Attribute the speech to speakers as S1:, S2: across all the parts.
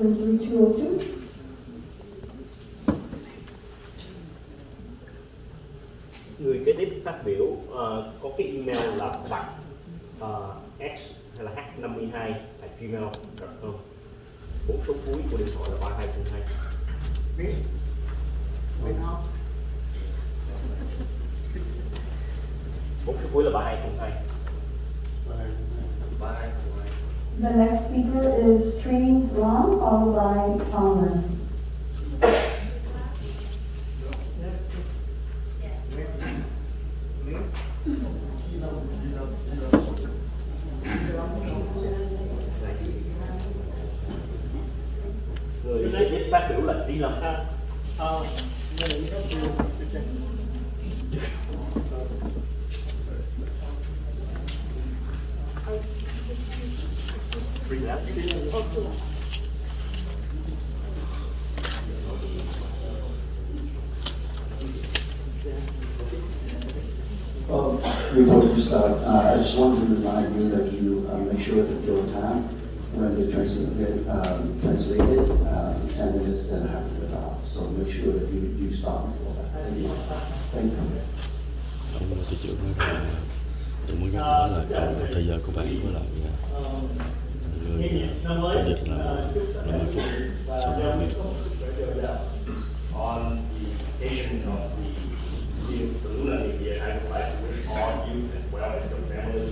S1: 203-202.
S2: Người kế tiếp phát biểu có cái email là bạch x hay là h52@gmail.com. 4 số cuối của điện thoại là 3202.
S3: Biết không?
S2: 4 số cuối là 3202.
S1: The next speaker is Tree Long, followed by Tomlin.
S2: Người kế tiếp phát biểu là Trí Lâm.
S4: Before you start, I just wanted to remind you that you make sure that your time when they translated 10 minutes then have to get off. So make sure that you stop before that. Thank you.
S5: Ông thị trưởng nói rằng tôi muốn nhắc nhở là trong thời giờ của bạn với lại người công dịch là 50 phút sau đó việc.
S2: On the occasion of the meeting for Luna Media, I would like to wish all you as well as your family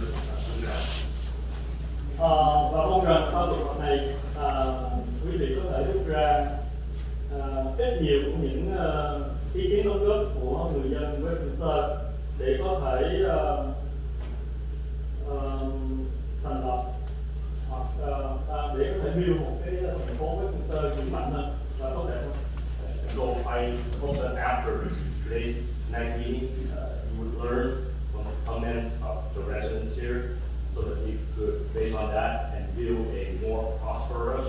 S6: và mong rằng sau cuộc họp này quý vị có thể rút ra ít nhiều của những ý kiến đóng góp của người dân Westminster để có thể thành lập hoặc để có thể build một cái thành phố Westminster vững mạnh hơn và tốt đẹp hơn.
S2: So I hope that after today's night meeting, you would learn from the comments of the residents here, so that you could, based on that, and build a more prosperous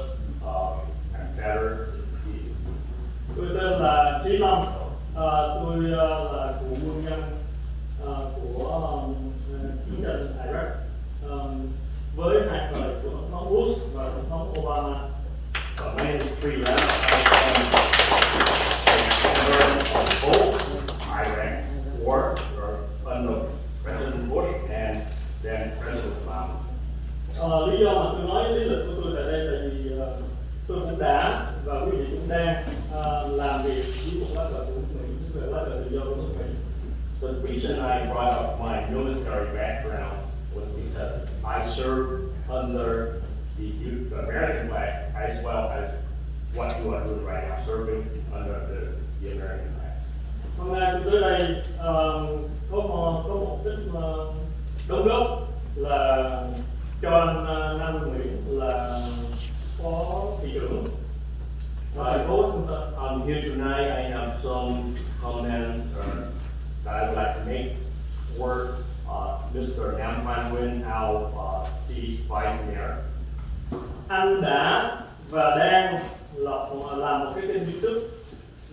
S2: and better city.
S6: Tôi tên là Trí Long, tôi là cựu quân nhân của chiến tranh Iraq với hai thời của tổng thống Bush và tổng thống Obama.
S2: My name is Tree Lam. On both Iraq war under President Bush and then President Obama.
S6: Lý do mà tôi nói lý lịch của tôi tại đây là vì tôi cũng đã và quý vị cũng đang làm việc với một lá cờ của Mỹ, về lá cờ tự do của nước Mỹ.
S2: So the reason I brought up my military background was because I served under the American flag as well as what you are doing right now, serving under the American flag.
S6: Hôm nay tôi tới đây có một ít đóng góp là cho anh Nam Nguyễn là phó thị trưởng thành phố Washington.
S2: Here tonight I have some comments that I would like to make toward Mr. Nam Quan Nguyen, our city's vice mayor.
S6: Anh đã và đang làm một cái kênh YouTube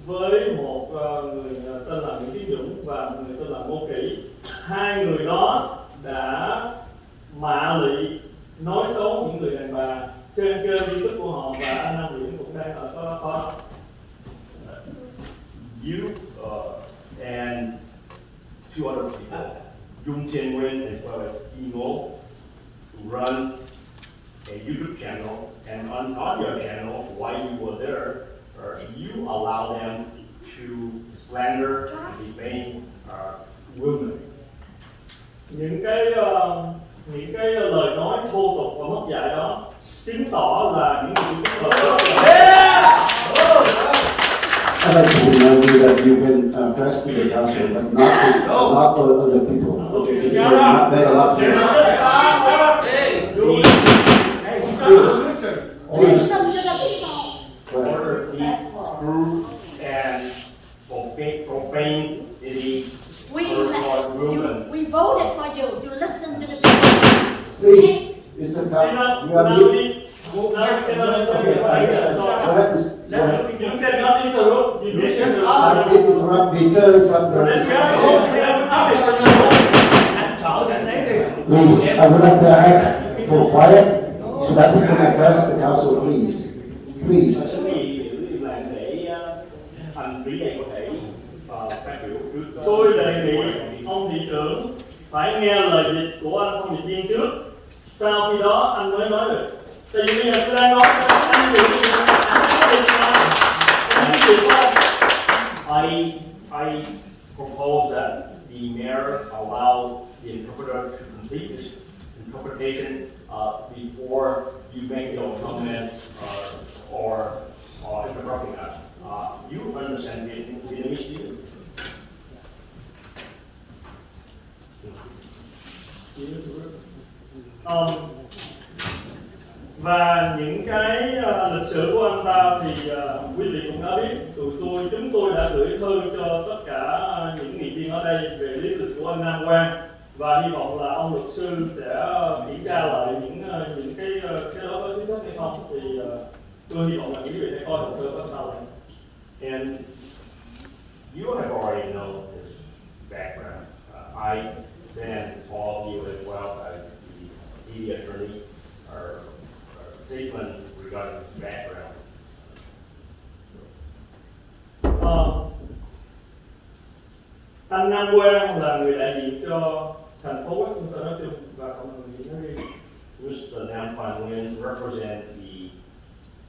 S6: với một người tên là Nguyễn Tiến Dũng và một người tên là Ngô Kỷ. Hai người đó đã mạ lị nói xấu những người đàn bà trên kênh YouTube của họ và anh Nam Nguyễn cũng đang ở đó.
S2: You and two other people, Dung Thiên Nguyen as well as Emo, run a YouTube channel, and on your channel, while you were there, you allow them to slander and defame women.
S6: Những cái lời nói thô tục và mất dạy đó chứng tỏ là những người
S4: I'd like to remind you that you can address the council, but not other people. You're not there allowed to.
S2: Order these crude and profane city women.
S7: We voted for you. You listen to the people.
S4: Please, it's a council. You are meeting. Okay, I understand. Go ahead.
S6: You said not interrupt. You said
S4: I did interrupt because of the... Please, I would like to ask for quiet so that we can address the council, please. Please.
S2: Quý vị giữ im lặng để anh trí đây có thể phát biểu trước.
S6: Tôi đề nghị ông thị trưởng phải nghe lời dịch của anh thông dịch viên trước. Sau khi đó anh mới nói được. Tại vì bây giờ tôi đang nói anh hiểu gì
S2: I propose that the mayor allow the interpreter to complete his interpretation before you make your comment or interrupting us. You understand Vietnamese, do you?
S6: Và những cái lịch sử của anh ta thì quý vị cũng đã biết, chúng tôi đã gửi thư cho tất cả những nghị viên ở đây về lý lịch của anh Nam Quang, và hy vọng là ông luật sư sẽ kiểm tra lại những cái đó có chính thức hay không, thì tôi hy vọng là quý vị sẽ coi hồ sơ của anh ta lại.
S2: And you have already known his background. I sent all of you as well as the city attorney or statement regarding his background.
S6: Anh Nam Quang là người đại diện cho thành phố Westminster nói chung và cộng đồng Việt nói riêng.
S2: Mr. Nam Quan Nguyen represent the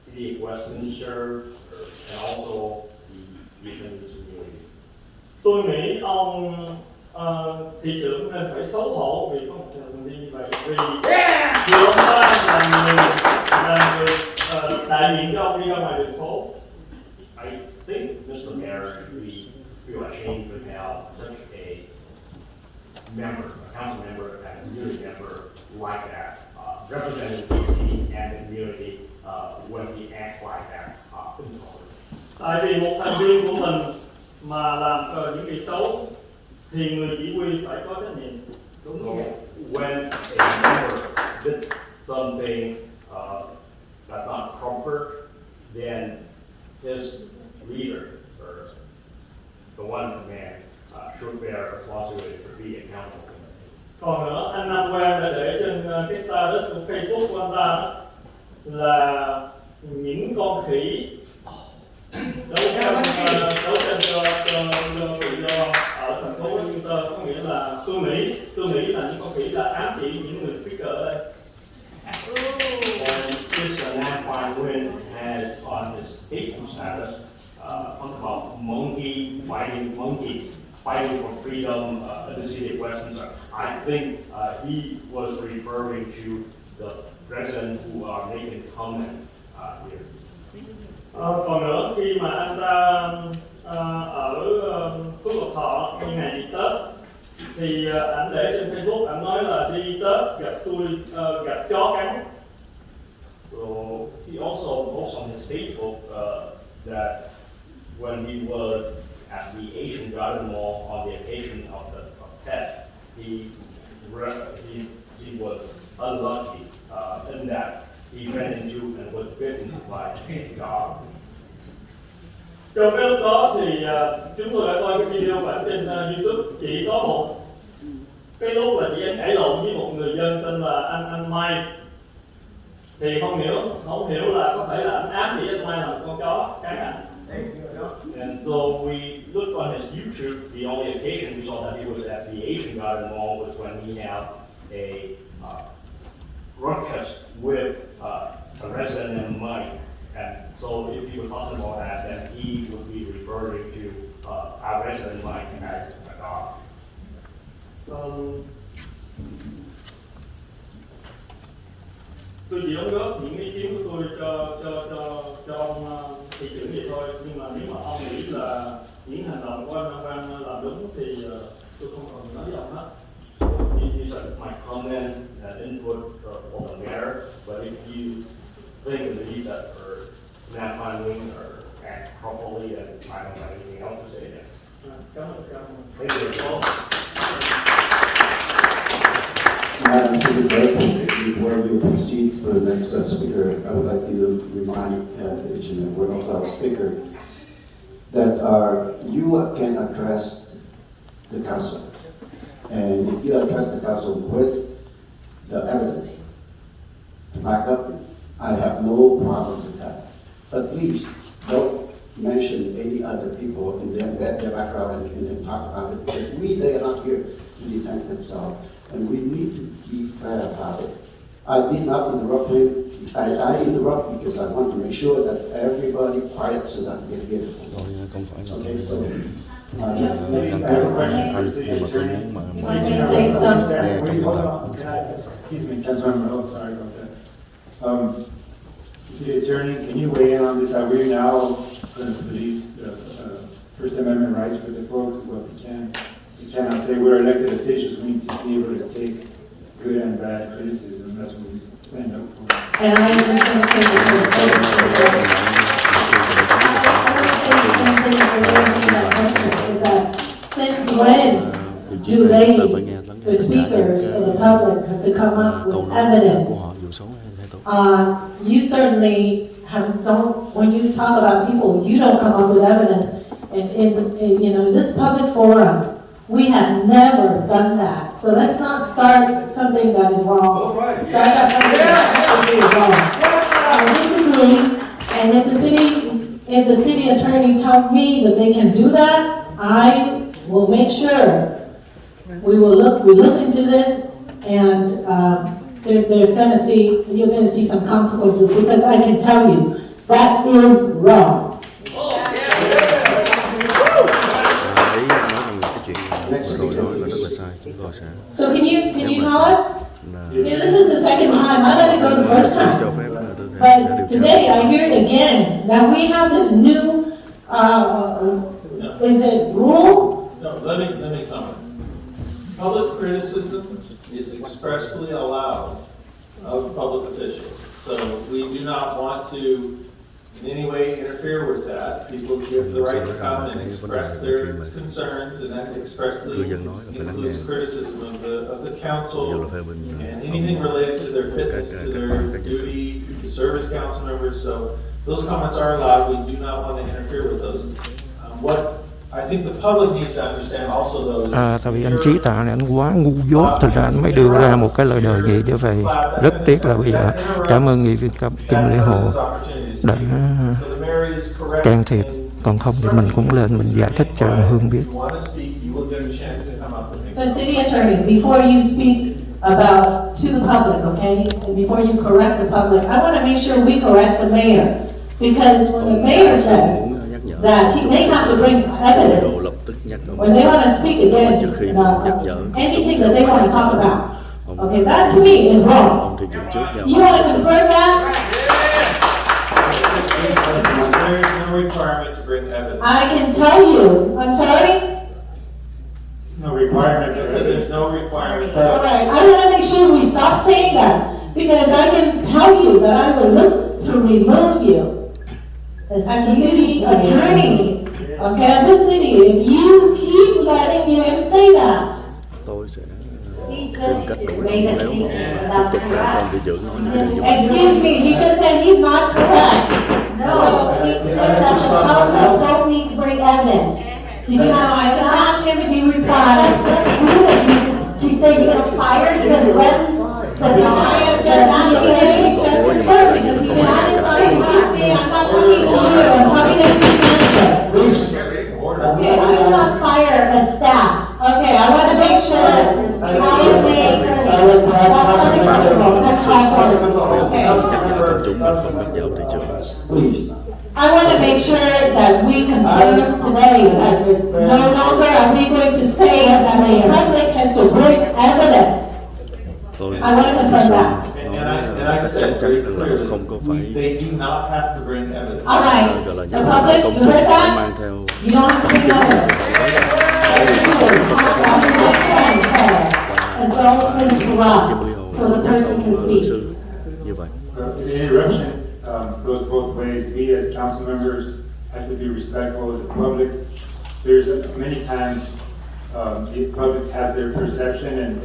S2: city of Westminster and also the Vietnamese community.
S6: Tôi nghĩ ông thị trưởng nên phải xấu hổ vì có một thành viên như vậy, vì ông ta là người đại diện cho ông đi ra ngoài đường phố.
S2: I think Mr. Mayor should feel ashamed to have such a member, a council member, and a community member like that, representing the city and the community when he acts like that in public.
S6: Tại vì một thành viên của mình mà làm những việc xấu thì người chỉ huy phải có trách nhiệm.
S2: So when a member did something that's not proper, then his leader or the one in command should bear responsibility for being accountable.
S6: Còn nữa, anh Nam Quang đã để trên cái status của Facebook của anh ta đó, là những con khỉ đấu tranh cho tự do ở thành phố Westminster, có nghĩa là tôi nghĩ là những con khỉ là ám chỉ những người speaker ở đây.
S2: And Mr. Nam Quan Nguyen has on his Facebook status talked about monkeys fighting for freedom in the city of Westminster. I think he was referring to the residents who are making comment here.
S6: Còn nữa, khi mà anh ta ở Phước Lộc Thọ như ngày đi Tết thì ảnh để trên Facebook, ảnh nói là đi Tết gặp chó cắn.
S2: So he also posts on his Facebook that when he was at the Asian Garden Mall on the occasion of Tet, he was unlucky in that he ran into and was bitten by a dog.
S6: Trong cái lúc đó thì chúng tôi đã coi cái video của ảnh trên YouTube, chỉ có một cái lúc là chị ấy cãi lộn với một người dân tên là anh Mai, thì không hiểu là có thể là ảnh ám chỉ anh Mai là một con chó cắn ảnh.
S2: And so we looked on his YouTube. The only occasion we saw that he was at the Asian Garden Mall was when he had a ruckus with a resident named Mike. And so if he was talking about that, then he would be referring to our resident Mike as a dog.
S6: Tôi chỉ đóng góp những ý kiến của tôi cho ông thị trưởng vậy thôi, nhưng mà nếu mà ông nghĩ là những hành động của anh Nam Quang làm đúng thì tôi không còn nói với ông hết.
S2: These are my comments and input for the mayor, but if you think and believe that for Nam Quan Nguyen or act properly, then I don't have anything else to say then.
S6: Cảm ơn.
S2: Thank you.
S4: Madam City Clerk, before you proceed for the next speaker, I would like to remind each and every one of our speakers that you can address the council. And if you address the council with the evidence to back up, I have no problem with that. please don't mention any other people and their background and talk about it, because they are not here to defend themselves, and we need to be fair about it. I did not interrupt him. I interrupt because I want to make sure that everybody quiet so that we get it.
S5: Tôi không phải là
S4: Okay, so.
S5: anh, nhưng mà tôi muốn mà
S8: If I may say something.
S5: nghe trong
S9: Hold
S5: vấn đề.
S9: on, excuse me, Councilmember, oh, sorry about that. The attorney, can you weigh in on this? We're now going to police the First Amendment rights for the folks as well we can. We cannot say we're elected officials, we need to be able to take good and bad criticism, that's what we stand up for.
S8: And I was just going to say the same thing. Since when do they, the speakers or the public, have to come up
S5: câu
S8: with
S5: nói của
S8: evidence?
S5: họ dù xấu hay tốt.
S8: You certainly don't, when you talk about people, you don't come up with evidence. And in this public forum, we have never done that. So let's not start something that is wrong. Start up something that is wrong. I disagree, and if the city attorney tells me that they can do that, I will make sure we look into this, and you're gonna see some consequences, because I can tell you that is wrong.
S5: Ý nói rằng là cái chuyện vừa rồi nói là rất là sai, chúng tôi sẽ
S8: So can you tell us?
S5: là
S8: This is the second time. I let it go the first
S5: sẽ cho
S8: time.
S5: phép là tôi sẽ điều
S8: But
S5: tra.
S8: today I hear it again. Now we have this new, is it rule?
S6: No, let me comment. Public criticism is expressly allowed of public officials. So we do not want to in any way interfere with that. People give the right to come and express their concerns, and that expressly includes criticism of the council and anything related to their fitness, to their duty to serve as council members. So those comments are allowed. We do not want to interfere with those. What I think the public needs to understand also though is
S10: tại vì anh trí tạ này anh quá ngu dốt, thực ra anh mới đưa ra một cái lời đề nghị như vậy. Rất tiếc là bây giờ cảm ơn nghị viên Kim Lê Hồ đã can thiệp, còn không thì mình cũng lên mình giải thích cho đồng hương biết.
S8: The city attorney, before you speak about to the public, okay, and before you correct the public, I want to make sure we correct the mayor, because when the mayor says that they have to bring evidence when they want to speak against anything that they want to talk about. Okay, that to me is wrong. You want to confirm that?
S6: there is no requirement to bring evidence.
S8: I can tell you. I'm sorry?
S9: No requirement.
S6: I said there's no requirement.
S8: All right, I want to make sure we stop saying that, because I can tell you that I will look to remove you as a city attorney, okay, of the city, if you keep letting him say that.
S5: Tôi sẽ tìm cách đủ nếu tiếp tục làm con thị trưởng nói những cái điều như vậy.
S8: Excuse me, he just said he's not correct.
S7: No, he said that the public don't need to bring evidence.
S8: Did you know, I just asked him if he replied.
S7: That's rude. She said you're gonna fire, you're gonna threaten the
S8: I am just asking him, just confirm, because he did not, excuse me, I'm not talking to you, I'm talking to the city manager. Okay,
S7: I will not fire a staff.
S8: okay, I want to make sure, obviously, that's unacceptable, that's my fault.
S5: Bây giờ mình
S8: Okay.
S5: nhắc nhở công chúng mình không nhắc nhở thị trưởng.
S4: Please.
S8: I want to make sure that we confirm today that no longer are we going to say that the public has to bring evidence.
S5: Tôi
S8: I want to confirm that.
S6: And I
S5: chắc
S6: said
S5: chắn
S6: very
S5: rằng là
S6: clearly,
S5: không có phải
S6: they do not have to bring evidence.
S8: All right,
S5: gọi là
S8: the
S5: những
S8: public,
S5: công
S8: you
S5: chúng
S8: heard
S5: phải
S8: that?
S5: mang theo
S8: You don't have to bring evidence. And don't interrupt, so the person can speak.
S5: như vậy.
S9: The interruption goes both ways. We as council members have to be respectful of the public. There's many times the public has their perception, and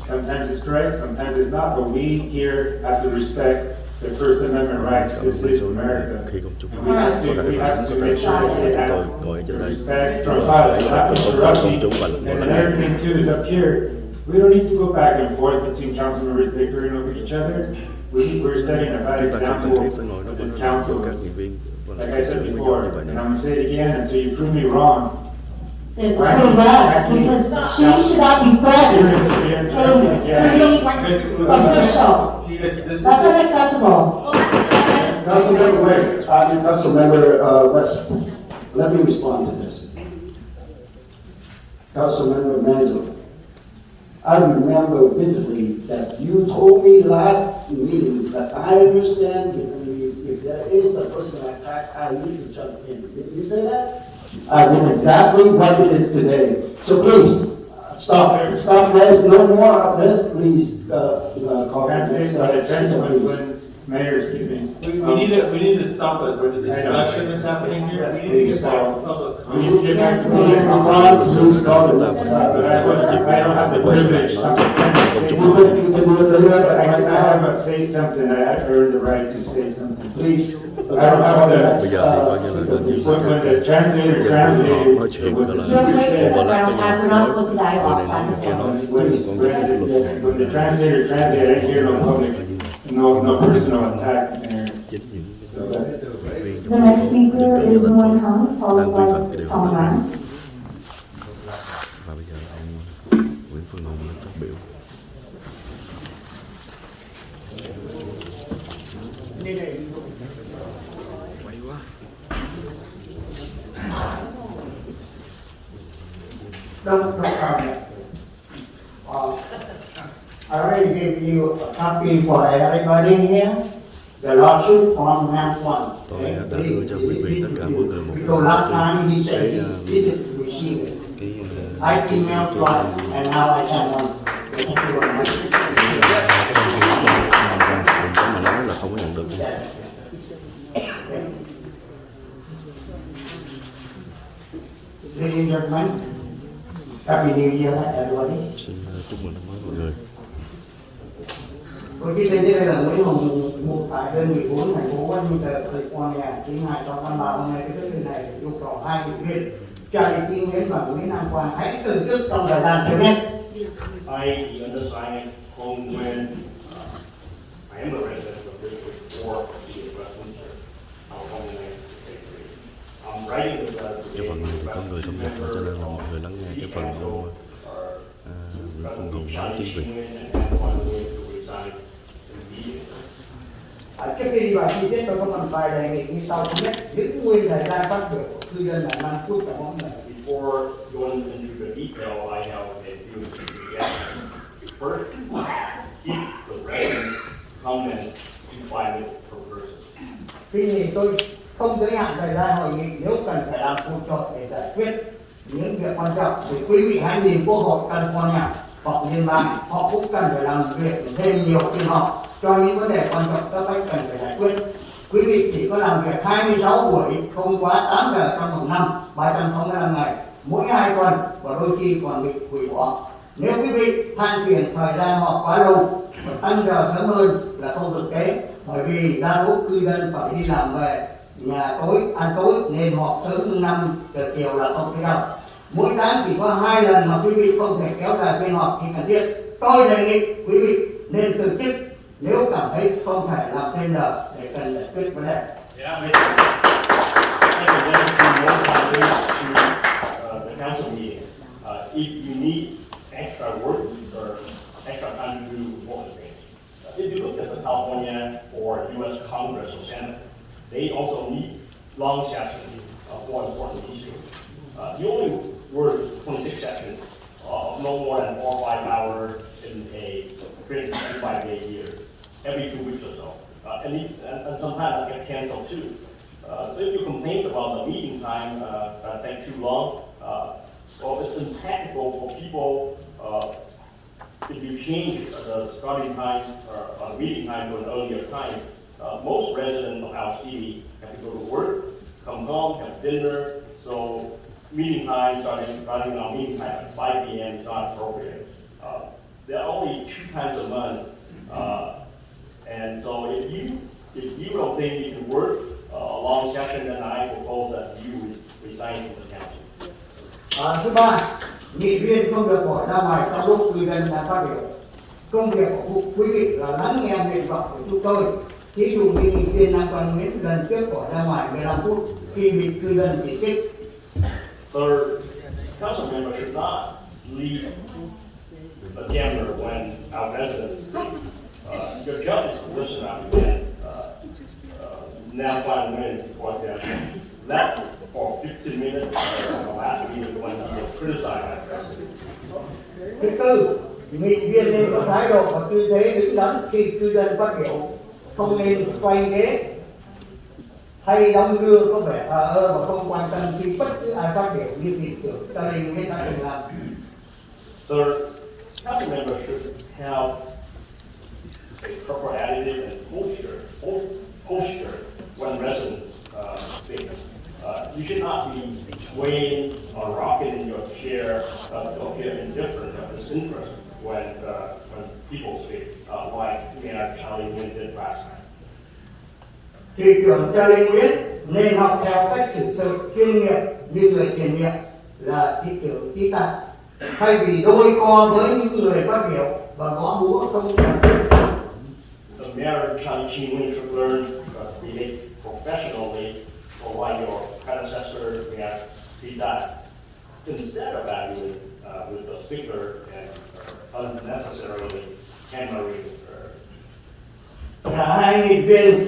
S9: sometimes it's correct, sometimes it's not, but we here have to respect the First Amendment rights. This is America.
S5: Khi công chúng
S9: And we have to make sure that they have
S5: tôi ngồi ở trên đây
S9: respect from us, not interrupting. And another thing too is up here, we don't need to go back and forth between council members bickering over each other. We're setting a bad
S5: chúng ta không cần thiết
S9: example
S5: phải ngồi nói
S9: with this council
S5: các
S9: is,
S5: nghị viên
S9: like I said
S5: như
S9: before,
S5: vậy
S9: and I'm gonna say it again until you prove me wrong.
S7: It's correct, because she should not be threatened. A city official. That's unacceptable.
S4: Councilmember, wait, Councilmember, let me respond to this. Councilmember Mazel, I remember vividly that you told me last meeting that I understand if there is a personal attack, I need to jump in. Did you say that? I did exactly what it is today. So please, stop. There's no more of this, please,
S9: Mayor, excuse me.
S11: We need to stop it. Where the discussion that's happening here, we need to get back to public
S9: We need
S11: comment.
S9: to get back to the
S4: Please call
S9: but I don't have the privilege. I'm trying to say something.
S4: You can do it later, but
S9: I
S4: right
S9: can
S4: now,
S9: have a say something. I earned the right to say something.
S4: please.
S9: I don't have the.
S5: bây giờ thì coi như là gần như
S9: When the translator
S5: nói
S9: translated
S5: chuyện
S9: what
S5: gọi
S9: the
S5: là
S9: speaker said,
S5: overlap với
S7: We're
S5: nhau
S7: not supposed to dialogue.
S5: người này nói người kia nói
S9: when
S5: còn
S9: the translator translated, I didn't hear no public, no personal attack there.
S5: chính những
S9: So,
S5: nghị viên
S1: The
S5: trong
S1: next
S5: thành phố
S1: speaker
S5: được
S1: is
S5: cử
S1: Nguyen
S5: lên
S1: Hung,
S5: đang
S1: followed
S5: vi phạm
S1: by
S5: cái điều
S1: Tong
S5: luật
S1: Lan.
S5: và bây giờ ông Nguyễn Phương Hùng lên phát biểu.
S3: Don't comment. I already gave you a copy for everybody here. The lawsuit from Nam One.
S5: Tôi đã đưa cho quý vị tất cả mọi người một
S3: So last time he
S5: cái
S3: said he didn't receive it.
S5: cái
S3: I emailed twice and now I sent one. Thank you very much.
S5: đừng có mà nói là không có nhận được.
S3: Ladies and gentlemen, Happy New Year everybody.
S5: Xin chúc mừng năm mới mọi người.
S3: Tôi chỉ tên đây là Nguyễn Hùng, một tại đơn vị 4 thành phố Westminster, California, ký hai trong văn bản hôm nay cái thư này yêu cầu hai nghị viên cho ý kiến Nguyễn và Nguyễn Nam Quang hãy từ chức trong thời gian sớm nhất.
S2: I, the undersigned, Hong Nguyen, I am a resident of District 4 of Westminster, California, 1963. I'm writing this letter
S5: Cái phần này thì có người thông dịch cho nên là mọi người lắng nghe cái phần của Nguyễn Phương Hùng nói tiếng Việt.
S3: Trước khi đi vào chi tiết tôi có một vài đề nghị như sau. Thứ nhất, giữ nguyên thời gian phát biểu của cư dân là 5 phút và mỗi người.
S2: Before going into the detail, I have a few suggestions. First, keep the resident comment to 5 minutes per person.
S3: Tuy nhiên tôi không giới hạn thời gian hội nghị nếu cần phải làm phụ trợ để giải quyết những việc quan trọng thì quý vị hãy nhìn Quốc hội California hoặc liên bang, họ cũng cần phải làm việc thêm nhiều phiên họp cho những vấn đề quan trọng các bách cần phải giải quyết. Quý vị chỉ có làm việc 26 buổi, không quá 8 giờ trong một năm, 365 ngày, mỗi 2 tuần và đôi khi còn bị hủy bỏ. Nếu quý vị than phiền thời gian họp quá lâu và tăng giờ sớm hơn là không thực tế, bởi vì đa số cư dân phải đi làm về nhà tối, ăn tối nên họp sớm 5 giờ chiều là không thể đâu. Mỗi tháng chỉ có 2 lần mà quý vị không thể kéo dài phiên họp khi cần thiết. Tôi đề nghị quý vị nên từ chức nếu cảm thấy không thể làm thêm giờ để cần giải quyết vấn đề.
S2: Yeah, I to the council meeting. If you need extra work or extra time to do more things. If you look at the California or U.S. Congress or Senate, they also need long sessions for important issues. You only work 26 sessions, no more than 4 or 5 hours in a 365-day year, every 2 weeks or so. And sometimes I get canceled too. So if you complain about the meeting time that takes too long, well, it's impractical for people if you change the starting time or the meeting time to an earlier time. Most residents of our city have to go to work, come home, have dinner, so meeting time starting our meeting time at 5 p.m. is not appropriate. There are only 2 times a month, and so if you don't think you can work a long session, then I propose that you resign from the council.
S3: Thứ ba, nghị viên không được bỏ ra ngoài trong lúc cư dân đang phát biểu. Công việc của quý vị là lắng nghe nguyện vọng của chúng tôi Thí dụ như nghị viên Nam Quang Nguyễn lần trước bỏ ra ngoài 15 phút khi bị cư dân chỉ trích.
S2: Third, council members should not leave the chamber when our residents speak. Your job is to listen out and now find when, for example, left for 15 minutes in the last meeting when he criticized our president.
S3: Thứ tư, nghị viên nên có thái độ và tư thế đứng đắn khi cư dân phát biểu, không nên xoay ghế hay đong đưa có vẻ thờ ơ và không quan tâm khi bất cứ ai phát biểu như thị trưởng Stalin hay đã từng làm.
S2: Third, council members should have a proper attitude and posture when residents speak. You should not be swaying or rocking in your chair to appear indifferent or disinterested when people speak, like Mayor Charlie Nguyen did last night.
S3: Thị trưởng Charlie Nguyễn nên học theo cách xử sự chuyên nghiệp như người tiền nhiệm là thị trưởng Chí Tạc, thay vì đôi co với những người phát biểu và gõ búa không cần thiết.
S2: The Mayor Charlie Nguyen should learn to behave professionally, or like your predecessor, Mayor Chí Tạc, instead of arguing with the speaker and unnecessarily hammering her.
S3: Cả hai nghị viên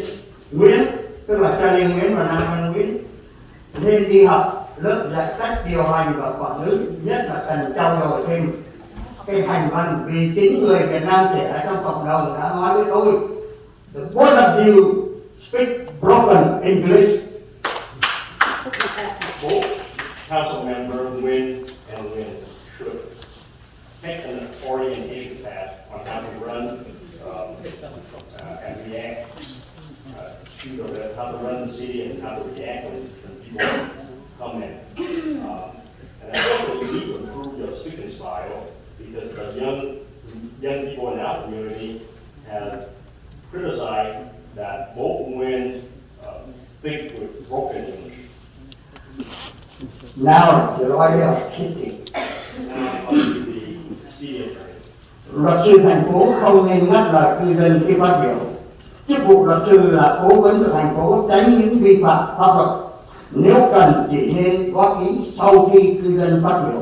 S3: Nguyễn, tức là Charlie Nguyễn và Nam Văn Nguyễn, nên đi học lớp dạy cách điều hành và quản lý, nhất là cần trau dồi thêm cái hành văn vì chính người Việt Nam trẻ ở trong cộng đồng đã nói với tôi, the both of you speak broken English.
S2: Both council member Nguyen and Nguyen should take an orientation class on how to run and react to how to run the city and how to react when people come in. And also you need to improve your speaking style because the young people in our community have criticized that both Nguyen speak with broken English.
S3: Now the lawyer of city.
S2: Now, the city attorney.
S3: Luật sư thành phố không nên ngắt lời cư dân khi phát biểu. Chức vụ luật sư là cố vấn của thành phố tránh những vi phạm pháp luật. Nếu cần chỉ nên góp ý sau khi cư dân phát biểu.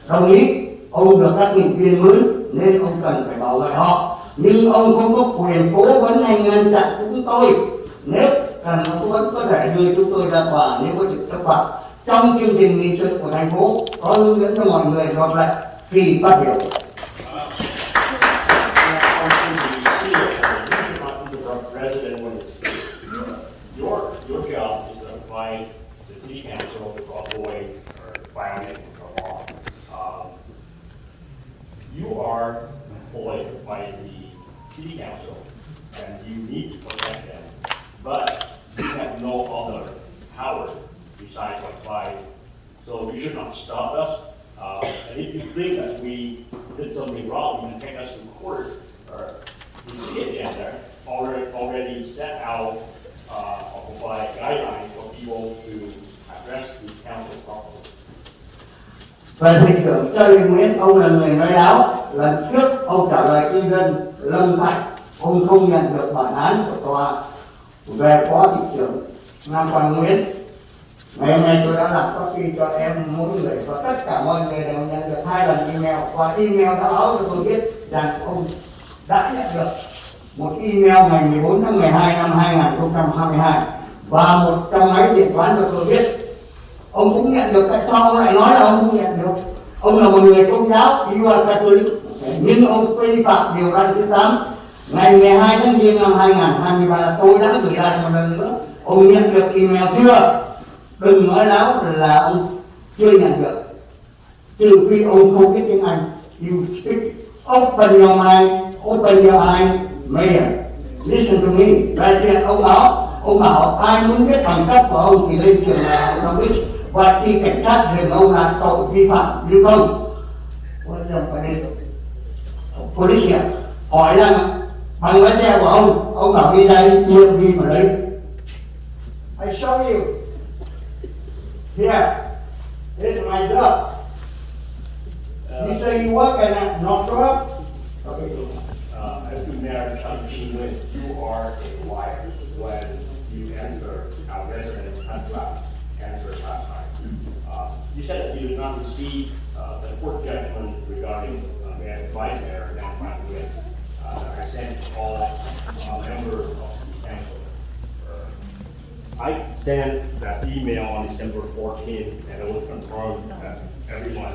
S3: Đồng ý, ông được các nghị viên mướn nên ông cần phải bảo vệ họ. Nhưng ông không có quyền cố vấn hay ngăn chặn chúng tôi. Nếu cần cố vấn có thể đưa chúng tôi ra tòa nếu có sự chấp phạm. Trong chương trình nghị sự của thành phố có hướng dẫn cho mọi người luật lệ khi phát biểu.
S2: Your job is to advise the city council to avoid or violate the law. You are employed by the city council and you need to protect them, but you have no other power besides advice. So you should not stop us. And if you think that we did something wrong, you can take us to court or the city agenda already set out or provide guidelines for people to address the council properly.
S3: Về thị trưởng Charlie Nguyễn, ông là người nói láo. Lần trước ông trả lời cư dân Lâm Thạch, ông không nhận được bản án của tòa về phó thị trưởng Nam Quang Nguyễn. Ngày hôm nay tôi đã làm copy cho em mỗi người và tất cả mọi người đều nhận được 2 lần email và email đã báo cho tôi biết rằng ông đã nhận được một email ngày 14 tháng 12 năm 2022 và một trong máy điện toán cho tôi biết. Ông cũng nhận được, tại sao ông lại nói là ông không nhận được? Ông là một người công giáo, you are Catholic, nhưng ông vi phạm điều răn thứ 8 ngày 12 tháng Giêng năm 2023. Tôi đã gửi lại một lần nữa. Ông nhận được email chưa? Đừng nói láo là ông chưa nhận được, trừ phi ông không biết tiếng Anh. You speak, open your mind, open your eyes, Mayor, listen to me. Đại diện ông bảo ai muốn biết bằng cấp của ông thì lên trường đại học Cambridge và khi cảnh sát dừng ông là tội vi phạm như không. Police hỏi rằng bằng lái xe của ông bảo đi đây nhiều gì mà lấy. I show you. Here, here's my job. You say you work and not work? Okay.
S2: As the mayor, Nguyen, you are a liar when you answer our resident answer last time. You said that you did not receive the court judgment regarding the vice mayor, Dan Nguyen. I sent all members of the council. I sent that email on December 14th, and it was confirmed that everyone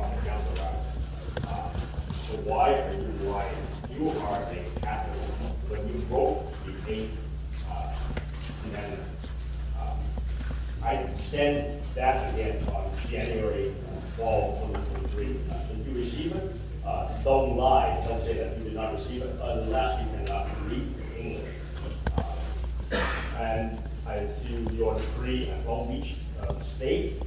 S2: on the council got it. So why are you lying? You are a Catholic. When you wrote the 8th amendment, I sent that again on January 12, 2023. Did you receive it? Don't lie. Don't say that you did not receive it unless you cannot read English. And I assume your degree at Long Beach State.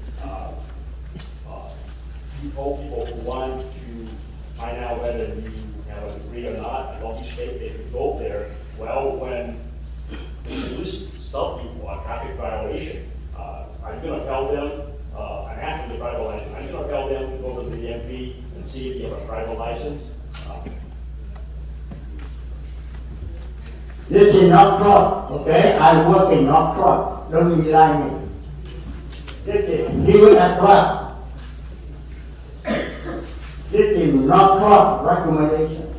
S2: You told people who want to find out whether you have a degree or not at Long Beach State, they could go there. Well, when the police stop you for a traffic violation, are you going to tell them, and after the driver license, are you going to tell them to go to the DMV and see if you have a driver license?
S3: This is not truck, okay? I work in not truck. Don't lie me. This is given a truck. This is not truck recommendation.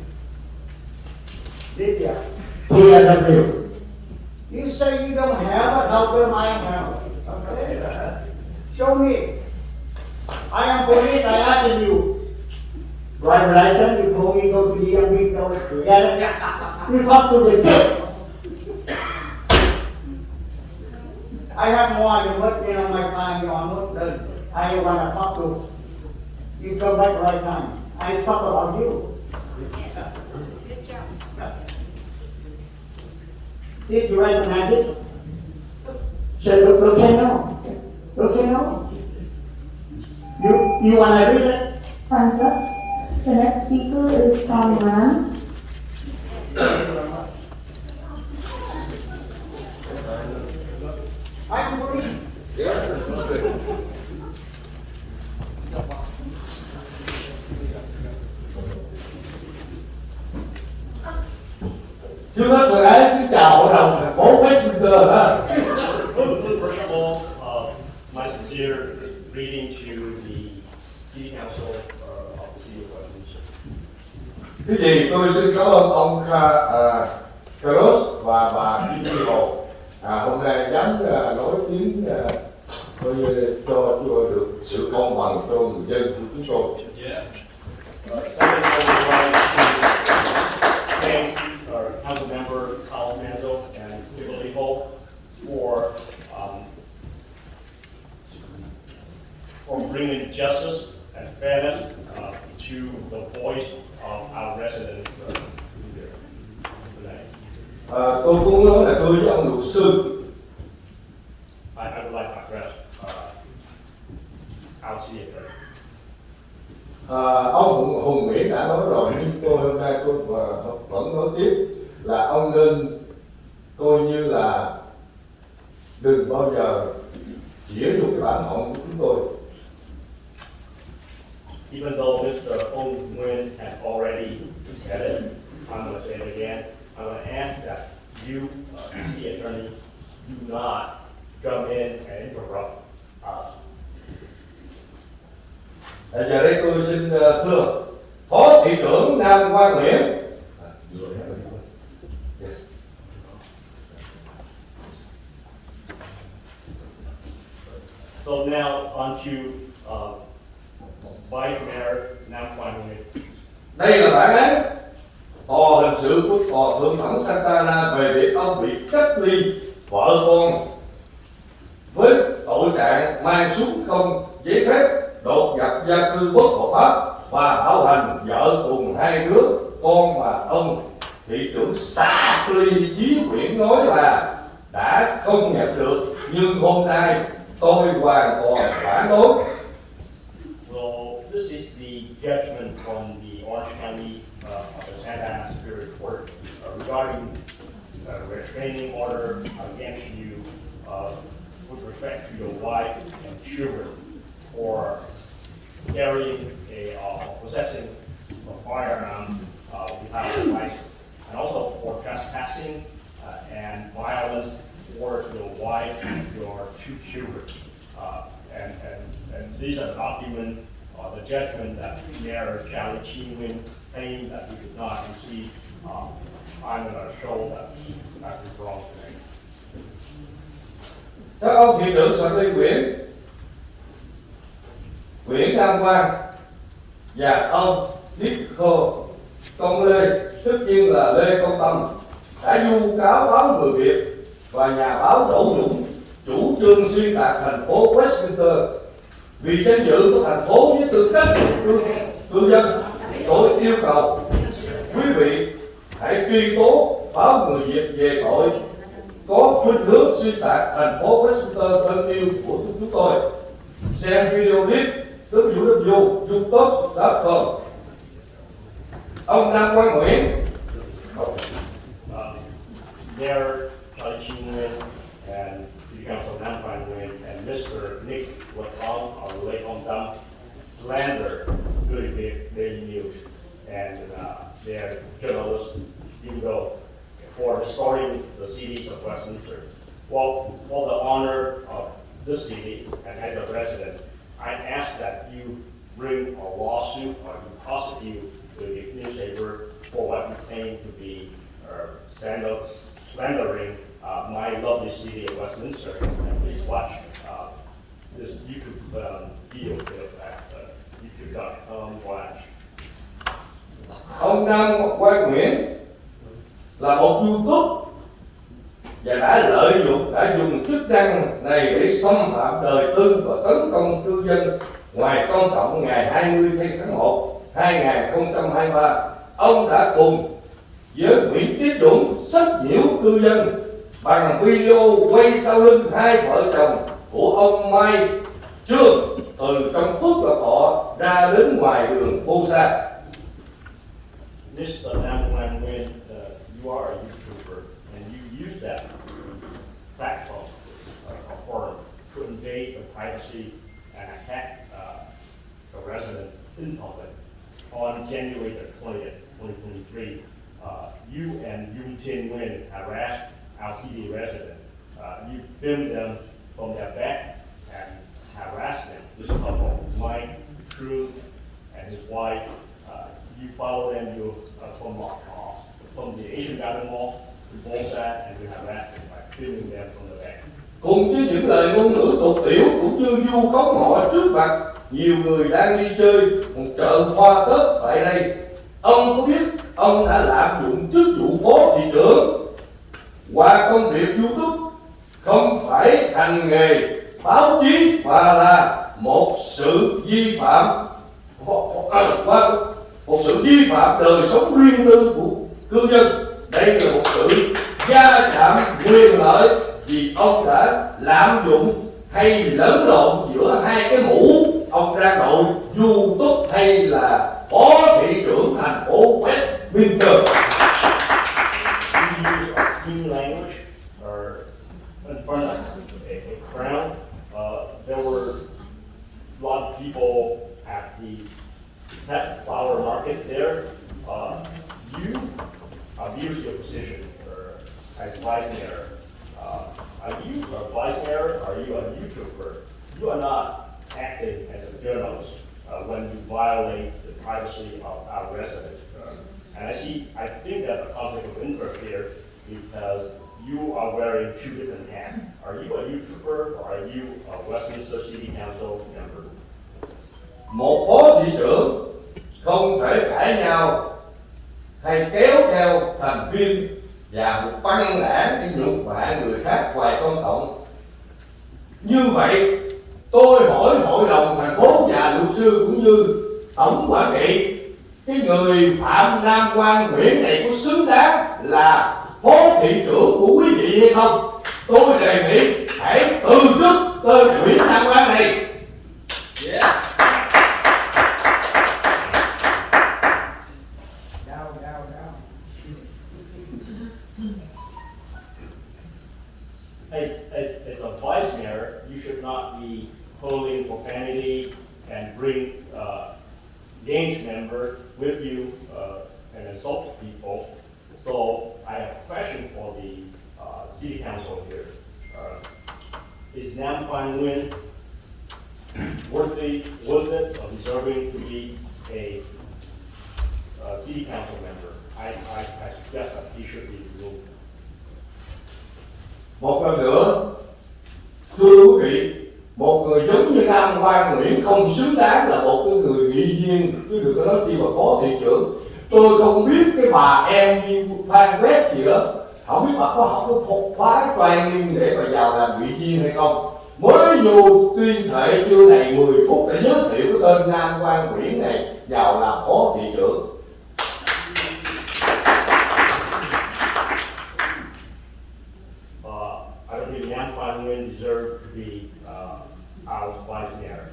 S3: This is PLW. You say you don't have it, how come I have it? Okay? Show me. I am police, I ask you. Driver license, you told me go to DMV, go to get it. You talk to the kid. I have more than what you know my time you are not done. I want to talk to you. Come back right time. I talk about you.
S12: Good job.
S3: Did you recognize it? Say, look, say no. Look, say no. You want to read it?
S1: Time's up. The next speaker is Tom Lam.
S3: I'm police.
S11: Trước hết rồi đấy, kính chào hội đồng thành phố Westminster ha.
S2: First of all, my sincere greeting to the City Council of the City of Westminster.
S11: Thế thì tôi xin cảm ơn ông Carlos và bà Kim Thị Hồ hôm nay dám nói tiếng cho được sự công bằng cho người dân của chúng tôi.
S2: Second, I would like to thank our council member, Colin Manzo and Steve Leopold for bringing justice and fairness to the voice of our residents today.
S11: Tôi cũng muốn nói là tôi với ông luật sư.
S2: I would like to address our city attorney.
S11: Ông Hùng Nguyễn đã nói rồi, nhưng tôi hôm nay tôi vẫn nói tiếp là ông nên coi như là đừng bao giờ chĩa vô cái bản họng của chúng tôi.
S2: Even though Mr. Ong Nguyen has already said it, I'm going to say it again. I'm going to ask that you, as the attorney, do not come in and interrupt us.
S11: Giờ đây tôi xin thưa Phó Thị trưởng Nam Quang Nguyễn.
S2: So now on to Vice Mayor Nam Quang Nguyen.
S11: Đây là bản án tòa hình sự của tòa thượng thẩm Santa Ana về việc ông bị cách ly vợ con với tội trạng mang súng không giấy phép, đột nhập gia cư bất hợp pháp và bạo hành vợ cùng hai đứa con mà ông thị trưởng xã Ly Chí Nguyễn nói là đã không nhận được, nhưng hôm nay tôi hoàn toàn phản đối.
S2: So this is the judgment from the Orange County of the Santa Ana Superior Court regarding restraining order against you with respect to your wife and children for carrying possessing a firearm without a license, and also for trespassing harassing and violence for your wife and your 2 children. And these are documents or the judgment that Mayor Charlie Chi Nguyen claimed that he did not receive. I'm going to show that is wrong thing.
S11: Các ông thị trưởng Sở Lý Nguyễn Đăng Quang và ông Nico Công Lê, tất nhiên là Lê Công Tâm, đã vu cáo báo Người Việt và nhà báo Đỗ Dũng chủ trương xuyên tạc thành phố Westminster vì danh dự của thành phố với tư cách cư dân. Tôi yêu cầu quý vị hãy truy tố báo Người Việt về tội có khuynh hướng xuyên tạc thành phố Westminster thân yêu của chúng tôi. Xem video clip www.youtube.com. Ông Nam Quang Nguyễn.
S2: Mayor Charlie Chi Nguyen and City Council Nam Quang Nguyen and Mr. Nick Watong or Lê Công Tâm slander Người Việt Daily News and their journalists, even though for restoring the cities of Westminster. Well, for the honor of this city and as a resident, I ask that you bring a lawsuit or you prosecute the newspaper for what you claim to be slandering my lovely city of Westminster. And please watch this YouTube video at youtube.com/.
S11: Ông Nam Quang Nguyễn là một YouTube và đã dùng chức năng này để xâm phạm đời tư và tấn công cư dân ngoài công cộng ngày 20 tháng 1 2023. Ông đã cùng với Nguyễn Tiến Dũng sách nhiễu cư dân bằng video quay sau lưng hai vợ chồng của ông Mai Trương từ trong Phước Lộc Thọ ra đến ngoài đường Bolsa.
S2: Mr. Nam Quang Nguyen, you are a YouTuber and you use that platform or forum to invade the privacy and attack the resident in public. On January the 20th, 2023, you and Yoon Chin Nguyen harassed our city residents. You filmed them from their back and harassed them. This couple, Mike, True, and his wife, you follow them from the Asian Garden Mall to Bolsa and you harass them by filming them from the back.
S11: Cùng với những lời ngôn ngữ tục tiểu cũng như vu khống họ trước mặt nhiều người đang đi chơi một chợ hoa Tết tại đây. Ông có biết ông đã lạm dụng chức vụ phó thị trưởng qua công việc YouTube không phải hành nghề báo chí và là một sự vi phạm đời sống riêng tư của cư dân. Đây là một sự va chạm quyền lợi vì ông đã lạm dụng hay lẫn lộn giữa hai cái mũ ông đang đội YouTube hay là phó thị trưởng thành phố Westminster.
S2: You use obscene language or in front of a crowd. There were a lot of people at the pet flower market there. You abuse your position as vice mayor. Are you a vice mayor or are you a YouTuber? You are not acting as a journalist when you violate the privacy of our residents. And I think there's a conflict of interest here because you are wearing 2 different hats. Are you a YouTuber or are you a Westminster City Council member?
S11: Một phó thị trưởng không thể cãi nhau hay kéo theo thành viên và một băng đảng để nhục mạ người khác ngoài công cộng. Như vậy, tôi hỏi hội đồng thành phố và luật sư cũng như tổng quản trị, cái người Phạm Nam Quang Nguyễn này có xứng đáng là phó thị trưởng của quý vị hay không? Tôi đề nghị hãy từ chức tên Nguyễn Nam Quang này.
S3: Yeah.
S2: As a vice mayor, you should not be holding profanity and bring gangs member with you and insult people. So I have a question for the city council here. Is Nam Quang Nguyen worth it or deserving to be a city council member? I suggest that he should be removed.
S11: Một lần nữa, thưa quý vị, một người giống như Nam Quang Nguyễn không xứng đáng là một cái người nghị viên, chứ đừng có nói chi mà phó thị trưởng. Tôi không biết cái bà em như Phan West gì đó, không biết bà có học cái phục phái toàn niên để mà vào làm nghị viên hay không. Mới vô tuyên thệ chưa đầy 10 phút để giới thiệu cái tên Nam Quang Nguyễn này vào làm phó thị trưởng.
S2: I don't think Nam Quang Nguyen deserves to be our vice mayor.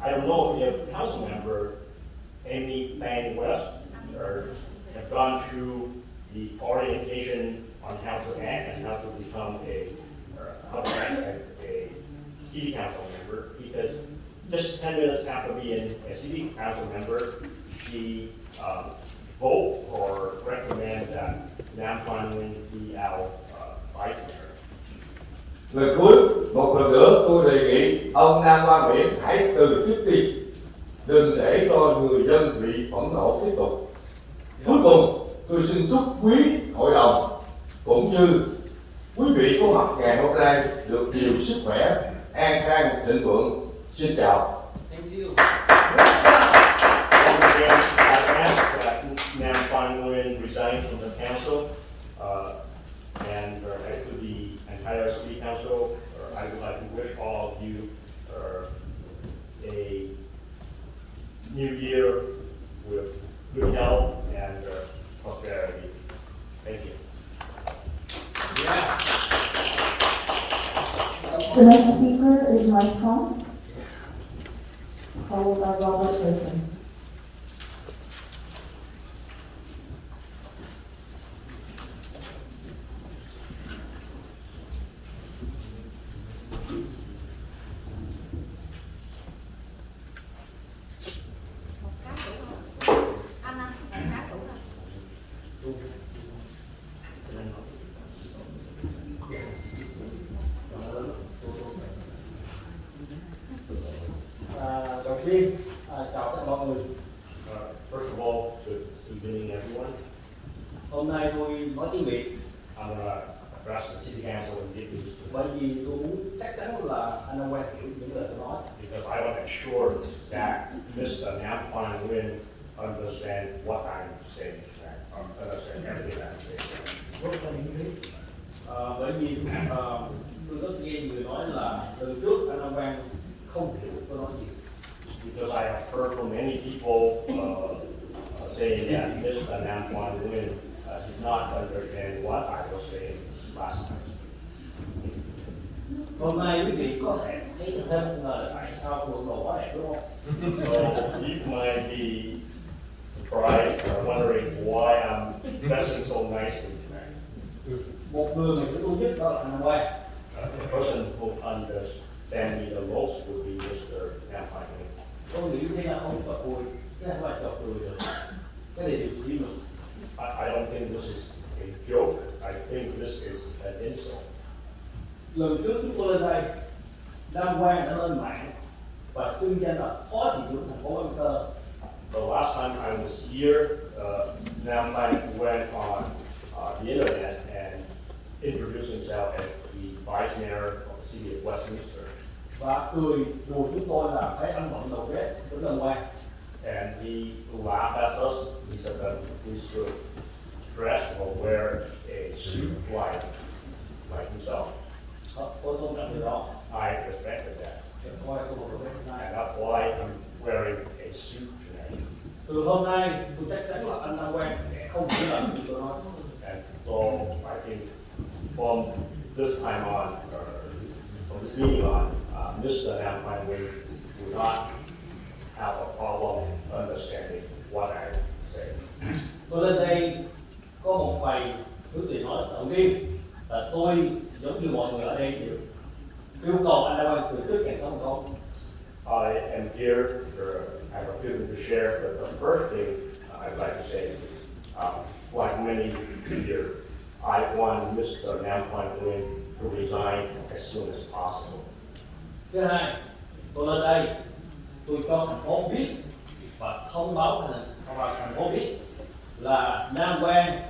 S2: I don't know if council member Amy Phan West have gone through the orientation on how to act and how to become how to act as a city council member, because just 10 minutes after being a city council member, she vote or recommend that Nam Quang Nguyen be our vice mayor.
S11: Lời cuối, một lần nữa tôi đề nghị ông Nam Quang Nguyễn hãy từ chức đi, đừng để cho người dân bị phẫn nộ tiếp tục. Cuối cùng, tôi xin chúc quý hội đồng cũng như quý vị có mặt ngày hôm nay được nhiều sức khỏe, an khang, thịnh vượng. Xin chào.
S2: Once again, I ask that Nam Quang Nguyen resign from the council, and as to the entire city council, I would like to wish all of you a new year with good health and prosperity. Thank you.
S1: The next speaker is Mike Trump, followed by Robert Wilson.
S12: Một cái đủ không? Anh một cái đủ không?
S6: Đầu tiên chào tất cả mọi người.
S2: First of all, good evening, everyone.
S6: Hôm nay tôi nói tiếng Việt
S2: I'm going to address the city council in Vietnamese
S6: bởi vì tôi muốn chắc chắn là anh Nam Quang hiểu những lời tôi nói.
S2: because I want to ensure that Mr. Nam Quang Nguyen understands what I'm saying, understand everything I'm saying.
S6: Bởi vì tôi rất nghe người nói là từ trước anh Nam Quang không hiểu tôi nói gì.
S2: Because I have heard from many people saying that Mr. Nam Quang Nguyen did not understand what I was saying last time.
S6: Hôm nay quý vị có thể thấy thêm là tại sao tôi đồ quá đẹp đúng không?
S2: So you might be surprised or wondering why I'm dressing so nicely tonight.
S6: Một người mà tôi nhất đó là anh Nam Quang.
S2: The person who understands me the most would be Mr. Nam Quang Nguyen.
S6: Tôi nghĩ thế là không có vui, thế không phải chọc cười được. Cái này điều gì mà?
S2: I don't think this is a joke. I think this is an insult.
S6: Lần trước chúng tôi lên đây, Nam Quang đã lên mạng và xưng danh là phó thị trưởng thành phố Westminster.
S2: The last time I was here, Nam Quang went on the internet and introduced himself as the vice mayor of the city of Westminster.
S6: Và cười đùa chúng tôi là phải ăn bận đầu ghét với Nam Quang.
S2: And he laughed at us. He said that we should dress or wear a suit like himself.
S6: Tôi tôn trọng điều đó.
S2: I respected that.
S6: That's why tôiบอกว่า
S2: And that's why I'm wearing a suit tonight.
S6: từ hôm nay tôi chắc chắn là anh Nam Quang sẽ không chỉ là như tôi nói.
S2: And so I think from this time on, or from this meeting on, Mr. Nam Quang Nguyen will not have a problem understanding what I say.
S6: Tôi lên đây có một vài thứ để nói. Đầu tiên là tôi giống như mọi người ở đây đều yêu cầu anh Nam Quang từ trước càng sớm không.
S2: I am here, I have a few things to share, but the first thing I'd like to say, like many here, I want Mr. Nam Quang Nguyen to resign as soon as possible.
S6: Thứ hai, tôi lên đây, tôi cho thành phố biết và thông báo thành phố biết là Nam Quang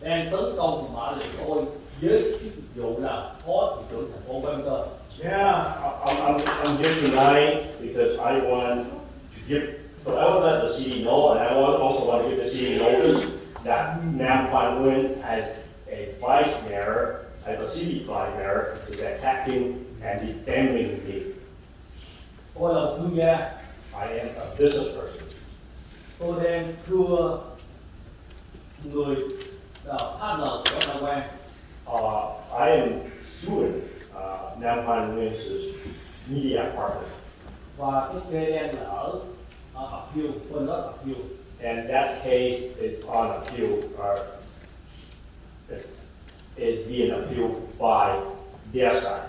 S6: đang tấn công mã lệnh tôi với chức vụ là phó thị trưởng thành phố Westminster.
S3: Yeah.
S2: I'm here tonight because I want to give, but I want to let the city know, and I also want to give the city notice that Nam Quang Nguyen as a vice mayor, as a city vice mayor, is attacking and defaming me.
S6: Tôi là một thương gia,
S2: I am a business person.
S6: tôi đang thưa người partner của Nam Quang.
S2: I am suing Nam Quang Nguyen's media partner.
S6: Và cái kê đang là ở appeal, bên đó appeal.
S2: And that case is on appeal, or is being appealed by their side.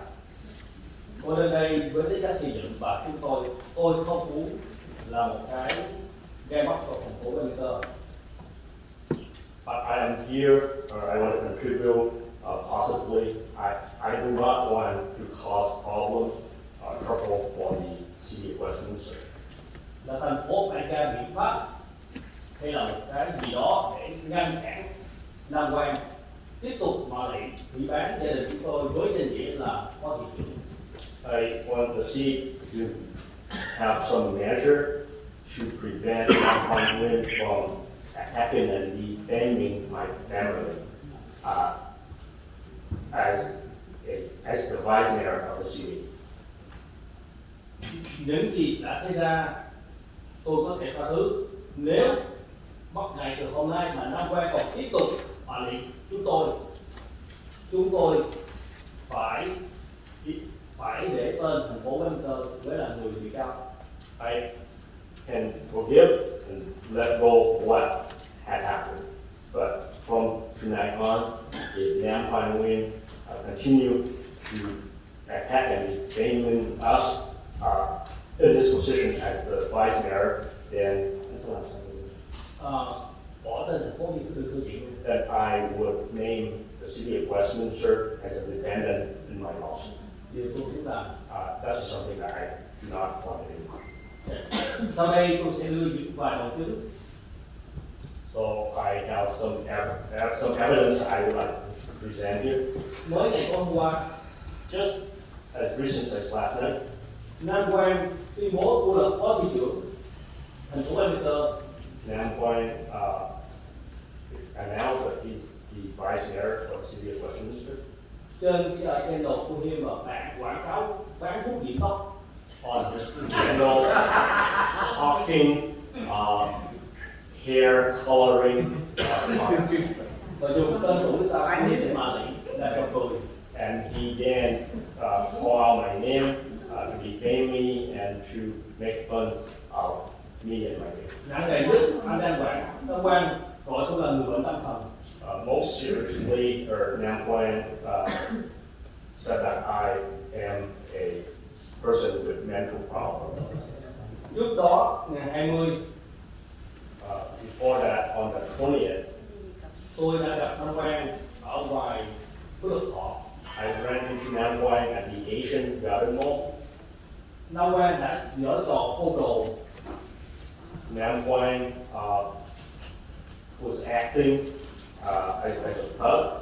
S6: Tôi lên đây với tính chất xây dựng và tôi không muốn là một cái gai mắt của thành phố Westminster.
S2: But I am here, or I want to contribute, possibly. I do not want to cause problem, trouble for the city of Westminster.
S6: Là thành phố phải ra biện pháp hay là một cái gì đó để ngăn cản Nam Quang tiếp tục mà lại hủy bán gia đình chúng tôi với danh nghĩa là phó thị trưởng.
S2: I want the city to have some measure to prevent Nam Quang Nguyen from attacking and defaming my family as the vice mayor of the city.
S6: Những gì đã xảy ra tôi có thể tha thứ nếu bắt ngày từ hôm nay mà Nam Quang còn tiếp tục mà liệt chúng tôi phải để tên thành phố Westminster với là người bị cáo.
S2: I can forgive and let go what had happened, but from tonight on, if Nam Quang Nguyen continue to attack and defame us in this position as the vice mayor, then
S6: Bỏ tên thành phố như thư viện.
S2: then I would name the city of Westminster as a defendant in my lawsuit.
S6: Điều tôi muốn làm.
S2: That's something that I do not want to do.
S6: Sau đây tôi sẽ đưa những vài bằng chứng.
S2: So I have some evidence I would like to present here.
S6: Mới ngày hôm qua,
S2: Just as recent as last night,
S6: Nam Quang tuyên bố tôi là phó thị trưởng thành phố Westminster.
S2: Nam Quang announced that he's the vice mayor of the city of Westminster.
S6: Trên cái channel của him mà bạn quảng cáo bán thuốc diệt tóc.
S2: On his channel, talking, hair coloring,
S6: Và dùng tên của người ta để mà lại trò cười.
S2: and he then call out my name to defame me and to make fun of me and my name.
S6: Nặng nề nhất, anh Nam Quang gọi tôi là người bệnh tâm thần.
S2: Most seriously, Nam Quang said that I am a person with mental problems.
S6: Trước đó, ngày 20,
S2: Before that, on the 20th,
S6: tôi đã gặp Nam Quang ở ngoài Phước Lộc Thọ.
S2: I ran into Nam Quang at the Asian Garden Mall.
S6: Nam Quang đã dở trò côn đồ.
S2: Nam Quang was acting as a thug.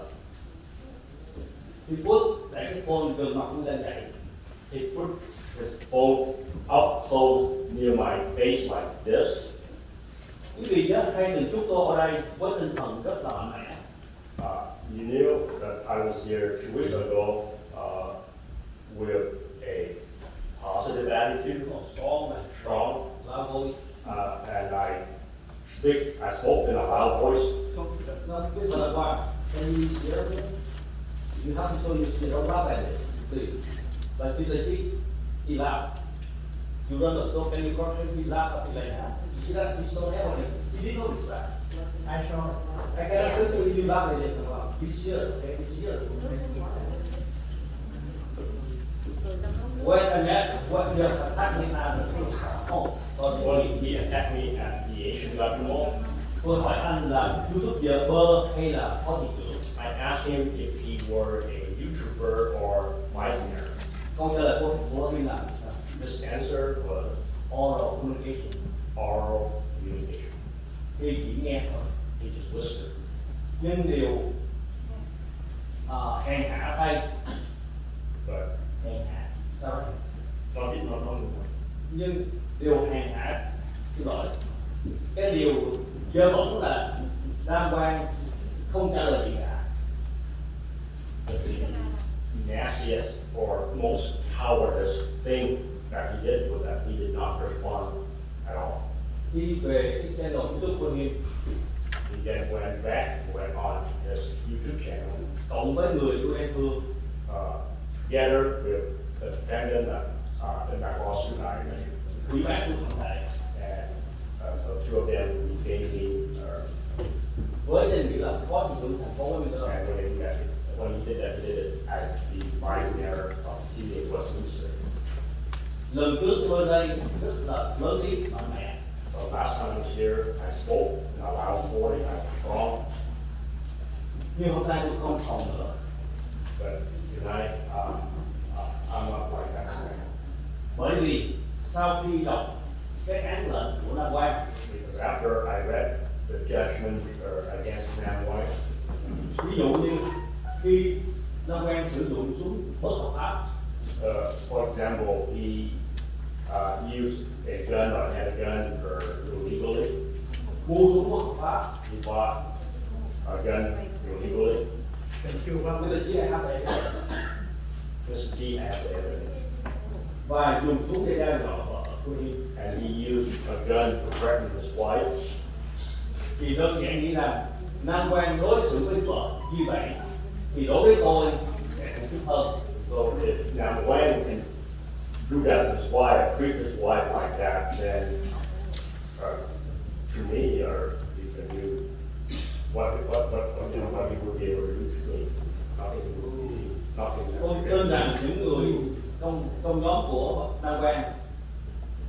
S6: He put để cái phone gần mặt tôi lên vậy.
S2: He put his phone up close near my face like this.
S6: Quý vị nhớ hay từng chúc tôi ở đây với tinh thần rất là mạnh mẽ.
S2: You knew that I was here 2 weeks ago with a positive attitude,
S6: Strong and
S2: strong,
S6: loud voice.
S2: and I spoke in a loud voice.
S6: Nó biết là qua. Can you hear me? You have to show you see don't laugh at it, please. But please, he laughed. You run the store, can you cross him? He laughed at me like that. You see that? He's so happy. He didn't notice that.
S3: I saw.
S6: I cannot tell you laugh at it. He's here, okay? He's here. Wait a minute. What you have attacked me at the home?
S2: When he attacked me at the Asian Garden Mall,
S6: Tôi hỏi anh là YouTuber hay là phó thị trưởng?
S2: I asked him if he were a YouTuber or Meisner.
S3: Câu trả lời của thành phố Vinh là
S2: His answer was
S3: oral communication.
S2: oral communication.
S3: Khi chỉ nghe thôi.
S2: He just whispered.
S3: Nhưng điều hèn hạ thay,
S2: But
S3: hèn hạ, sao?
S2: not
S3: Nhưng điều hèn hạ, xin lỗi, cái điều dơ bẩn là Nam Quang không trả lời gì cả.
S2: the nastiest or most cowardice thing that he did was that he did not respond at all.
S3: Đi về cái channel YouTube của Hiệp
S2: He then went back and went on his YouTube channel,
S3: cộng với người của em Phương
S2: gathered with the defendant in that lawsuit I mentioned.
S3: ủy ban của thằng này
S2: And so two of them became
S3: với danh nghĩa là phó thị trưởng thành phố Westminster.
S2: and when he did that, he did it as the vice mayor of the city of Westminster.
S3: Lần trước tôi đây rất là lớn tiếng mạnh mẽ.
S2: So last time I was here, I spoke in a loud voice, I was strong,
S3: Nhưng hôm nay tôi không phòng nữa.
S2: but tonight, I'm not like that.
S3: Bởi vì sau khi đọc cái án lệnh của Nam Quang,
S2: Because after I read the judgment against Nam White,
S3: ví dụ như khi Nam Quang sử dụng súng bất hợp pháp,
S2: for example, he used a gun or had a gun illegally.
S3: mua súng bất hợp pháp,
S2: He bought a gun illegally.
S3: người ta chỉ hay have
S2: Mr. G had the evidence.
S3: và dùng súng để đe dọa vợ của Hiệp.
S2: And he used a gun to threaten his wife.
S3: Thì đơn giản nghĩ rằng Nam Quang đối xử với vợ như vậy thì đối với tôi sẽ khủng khiếp hơn.
S2: So if Nam Wang can do that to his wife, treat his wife like that, then to me, or he can do what he would be able to do to me. Nothing.
S3: Tôi tin rằng những người trong nhóm của Nam Quang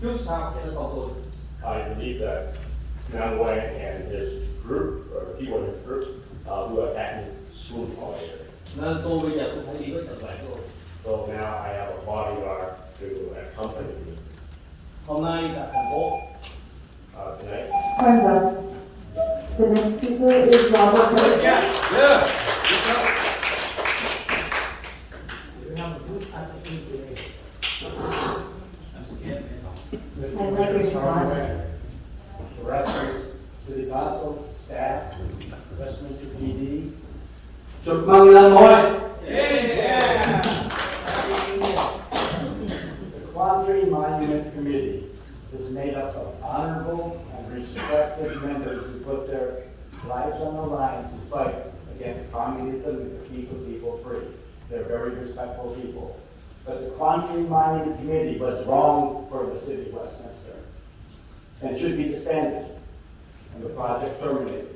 S3: trước sau sẽ là con tôi.
S2: I believe that Nam Wang and his group, or the people in his group, who attacked me soon followed.
S3: Nên tôi bây giờ cũng phải đi với trận bạn tôi.
S2: So now I have a bodyguard to accompany me
S3: Hôm nay tại thành phố
S2: tonight.
S1: Time's up. The next speaker is Robert.
S7: I like your spot.
S3: The rest of City Council, staff, Westminster PD.
S4: Chúc mừng năm mới.
S3: The Quandary Monument Committee is made up of honorable and respected members who put their lives on the line to fight against communism and to keep the people free. They're very respectful people. But the Quandary Monument Committee was wrong for the city of Westminster and should be disbanded and the project terminated.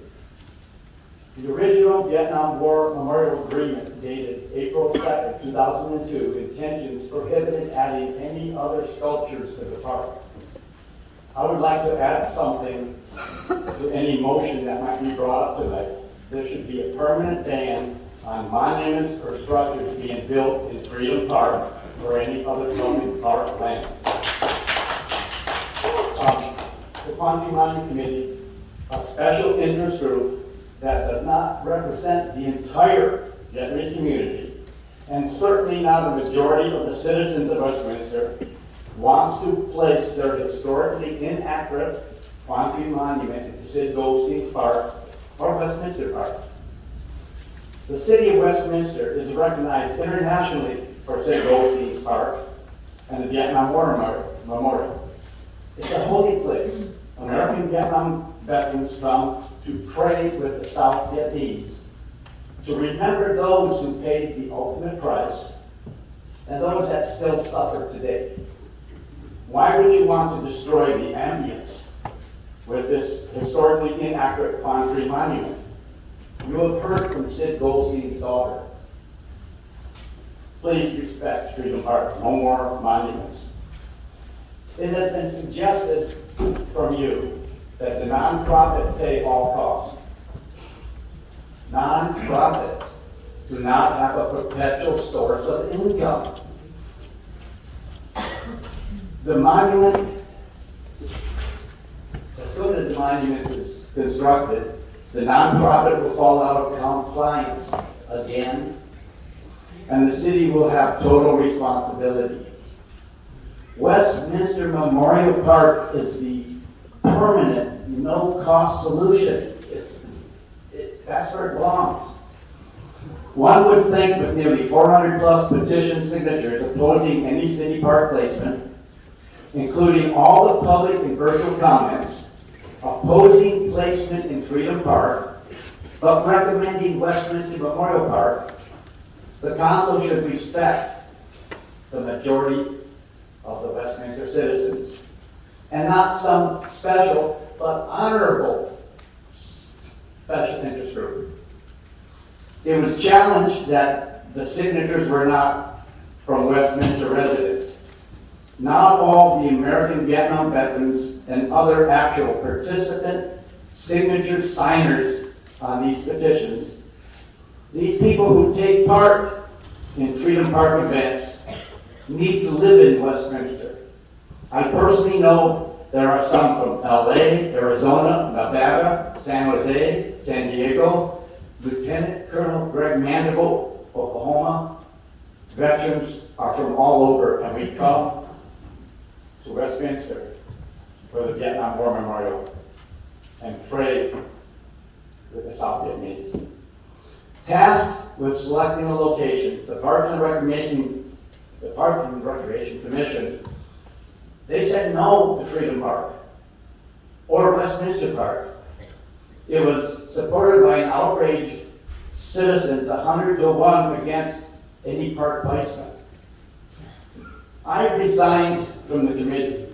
S3: The original Vietnam War Memorial Agreement dated April 2nd, 2002 intentions prohibited adding any other sculptures to the park. I would like to add something to any motion that might be brought up tonight. There should be a permanent ban on monuments or structures being built in Freedom Park or any other public park land. The Quandary Monument Committee, a special interest group that does not represent the entire Vietnamese community, and certainly not a majority of the citizens of Westminster, wants to place their historically inaccurate Quandary Monument in Sid Goldstein's Park or Westminster Park. The city of Westminster is recognized internationally for Sid Goldstein's Park and the Vietnam War Memorial. It's a holy place. American Vietnam veterans come to pray with the South Vietnamese, to remember those who paid the ultimate price and those that still suffer today. Why would you want to destroy the ambience with this historically inaccurate Quandary Monument? You have heard from Sid Goldstein's daughter. Please respect Freedom Park. No more monuments. It has been suggested from you that the nonprofit pay all costs. Nonprofits
S13: to not have a perpetual source of income. The monument, as soon as the monument is constructed, the nonprofit will fall out of compliance again, and the city will have total responsibility. Westminster Memorial Park is the permanent, no-cost solution. That's where it belongs. One would think with nearly 400 plus petition signatures opposing any city park placement, including all the public and virtual comments, opposing placement in Freedom Park, but recommending Westminster Memorial Park, the council should respect the majority of the Westminster citizens, and not some special but honorable special interest group. It was challenged that the signatures were not from Westminster residents. Not all the American Vietnam veterans and other actual participant signature signers on these petitions, these people who take part in Freedom Park events, need to live in Westminster. I personally know there are some from LA, Arizona, Nevada, San Jose, San Diego, Lieutenant Colonel Greg Mandeville, Oklahoma. Veterans are from all over, and we come to Westminster for the Vietnam War Memorial and pray with the South Vietnamese. Tasked with selecting a location, the Parks and Recreation Commission, they said no to Freedom Park or Westminster Park. It was supported by an outraged citizens, 100-1 against any park placement. I resigned from the committee,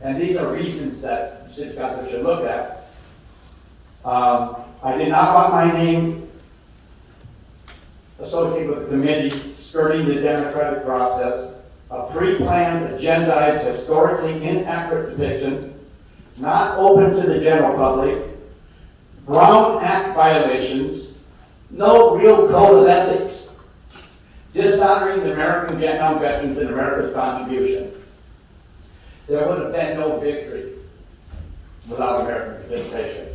S13: and these are reasons that the City Council should look at. I did not want my name associated with the committee skirting the democratic process, a pre-planned, agendized, historically inaccurate depiction, not open to the general public, Brown Act violations, no real code of ethics, dishonoring the American Vietnam veterans and America's contribution. There would have been no victory without American participation.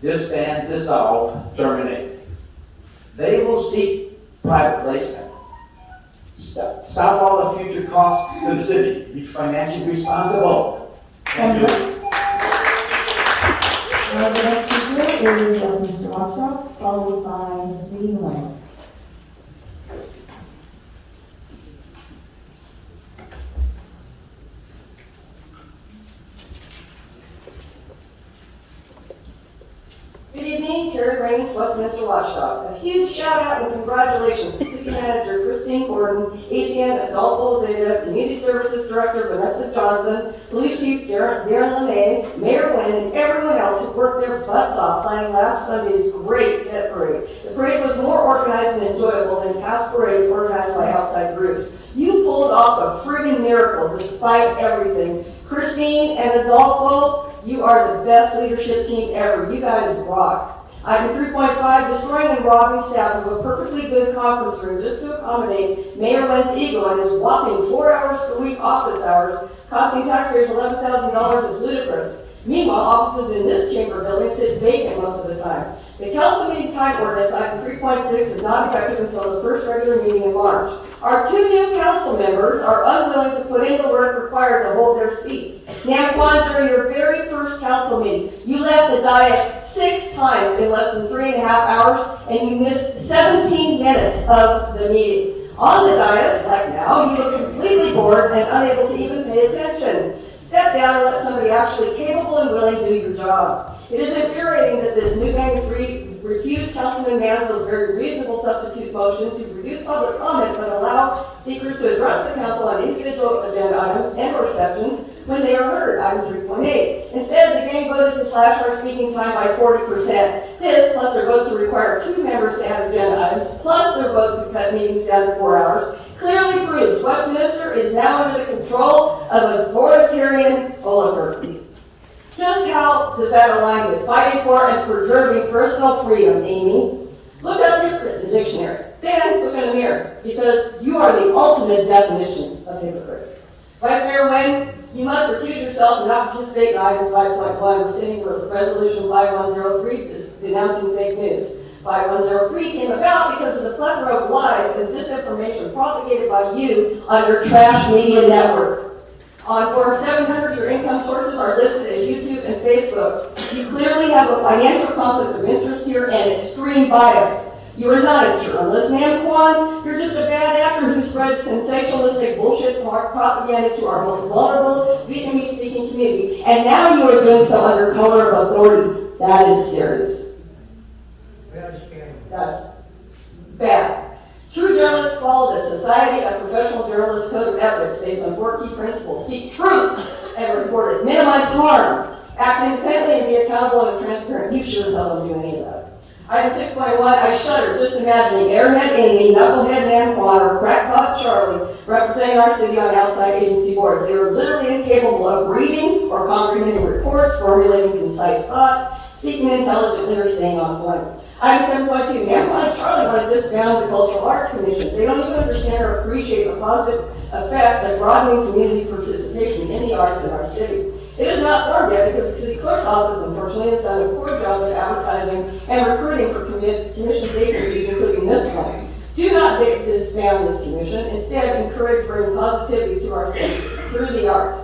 S13: Disband, dissolve, terminate. They will seek private placement. Stop all the future costs to the city. Be financially responsible. Thank you.
S1: The next speaker is Mr. Watchdog, followed by Lee Nguyen.
S14: Good evening, Terry Raines, Westminster Watchdog. A huge shout out and congratulations to City Manager Christine Gordon, ACM Adolfo Zeta, Community Services Director Vanessa Johnson, Police Chief Darren Lene, Mayor Wynn, and everyone else who worked their butts off planning last Sunday's great pet parade. The parade was more organized and enjoyable than past parades organized by outside groups. You pulled off a friggin' miracle despite everything. Christine and Adolfo, you are the best leadership team ever. You guys rock. Item 3.5, destroying and robbing staff of a perfectly good conference room just to accommodate Mayor Wynn's ego and his whopping 4 hours per week office hours, costing taxpayers $11,000 is ludicrous. Meanwhile, offices in this chamber building sit vacant most of the time. The council meeting time ordinance, item 3.6, is not effective until the first regular meeting in March. Our 2 new council members are unwilling to put in the work required to hold their seats. Nam Quan, during your very first council meeting, you left the dais 6 times in less than 3.5 hours, and you missed 17 minutes of the meeting. On the dais, like now, you look completely bored and unable to even pay attention. Step down and let somebody actually capable and willing do your job. It is infuriating that this new gang refused Councilman Manzo's very reasonable substitute motion to reduce public comment but allow speakers to address the council on individual agenda items and or sections when they are heard, item 3.8. Instead, the gang voted to slash our speaking time by 40%. This, plus their vote to require 2 members to add agenda items, plus their vote to cut meetings down to 4 hours, clearly proves Westminster is now under the control of an authoritarian oligarchy. Just how does that align with? Fighting for and preserving personal freedom, Amy. Look up hypocrite in the dictionary. Then look in the mirror, because you are the ultimate definition of hypocrite. Vice Mayor Wayne, you must recuse yourself and not participate in item 5.1, rescinding resolution 5103 is denouncing fake news. 5103 came about because of the plethora of lies and disinformation propagated by you on your trash media network. On Form 700, your income sources are listed as YouTube and Facebook. You clearly have a financial conflict of interest here and extreme bias. You are not a journalist, ma'am Kwan. You're just a bad actor who spreads sensationalistic bullshit propaganda to our most vulnerable Vietnamese-speaking community. And now you are doing so under color of authority. That is serious. That's bad. True journalists follow the Society of Professional Journalists Code of Ethics based on 4 key principles. Seek truth and report it. Minimize harm. Act independently and be accountable and transparent. You sure as hell don't do any of that. Item 6.1, I shudder just imagining airhead Amy, knucklehead Nan Quan, or crackpot Charlie representing our city on outside agency boards. They are literally incapable of reading or comprehending reports, formulating concise thoughts, speaking intelligently, or staying on point. Item 7.2, Nan Quan and Charlie want to disband the Cultural Arts Commission. They don't even understand or appreciate the positive effect of broadening community participation in the arts in our city. It is not formed yet because the city clerk's office, unfortunately, has done a poor job of advertising and recruiting for commission vacancies, including this one. Do not disband this commission. Instead, encourage bringing positivity to our city through the arts.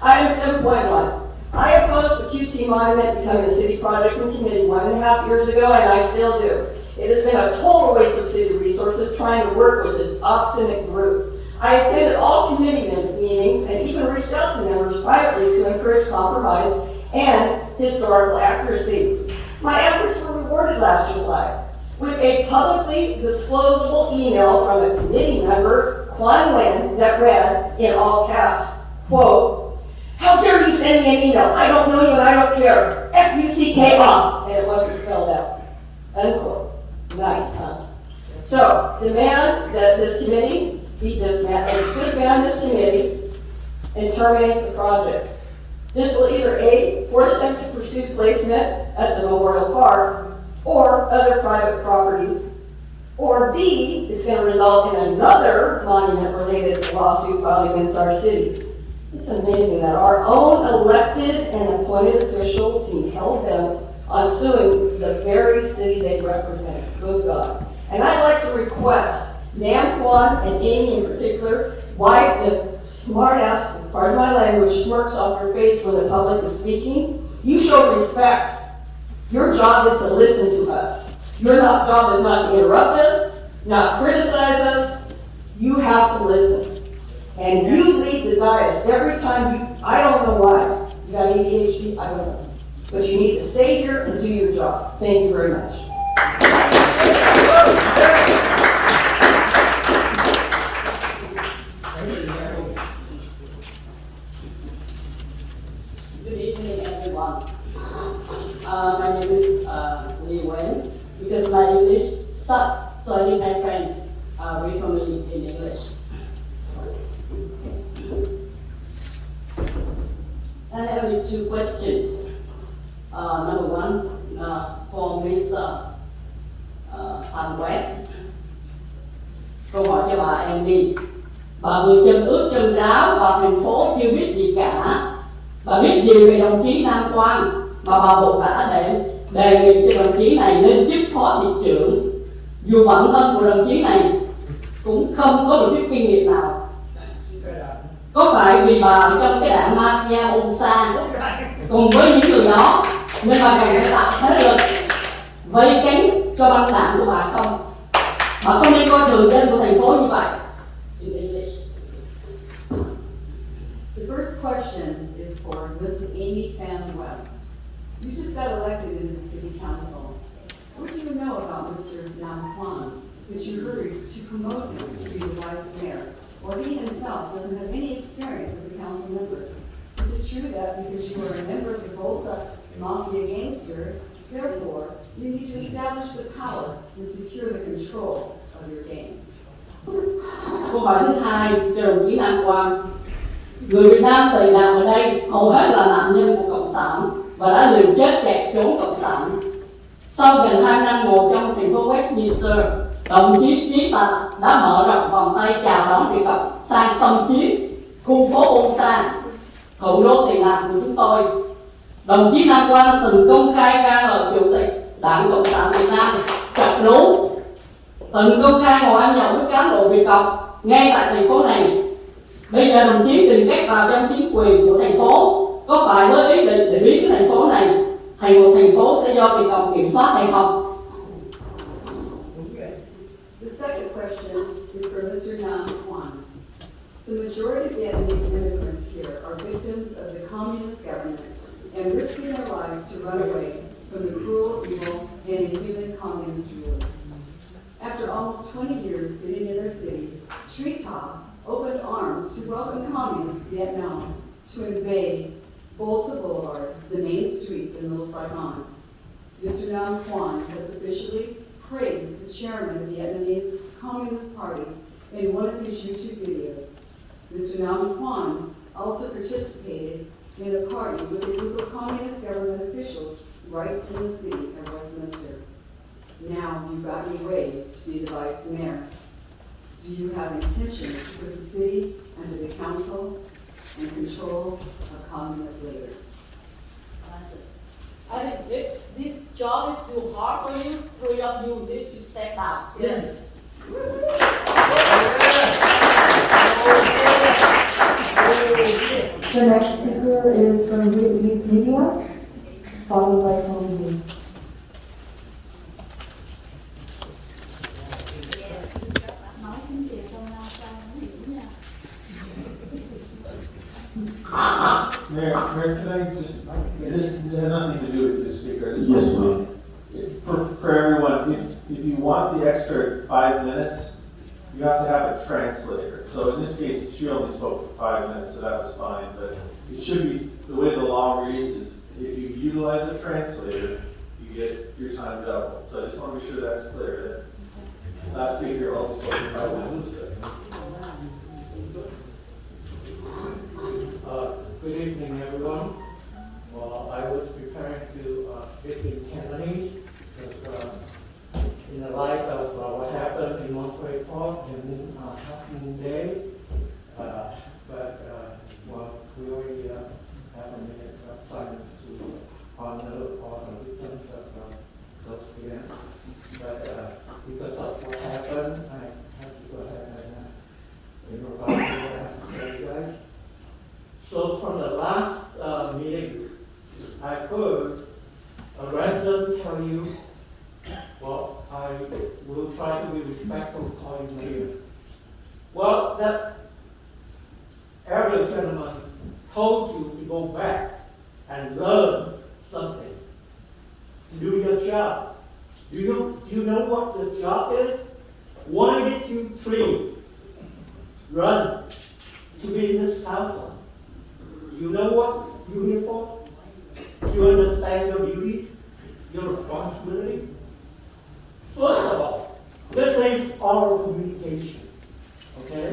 S14: Item 7.1. I opposed the QT Monument becoming a city project and committee 1.5 years ago, and I still do. It has been a total waste of city resources trying to work with this obstinate group. I attended all committee meetings and even reached out to members privately to encourage compromise and historical accuracy. My efforts were rewarded last July with a publicly disclosable email from a committee member, Quan Nguyen, that read in all caps, quote, "How dare you send me an email? I don't know you and I don't care. F-U-C-K off." And it wasn't spelled out. Unquote. Nice, huh? So, demand that this committee be disband this committee and terminate the project. This will either A, force them to pursue placement at the Memorial Park or other private property, or B, it's going to result in another monument-related lawsuit filed against our city. It's amazing that our own elected and appointed officials seem hell-bent on suing the very city they represent. Good God. And I'd like to request Nam Quan and Amy in particular, wipe the smart-ass, pardon my language, smirks off your face when the public is speaking. You show respect. Your job is to listen to us. Your job is not to interrupt us, not criticize us. You have to listen. And you leave the dais every time I don't know why. You got ADHD? I don't know. But you need to stay here and do your job. Thank you very much.
S15: Good evening, everyone. My name is Lee Wen. Because my English sucks, so I need my friend read for me in English. I have only 2 questions. Number 1, for Miss Phan West. Câu hỏi cho bà Andy. Bà vừa chân ướt chân ráo vào thành phố chưa biết gì cả. Bà biết gì về đồng chí Nam Quang mà bà vội vã để đề nghị cho đồng chí này lên chức phó thị trưởng. Dù bản thân của đồng chí này cũng không có một chút kinh nghiệm nào. Có phải vì bà ở trong cái đảng mafia Bolsa cùng với những người đó nên bà cần phải tạo thế lực vây cánh cho băng đảng của bà không? Bà không nên coi thường dân của thành phố như vậy. In English.
S16: The first question is for Mrs. Amy Phan West. You just got elected into the city council. What do you know about Mr. Nam Quan that you heard to promote him to be the vice mayor? Or he himself doesn't have any experience as a council member? Is it true that because you are a member of the Bolsa mafia gangster, therefore you need to establish the power and secure the control of your game?
S15: Câu hỏi thứ 2 cho đồng chí Nam Quang. Người Việt Nam tị nạn ở đây hầu hết là nạn nhân của Cộng sản và đã liều chết chạy trốn cộng sản. Sau gần 2 năm ngồi trong thành phố Westminster, đồng chí Trí Tạ đã mở rộng vòng tay chào đón Việt Cộng sang xâm chiếm khu phố Bolsa, thủ đô tiền lạc của chúng tôi. Đồng chí Nam Quang từng công khai ca ngợi Chủ tịch Đảng Cộng sản Việt Nam chặt lú, từng công khai ngồi ăn nhậu với cán bộ Việt Cộng ngay tại thành phố này. Bây giờ đồng chí tìm cách vào trong chính quyền của thành phố, có phải với ý định để biến cái thành phố này thành một thành phố sẽ do Việt Cộng kiểm soát hay không?
S16: The second question is for Mr. Nam Quan. The majority of Vietnamese immigrants here are victims of the communist government and risking their lives to run away from the cruel, evil, and inhuman communist rulers. After almost 20 years sitting in their city, Treetop opened arms to welcome communist Vietnam to invade Bolsa Boulevard, the main street in Little Saigon. Mr. Nam Quan has officially praised the chairman of the Vietnamese Communist Party in one of his YouTube videos. Mr. Nam Quan also participated in a party with a group of communist government officials right in the city of Westminster. Now you've got me waived to be the vice mayor. Do you have intentions for the city under the council and control of communist leaders?
S15: I think if this job is too hard for you, 3 of you need to step down.
S16: Yes.
S1: The next speaker is from Youth Media, followed by Tony Lee.
S17: Mayor, can I just, this has nothing to do with this speaker.
S4: Yes, ma'am.
S17: For everyone, if you want the extra 5 minutes, you have to have a translator. So in this case, she only spoke for 5 minutes, so that was fine. But it should be, the way the law reads is if you utilize a translator, you get your time double. So I just want to be sure that's clear. That last speaker only spoke for 5 minutes.
S18: Good evening, everyone. Well, I was preparing to speak in Cantonese because in the light of what happened in Monterey Park and Half Moon Day, well, we already have a minute of silence to honor all the victims of those events. But because of what happened, I have to go ahead and provide for you guys. So from the last meeting, I heard a resident tell you, well, I will try to be respectful to call you mayor. Well, that elderly gentleman told you to go back and learn something, do your job. Do you know what the job is? Why did you three run to be in this council? You know what you're here for? You understand your duty, your responsibility? First of all, this is oral communication, okay?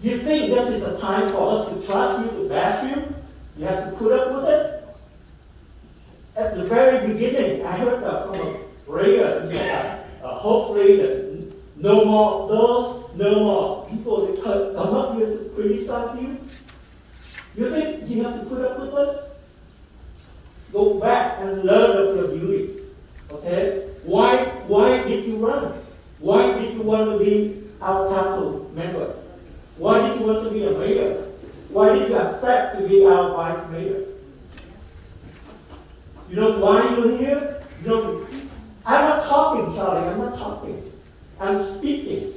S18: You think this is a time for us to trust you, to bash you? You have to put up with it? At the very beginning, I heard from a prayer, hopefully that no more people that come up here to criticize you. You think you have to put up with us? Go back and learn of your duty. Okay? Why did you run? Why did you want to be our council member? Why did you want to be a mayor? Why did you accept to be our vice mayor? You know why you're here? You know, I'm not talking, Charlie. I'm not talking. I'm speaking.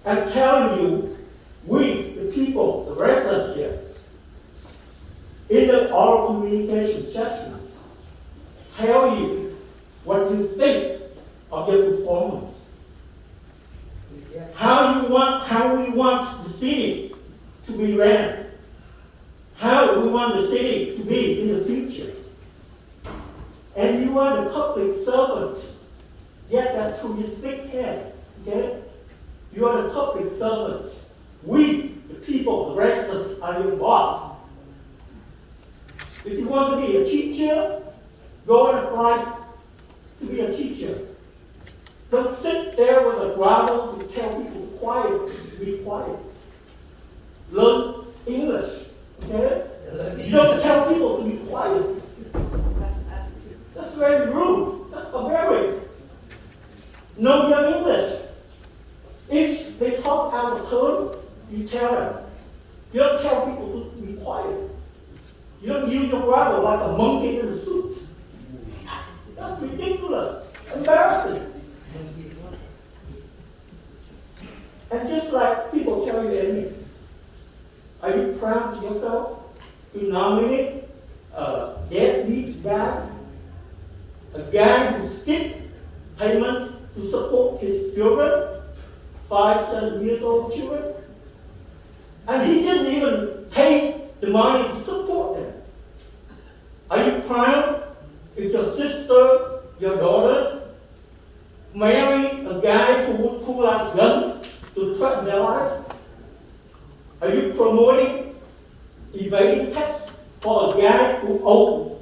S18: I'm telling you, we, the people, the residents here, in the oral communication sessions, tell you what you think of your performance. How we want the city to be ran. How we want the city to be in the future. And you are the public servant. Get that through your thick head. Okay? You are the public servant. We, the people, the residents, are your boss. If you want to be a teacher, go and apply to be a teacher. Don't sit there with a gravel to tell people quiet, be quiet. Learn English, okay? You don't tell people to be quiet. That's very rude. That's barbaric. Know your English. If they talk out of turn, you tell them. You don't tell people to be quiet. You don't use your gravel like a monkey in a suit. That's ridiculous, embarrassing. And just like people tell you, Amy, are you proud of yourself to nominate a deadbeat guy? A guy who skipped payment to support his children, 5, 7 years old children? And he didn't even pay the money to support them. Are you proud if your sister, your daughters, marry a guy who would pull out guns to threaten their lives? Are you promoting evading tax for a guy who owed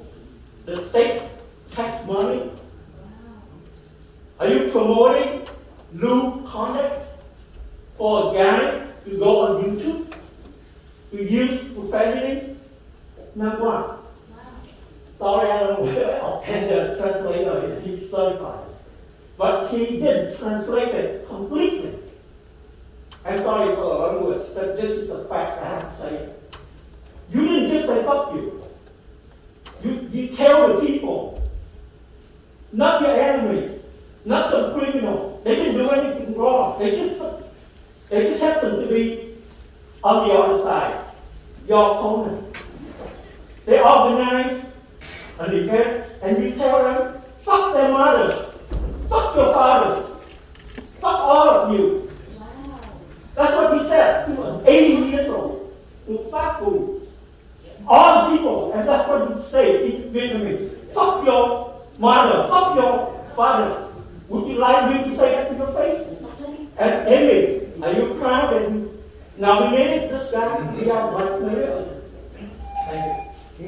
S18: the state tax money? Are you promoting lewd conduct for a guy to go on YouTube to use profanity? Number one. Sorry, I don't offend the translator, he's certified. But he didn't translate it completely. I'm sorry for the language, but this is the fact, I have to say it. You didn't just say fuck you. You tell the people, not your enemies, not some criminal. They didn't do anything wrong. They just happen to be on the other side, your opponent. They organize an event, and you tell them, fuck their mothers, fuck your fathers, fuck all of you. That's what he said. He was 80 years old. To fuck fools. All people, and that's what he said in Vietnamese. Fuck your mother, fuck your father. Would you like me to say that to your face? And Amy, are you proud that you nominated this guy to be our vice mayor?
S1: The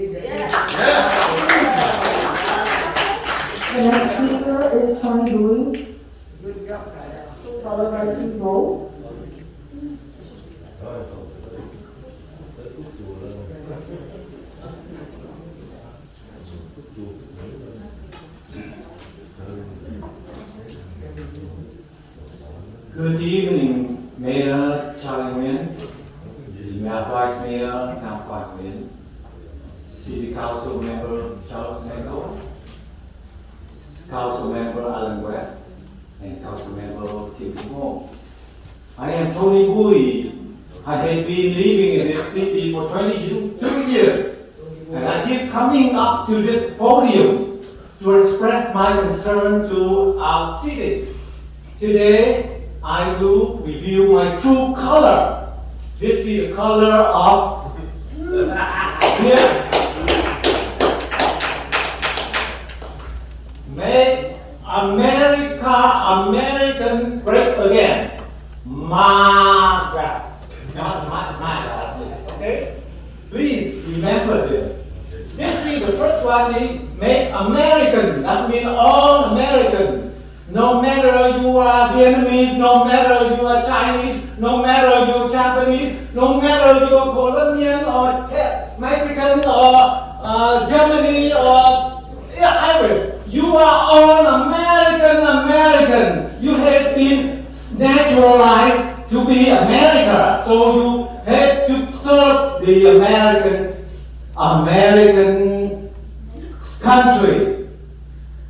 S1: next speaker is Tony Bowie, followed by Pete Rowe.
S19: Good evening, Mayor Charlie Nguyen, Mayor Vice Mayor Nam Quang Nguyen, City Council Member Charles Nego, Council Member Alan West, and Council Member Kim Ho. I am Tony Bui. I have been living in this city for 22 years, and I keep coming up to this podium to express my concern to our city. Today, I will reveal my true color. This is the color of Make American great again. MAGA. Not MAGA. Okay? Please remember this. This is the first one is make American. That means all American. No matter you are Vietnamese, no matter you are Chinese, no matter you are Japanese, no matter you are Colombian or Mexican or Germany or Irish, you are all American. You have been naturalized to be America, so you have to serve the American country.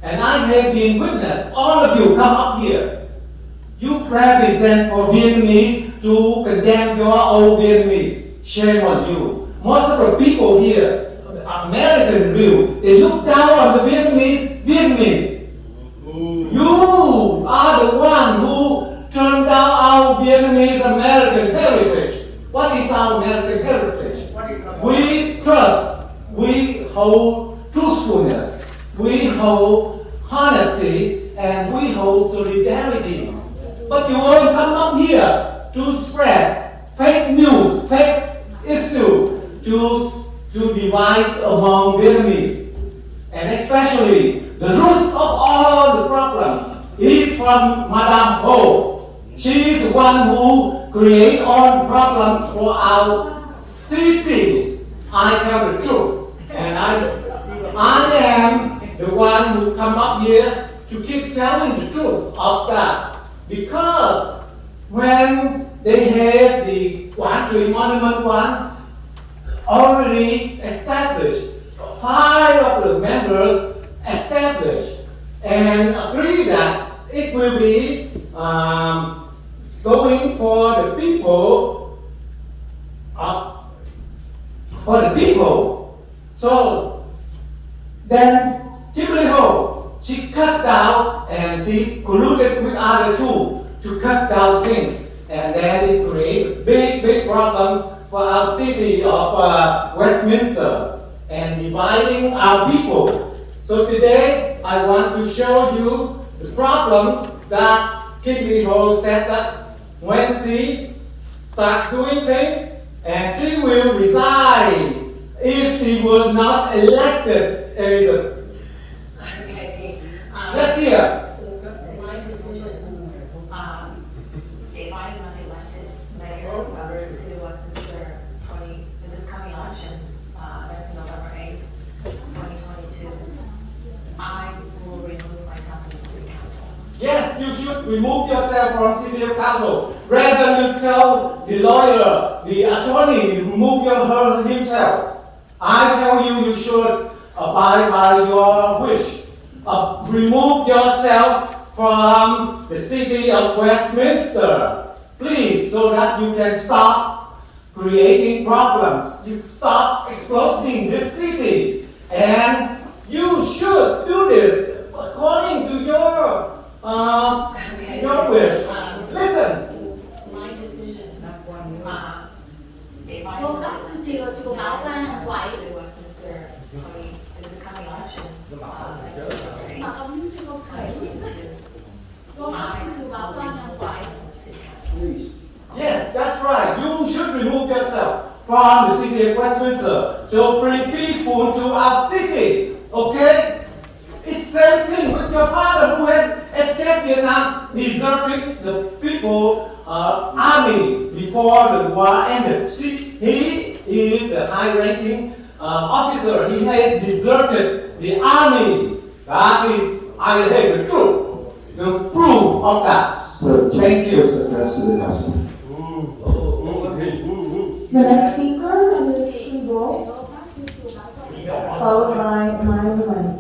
S19: And I have been witness, all of you come up here. You represent for Vietnamese to condemn your own Vietnamese. Shame on you. Most of the people here, American view, they look down on the Vietnamese. You are the one who turned down our Vietnamese American heritage. What is our American heritage? We trust, we hold truthfulness. We hold honesty and we hold solidarity. But you all come up here to spread fake news, fake issues, to to divide among Vietnamese. And especially, the root of all the problems is from Madame Ho. She is the one who creates all the problems for our city. I tell the truth. And I am the one who come up here to keep telling the truth of that. Because when they have the Quán Trì Monument One already established, 5 of the members established and agree that it will be going for the people, So then Kimberly Ho, she cut down and she colluded with other two to cut down things, and then it created big problem for our city of Westminster and dividing our people. So today I want to show you the problems that Kimberly Ho said that when she start doing things, and she will resign if she was not elected as a. Let's hear.
S12: If I'm not elected mayor of the city of Westminster in the coming election, that's November 8th, 2022, I will remove my company city council.
S19: Yes, you should remove yourself from city of council. Rather you tell the lawyer, the attorney, remove himself. I tell you, you should abide by your wish. Remove yourself from the city of Westminster, please, so that you can stop creating problems. You stop exploiting this city, and you should do this according to your wish. Listen.
S12: If I'm not elected mayor of the city of Westminster in the coming election, that's November 8th, 2022, I will remove my city council.
S19: Yes, that's right. You should remove yourself from the city of Westminster. So bring peaceful to our city. Okay? It's same thing with your father who had escaped Vietnam, deserted the people army before the war ended. He is the high-ranking officer. He had deserted the army. That is, I have the truth, the proof of that.
S4: So thank you for addressing the council.
S1: The next speaker is Ivo, followed by my woman.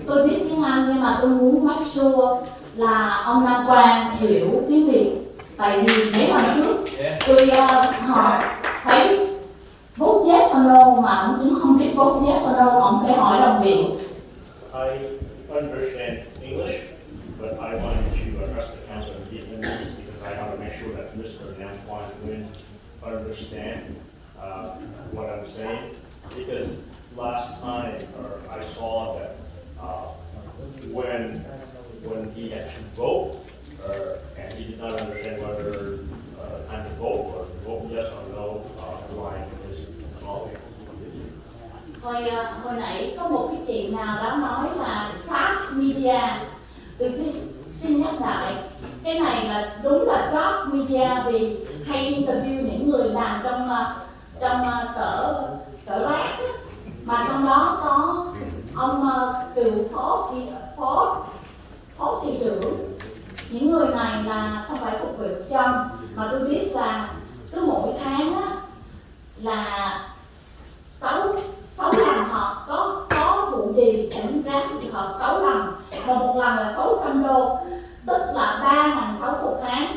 S15: Tôi biết tiếng Anh nhưng mà tôi muốn make sure là ông Nam Quang hiểu tiếng Việt. Tại vì mấy lần trước tôi hỏi thấy vote yes or no mà ông cũng không biết vote yes or no, ông phải hỏi đồng viện.
S2: I understand English, but I wanted to address the council in Vietnamese because I want to make sure that Mr. Nam Quang will understand what I'm saying. Because last time I saw that when he had to vote and he did not understand whether time to vote or vote yes or no line is involved.
S15: Hồi nãy có một cái chị nào đó nói là trust media. Tôi xin nhắc lại, cái này là đúng là trust media vì hay interview những người làm trong sở rác, mà trong đó có ông cựu phó thị trưởng. Những người này là không phải phục vụ trong, mà tôi biết là cứ mỗi tháng á, là 6 lần họp, có vụ gì cũng ráng họp 6 lần, và một lần là 600 đô, tức là 3.600 một tháng.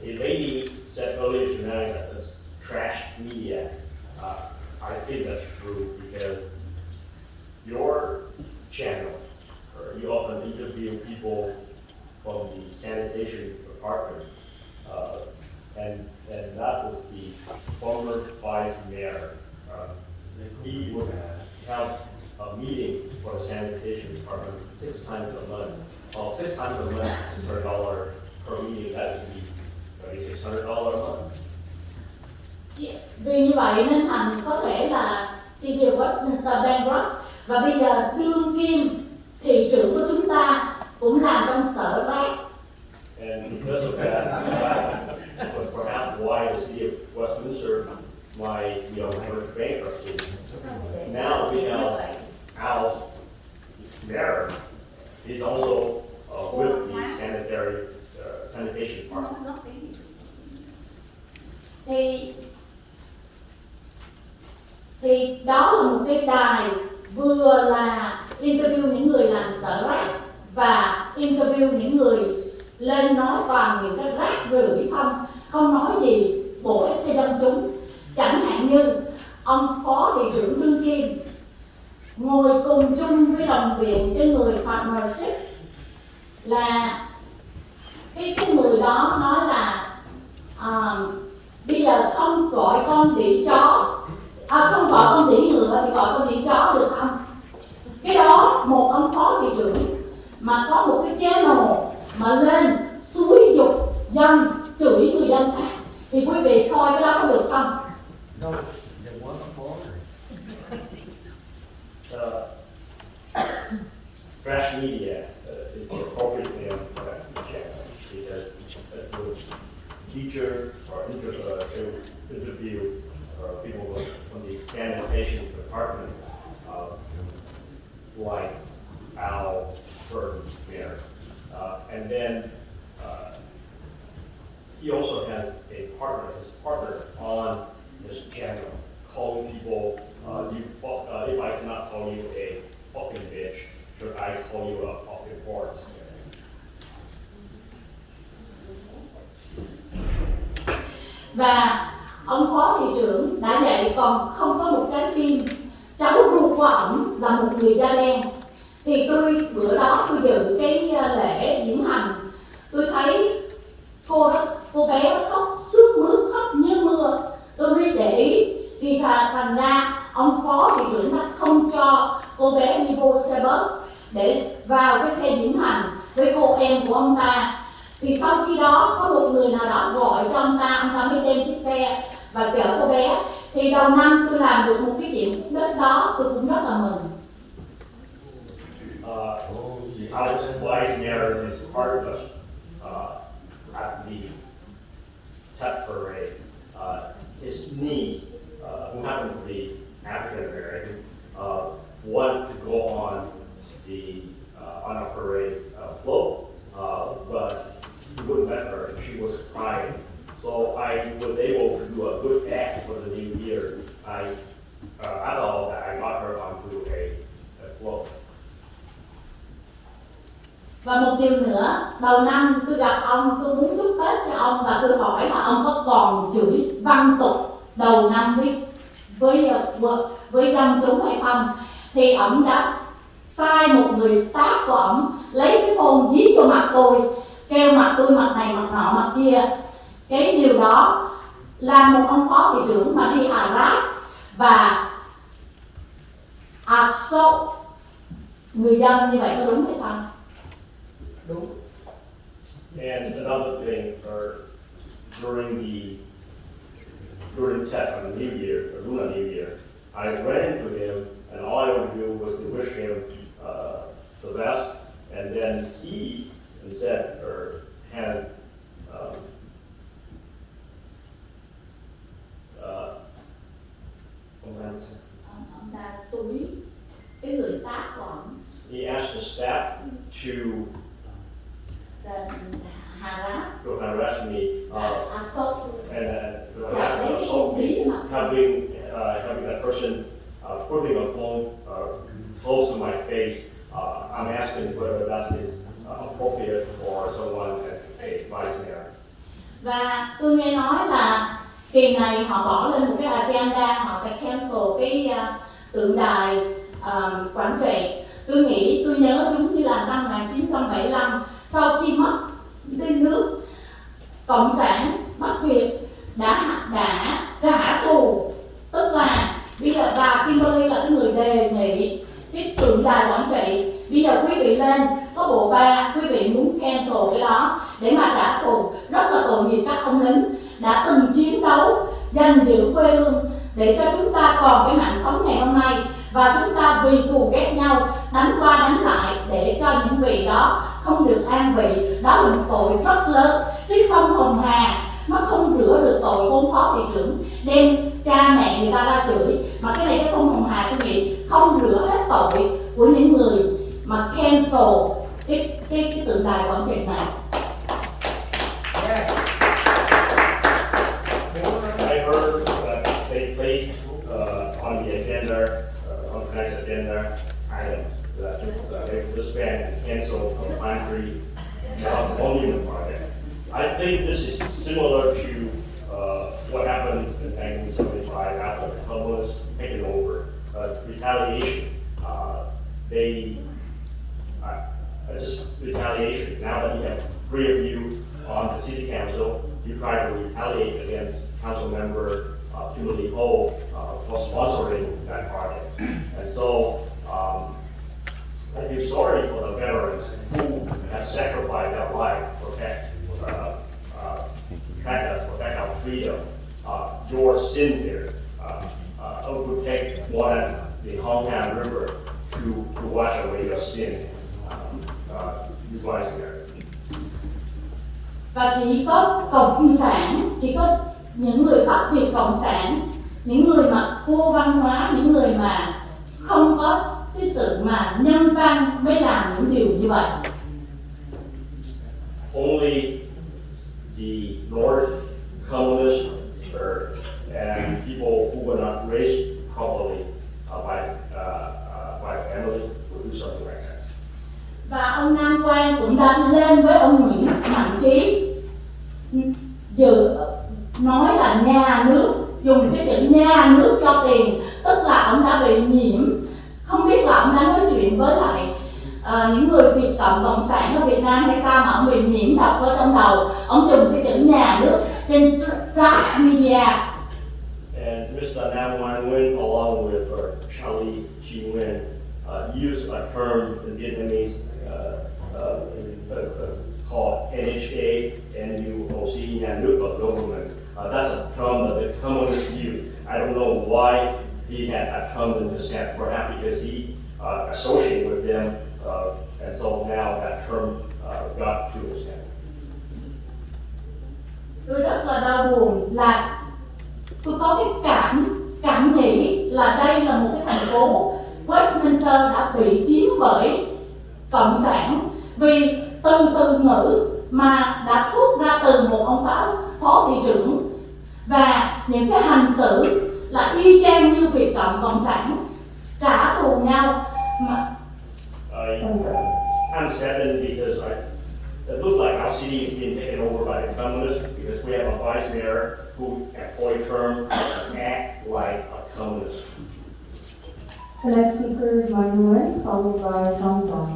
S2: A lady said earlier tonight that this trash media. I think that's true because your channel, you often interview people from the sanitation department, and that was
S8: vậy nên thành có thể là City of Westminster bankrupt, và bây giờ đương kim thị trưởng của chúng ta cũng làm trong sở rác.
S2: And because of that, was perhaps why the city of Westminster might, have bankruptcy. Now we have our mayor is also with the sanitation part.
S8: Thì đó là một cái đài vừa là interview những người làm sở rác và interview những người lên nói toàn những cái rác rưởi không nói gì bổ ích cho dân chúng. Chẳng hạn như ông phó thị trưởng đương kim ngồi cùng chung với đồng viện cái người partnership, là cái người đó nói là bây giờ không gọi con đĩ chó, không gọi con đĩ ngựa thì gọi con đĩ chó được không? Cái đó một ông phó thị trưởng mà có một cái channel mà lên xúi dục dân, chửi người dân khác, thì quý vị coi cái đó có được không?
S2: Fresh media is the appropriate name for that channel, because teachers or interview people from the sanitation department, like our firm there. And then he also has his partner on this channel, calling people, if I cannot call you a fucking bitch, should I call you a fucking horse?
S8: Và ông phó thị trưởng đã dạy còn không có một trái tim. Cháu ruột của ổng là một người da đen. Thì bữa đó tôi dự cái lễ diễu hành, tôi thấy cô bé đó khóc sướt mướt, khóc như mưa. Tôi mới để ý, thì thành ra ông phó thị trưởng đã không cho cô bé đi vô xe bus để vào cái xe diễu hành với cô em của ông ta. Thì sau khi đó có một người nào đó gọi cho ông ta mới đem chiếc xe và chở cô bé. Thì đầu năm tôi làm được một cái chuyện phúc đất đó, tôi cũng rất là mừng.
S2: Our wise mayor is part of us at the TEP parade. His niece, who happened to be African American, wanted to go on a parade float, but he wouldn't let her. She was crying. So I was able to do a good act for the new year. At all, I got her onto a float.
S8: Và một điều nữa, đầu năm tôi gặp ông, tôi muốn chúc Tết cho ông và tôi hỏi là ông có còn chửi văn tục đầu năm với dân chúng hay không? Thì ông đã sai một người staff của ông lấy cái phone dí vô mặt tôi, kêu mặt tôi mặt này mặt nọ mặt kia. Cái điều đó là một ông phó thị trưởng mà đi harass và assault người dân như vậy có đúng hay không?
S2: Đúng. And another thing, during TEP on the New Year, or Lunar New Year, I ran into him, and all I wanted to do was to wish him the best. And then he said, or has
S8: ông ta xúi cái người staff của ông.
S2: He asked the staff to harass me, and having that person putting a phone close to my face. I'm asking whether that is appropriate for someone as a vice mayor.
S8: Và tôi nghe nói là kỳ này họ bỏ lên một cái agenda, họ sẽ cancel cái tượng đài Quảng Trị. Tôi nhớ đúng như là năm 1975, sau khi mất bên nước, Cộng sản Bắc Việt đã trả thù. Tức là bây giờ bà Kimberly là cái người đề nghị cái tượng đài Quảng Trị. Bây giờ quý vị lên có bộ ba, quý vị muốn cancel cái đó để mà trả thù. Rất là tội nghiệp các ông lính đã từng chiến đấu giành giữ quê hương để
S15: rất lớn. Cái sông Hồng Hà nó không rửa được tội của ông phó thị trưởng đem cha mẹ người ta ra chửi, mà cái này cái sông Hồng Hà quý vị không rửa hết tội của những người mà cancel cái tượng đài quảng trị này.
S2: I heard that they placed on the agenda, on the next agenda item, that they will disband and cancel the Pine Tree Monument project. I think this is similar to what happened in 1975 after the communists taken over. Retaliation. Just retaliation. Now that you have 3 of you on the city council, you try to retaliate against council member Kimberly Ho for sponsoring that project. And so I feel sorry for the veterans who have sacrificed their life to protect us, protect our freedom. Your sin here would take more than the Hometown River to wash away your sin.
S15: Và chỉ có cộng sản, chỉ có những người Bắc Việt cộng sản, những người mà vô văn hóa, những người mà không có cái sự mà nhân văn mới làm những điều như vậy.
S2: Only the North communists and people who were not raised properly by families would do something like that.
S15: Và ông Nam Quang cũng đã lên với ông Nguyễn Mạnh Trí nói là nhà nước, dùng cái chữ nhà nước cho tiền, tức là ông đã bị nhiễm. Không biết là ông đã nói chuyện với lại những người Việt cộng sản ở Việt Nam hay sao mà ông bị nhiễm độc ở trong đầu. Ông dùng cái chữ nhà nước trên trash media.
S2: And Mr. Nam Quang Nguyen, along with Charlie Chi Nguyen, used a term in Vietnamese called NHA, NUOC, nhà nước or government. That's a term that the communists use. I don't know why he had a term in his head, perhaps because he associated with them, and so now that term got to his head.
S15: Tôi rất là đau buồn là tôi có cái cảm nghĩ là đây là một cái thành phố Westminster đã bị chiếm bởi cộng sản, vì từ ngữ mà đã thốt ra từ một ông phó thị trưởng, và những cái hành xử là y chang như Việt cộng sản trả thù nhau mà.
S2: I'm saddened because it looks like our city is being taken over by the communists because we have a vice mayor who employed term act like a communist.
S1: The next speaker is Manuel, followed by Tom John.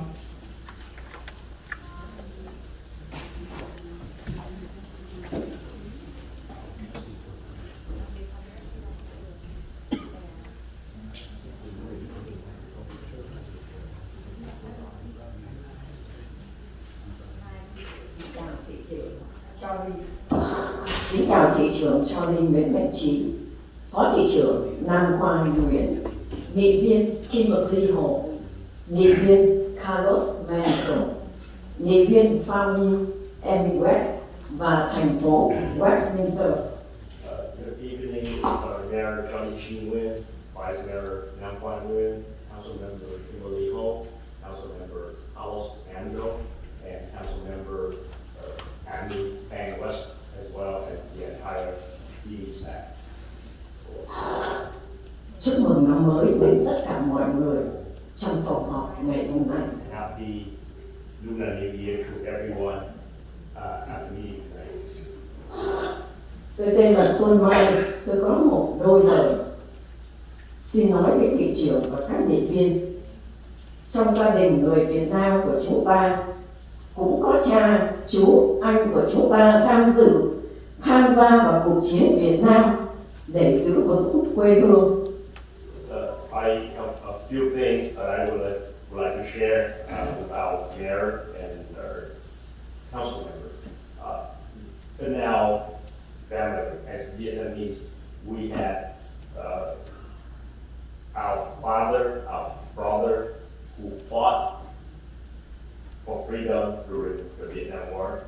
S20: Kính chào thị trưởng Charlie Nguyễn Mạnh Trí, phó thị trưởng Nam Quang Nguyen, nghị viên Kimberly Ho, nghị viên Carlos Manson, nghị viên Family Emmy West và thành phố Westminster.
S2: Good evening, Mayor Johnny Chi Nguyen, Vice Mayor Nam Quang Nguyen, Council Member Kimberly Ho, Council Member Carlos Manson, and Council Member Andy Bang West, as well as the entire city staff.
S20: Chúc mừng năm mới đến tất cả mọi người trong phòng họp ngày hôm nay.
S2: Happy Lunar New Year to everyone at the meeting tonight.
S20: Tôi tên là Xuân Mai, tôi có một đôi lời xin nói với thị trưởng và các nghị viên. Trong gia đình người Việt Nam của chúng ta cũng có cha, chú, anh của chúng ta tham gia vào cuộc chiến Việt Nam để giữ vững quê hương.
S2: I have a few things that I would like to share with our mayor and our council members. In our family, as Vietnamese, we had our father, our brother, who fought for freedom during the Vietnam War.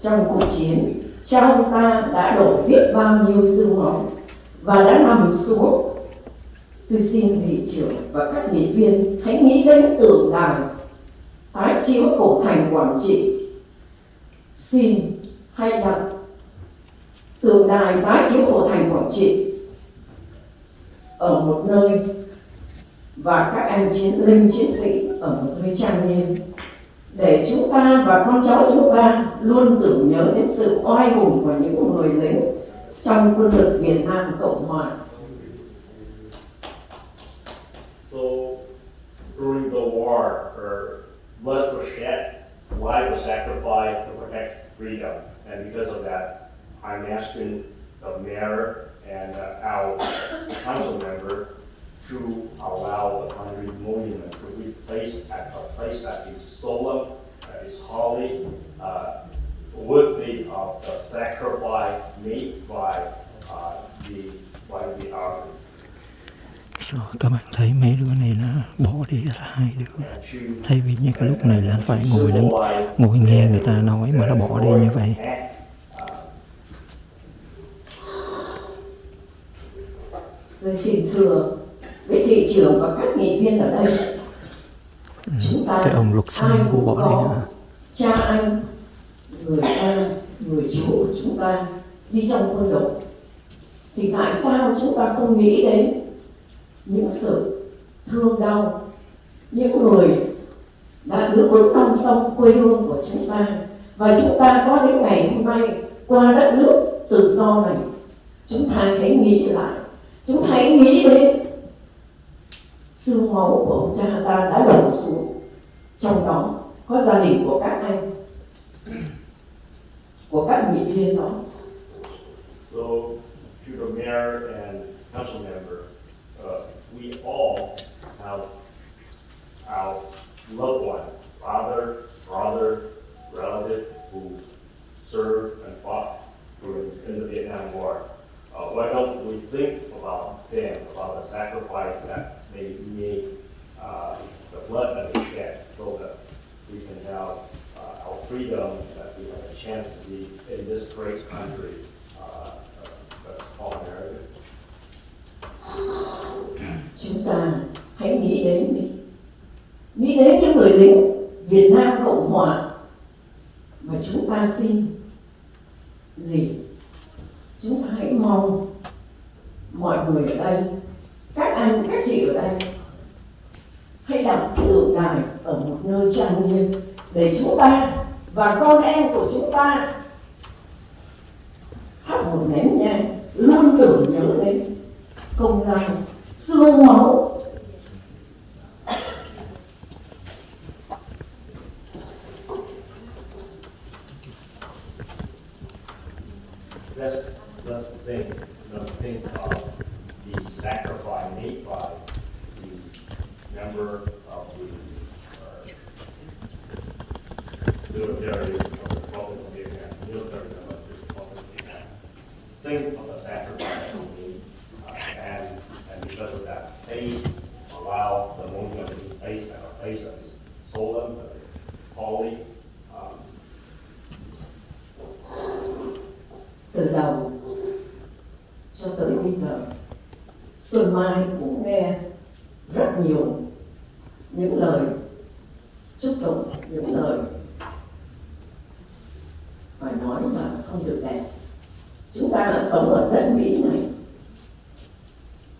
S20: Trong cuộc chiến, cha ông ta đã đổ biết bao nhiêu xương máu và đã nằm xuống. Tôi xin thị trưởng và các nghị viên hãy nghĩ đến tượng đài tái chiếm cổ thành Quảng Trị. Xin hãy đặt tượng đài tái chiếm cổ thành Quảng Trị ở một nơi và các anh chiến sĩ ở một nơi trang nghiêm, để chúng ta và con cháu chúng ta luôn tưởng nhớ đến sự oai hùng của những người lính trong quân lực Việt Nam Cộng Hòa.
S2: So during the war, blood was shed, life was sacrificed to protect freedom, and because of that, I'm asking the mayor and our council member to allow the country monument to be placed at a place that is solemn, that is holy, worthy of the sacrifice made by the army.
S10: Rồi các bạn thấy mấy đứa này nó bỏ đi là hai đứa, thay vì như cái lúc này là phải ngồi nghe người ta nói mà nó bỏ đi như vậy.
S20: Tôi xin thưa với thị trưởng và các nghị viên ở đây, chúng ta
S10: cái ông luật sư cũng bỏ đi hả?
S20: Cha anh, người ta, người chú của chúng ta đi trong quân đội, thì tại sao chúng ta không nghĩ đến những sự thương đau, những người đã giữ vững non sông quê hương của chúng ta, và chúng ta có đến ngày hôm nay qua đất nước tự do này. Chúng ta hãy nghĩ lại, chúng ta hãy nghĩ đến xương máu của ông cha ta đã đổ xuống, trong đó có gia đình của các anh, của các nghị viên đó.
S2: So to the mayor and council member, we all have our loved one, father, brother, relative who served and fought in the Vietnam War. Why don't we think about them, about the sacrifice that they made, the blood that they shed, so that we can have our freedom, that we have a chance to be in this great country that's called America.
S20: Chúng ta hãy nghĩ đến đi, nghĩ đến những người lính Việt Nam Cộng Hòa mà chúng ta xin gì. Chúng ta hãy mong mọi người ở đây, các anh, các chị ở đây, hãy đặt tượng đài ở một nơi trang nghiêm để chúng ta và con em của chúng ta thắp một nén nhang luôn tưởng nhớ đến công lao xương máu.
S2: Let's think of the sacrifice made by the member of the military of the Republic of Vietnam, military member of the Republic of Vietnam. Think of the sacrifice made, and because of that, they allow the monument to be placed at a place that is solemn, that is holy.
S20: Từ đầu cho tới bây giờ, Xuân Mai cũng nghe rất nhiều những lời chúc tụng, những lời phải nói mà không được đẹp. Chúng ta đã sống ở đất Mỹ này,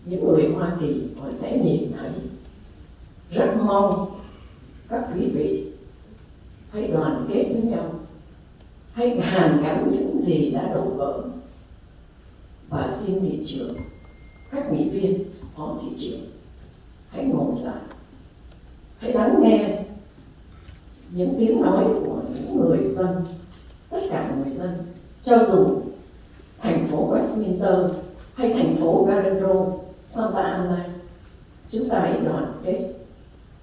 S20: những người Hoa Kỳ họ sẽ nhìn thấy. Rất mong các quý vị hãy đoàn kết với nhau, hãy hàn gắn những gì đã đổ vỡ. Và xin thị trưởng, các nghị viên, phó thị trưởng, hãy ngồi lại, hãy lắng nghe những tiếng nói của những người dân, tất cả người dân, cho dù thành phố Westminster hay thành phố Garden Road, Santa Ana. Chúng ta hãy đoàn kết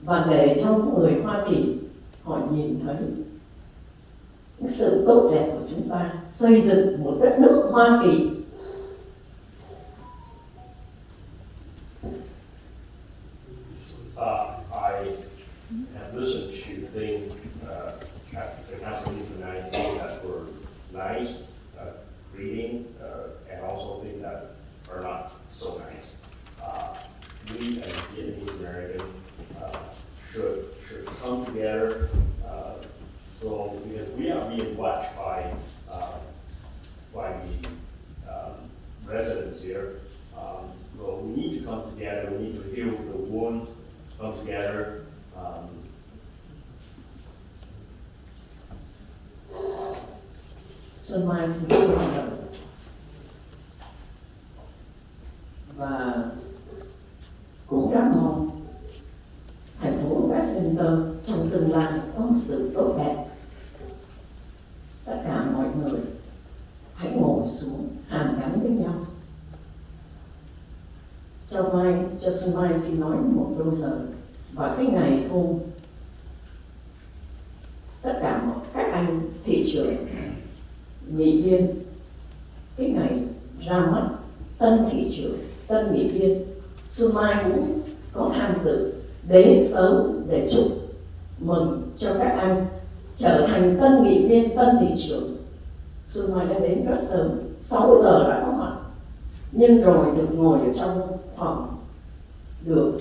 S20: và để cho người Hoa Kỳ họ nhìn thấy những sự tốt đẹp của chúng ta xây dựng một đất nước Hoa Kỳ.
S2: I have listened to things at the council meeting tonight that were So because we are being watched by the residents here, so we need to come together. We need to heal the wound, come together.
S20: Xuân Mai xin chúc mừng và cũng rất mong thành phố Westminster trong tương lai có một sự tốt đẹp. Tất cả mọi người hãy ngồi xuống hàn gắn với nhau. Cho Xuân Mai xin nói một đôi lời. Và cái ngày hôm tất cả các anh thị trưởng, nghị viên, cái ngày ra mắt tân thị trưởng, tân nghị viên, Xuân Mai cũng có tham dự đến sớm để chúc mừng cho các anh trở thành tân nghị viên, tân thị trưởng. Xuân Mai đã đến rất sớm, 6 giờ đã có mặt, nhưng rồi được ngồi ở trong phòng được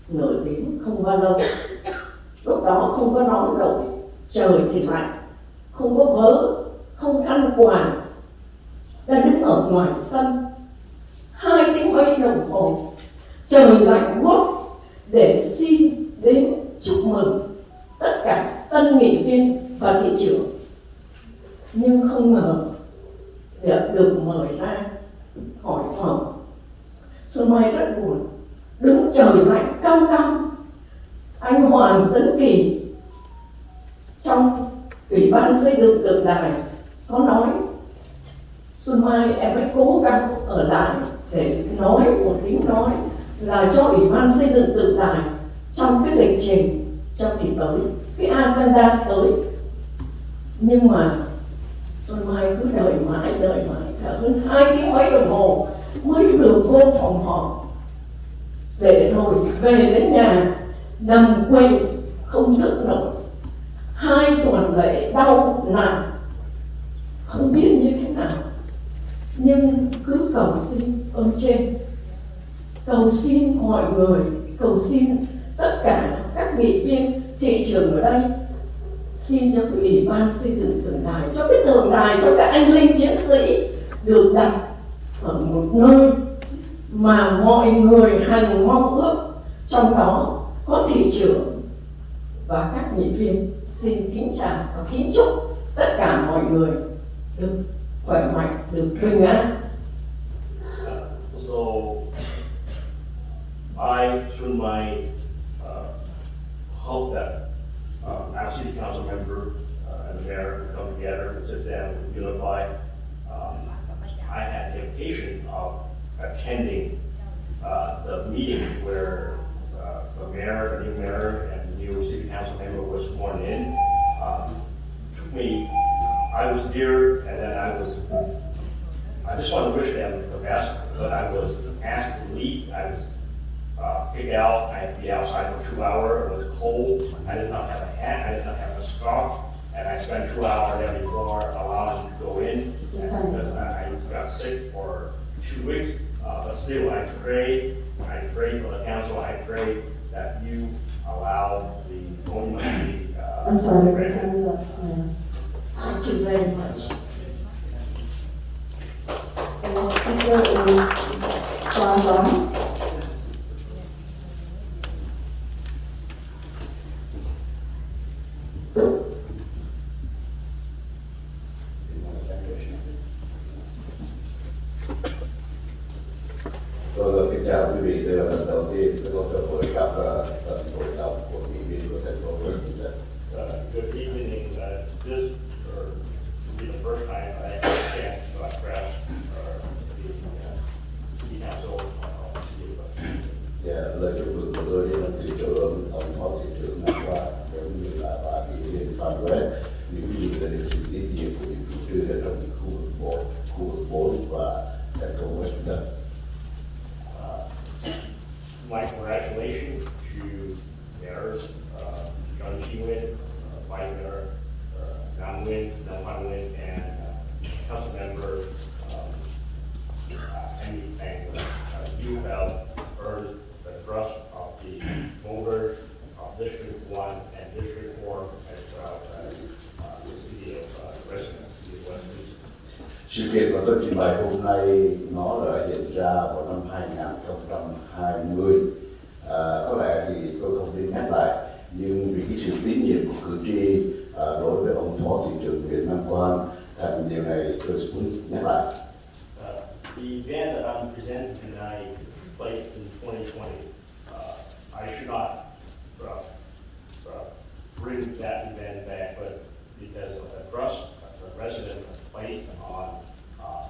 S20: nửa tiếng không bao lâu. Lúc đó không có nón đội, trời thì lạnh, không có vớ, không khăn quàng, đã đứng ở ngoài sân 2 tiếng mấy đồng hồ, trời lạnh buốt để xin đến chúc mừng tất cả tân nghị viên và thị trưởng. Nhưng không ngờ được mời ra hỏi phòng. Xuân Mai rất buồn, đứng trời lạnh căm căm. Anh Hoàng Tấn Kỳ trong Ủy ban xây dựng tượng đài có nói: Xuân Mai em hãy cố gắng ở lại để nói một tiếng nói là cho Ủy ban xây dựng tượng đài trong cái lịch trình trong kỳ tới, cái agenda tới. Nhưng mà Xuân Mai cứ đợi mãi cả hơn 2 tiếng mấy đồng hồ mới được vô phòng họp, để rồi về đến nhà nằm quên không thức nổi. 2 tuần lễ đau nặng không biết như thế nào, nhưng cứ cầu xin ơn trên, cầu xin mọi người, cầu xin tất cả các nghị viên, thị trưởng ở đây, xin cho cái Ủy ban xây dựng tượng đài, cho cái tượng đài cho các anh linh chiến sĩ được đặt ở một nơi mà mọi người hằng mong ước, trong đó có thị trưởng và các nghị viên. Xin kính chào và kính chúc tất cả mọi người được khỏe mạnh, được bình an.
S2: So I, Xuân Mai, hope that our city council member and the mayor come together and sit down and unify. I had the occasion of attending the meeting where the mayor, the new mayor, and the new city council member was sworn in. Took me, I was there, and then I just want to wish them the best, but I was asked to leave. I was kicked out. I had to be outside for 2 hours. It was cold. I did not have a hat. I did not have a scarf. And I spent 2 hours there before allowing me to go in. And I got sick for 2 weeks. But still, I pray for the council. I pray that you allow the monument to be.
S1: I'm sorry, the time is up. Yeah.
S20: Thank you very much.
S1: And the speaker is John.
S11: Tôi kính chào quý vị. Đây là lần đầu tiên tôi có cơ hội gặp hội đồng của nghị viên của thành phố Westminster.
S2: Good evening. This will be the first time I had a chance to address the city council.
S11: Lời chúc mừng của tôi đến ông thị trưởng, ông phó thị trưởng Nam Hoa, cũng như là bà nghị viên Phan West, những gì là được sự tín nhiệm của những chủ trương ở trong khu vực 4 và thành phố Westminster.
S2: My congratulations to Mayor John Chi-Win, Vice Mayor Nam Hoan Nguyen, and Council Member Andy Tang. You have earned the trust of the voters of District 1 and District 4 as well as
S4: Sự kiện mà tôi trình bày hôm nay nó đã diễn ra vào năm 2020. Có lẽ thì tôi không nên nhắc lại, nhưng vì cái sự tín nhiệm của cử tri đối với ông Phó Thị trưởng Nguyễn Nam Quang, thành điều này tôi muốn nhắc lại.
S2: The event that I'm presenting tonight took place in 2020. I should not bring that event back, but because of the trust the residents have placed on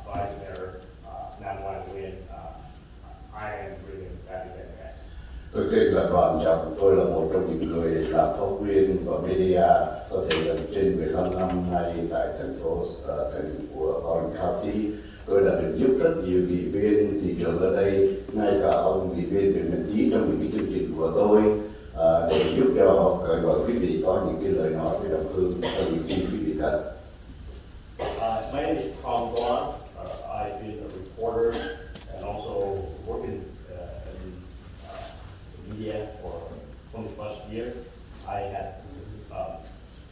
S2: Vice Mayor Nam Quang Nguyen, I am bringing that event back.
S4: Tôi tên là Đoàn Trọng, tôi là một trong những người làm phóng viên và media có thể là trên 15 năm nay tại thành phố của Orange County. Tôi đã được giúp rất nhiều nghị viên thị trường ở đây, ngay cả ông nghị viên Nguyễn Minh Chí trong những cái chương trình của tôi, để giúp cho quý vị có những cái lời nói với đồng hương trong những gì quý vị cần.
S2: My name is Tom Vaughn. I've been a reporter and also working in media for 20 plus years. I have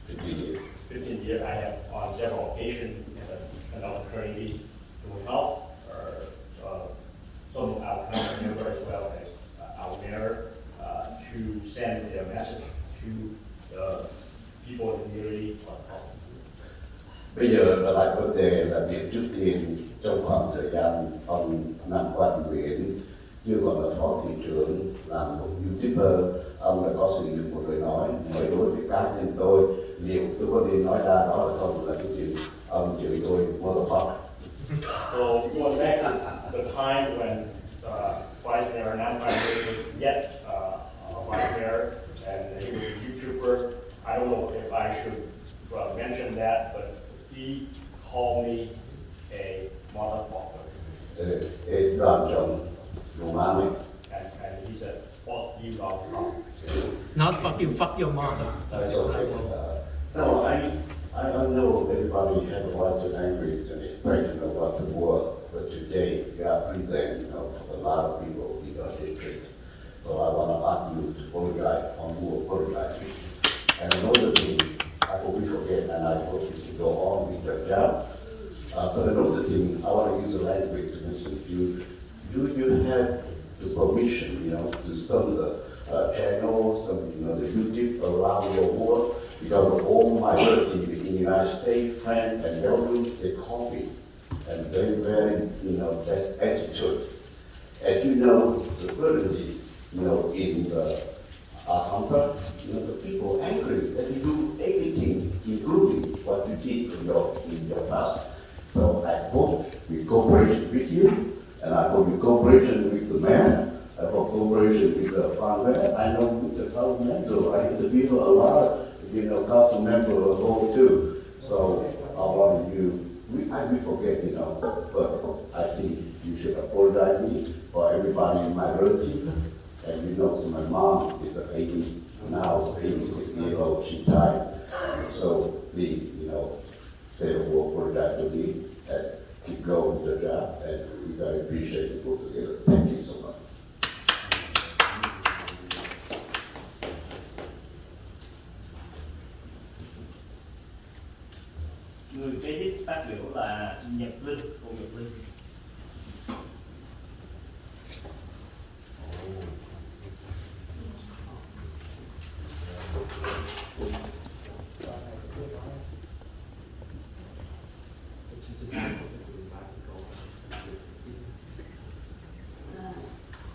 S2: 15 years. I have on several occasions an opportunity to help some of our council members as well as our mayor to send their message to the people in the community.
S4: Bây giờ trở lại vấn đề là việc trước tiên trong khoảng thời gian ông Nam Quang Nguyễn chưa còn là phó thị trưởng, làm một YouTuber, ông đã có sử dụng một lời nói mời đối với cá nhân tôi, liệu tôi có nên nói ra đó là không, là cái chuyện ông chửi tôi motherfucker.
S2: So going back to the time when Vice Mayor Nam Quang Nguyen was yet Vice Mayor and he was a YouTuber, I don't know if I should mention that, but he called me a motherfucker.
S4: Đoàn Trọng dùng má mình.
S2: And he said, fuck you, motherfucker.
S18: Not fuck you, fuck your mother.
S4: That's okay. No, I know everybody has a right to angry expression about the world, but today you are present, for a lot of people in your district. So I want to ask you to apologize on who apologize. And another thing, I hope we forget, and I hope you can go on with your job. But another thing, I want to use the language to mention to you. Do you have the permission, to some of the channels, the YouTube around your world? Because of all my relatives in the United States, France, and Belgium, they call me, and very, best attitude. And the currently, in the Humber, the people angry that you do everything, including what you did in your past. So I hope we cooperation with you, and I hope we cooperation with the mayor, I hope cooperation with the farmer. I know with the council member, I interview a lot of, council member of all too. So I want you, we forget, but I think you should apologize me for everybody in my relative. And so my mom is 86-year-old, she died. So please, say a word for that to me and keep going with the job, and we very appreciate it both together. Thank you so much.
S6: Người kế tiếp phát biểu là Nhật Linh, cô Nhật Linh.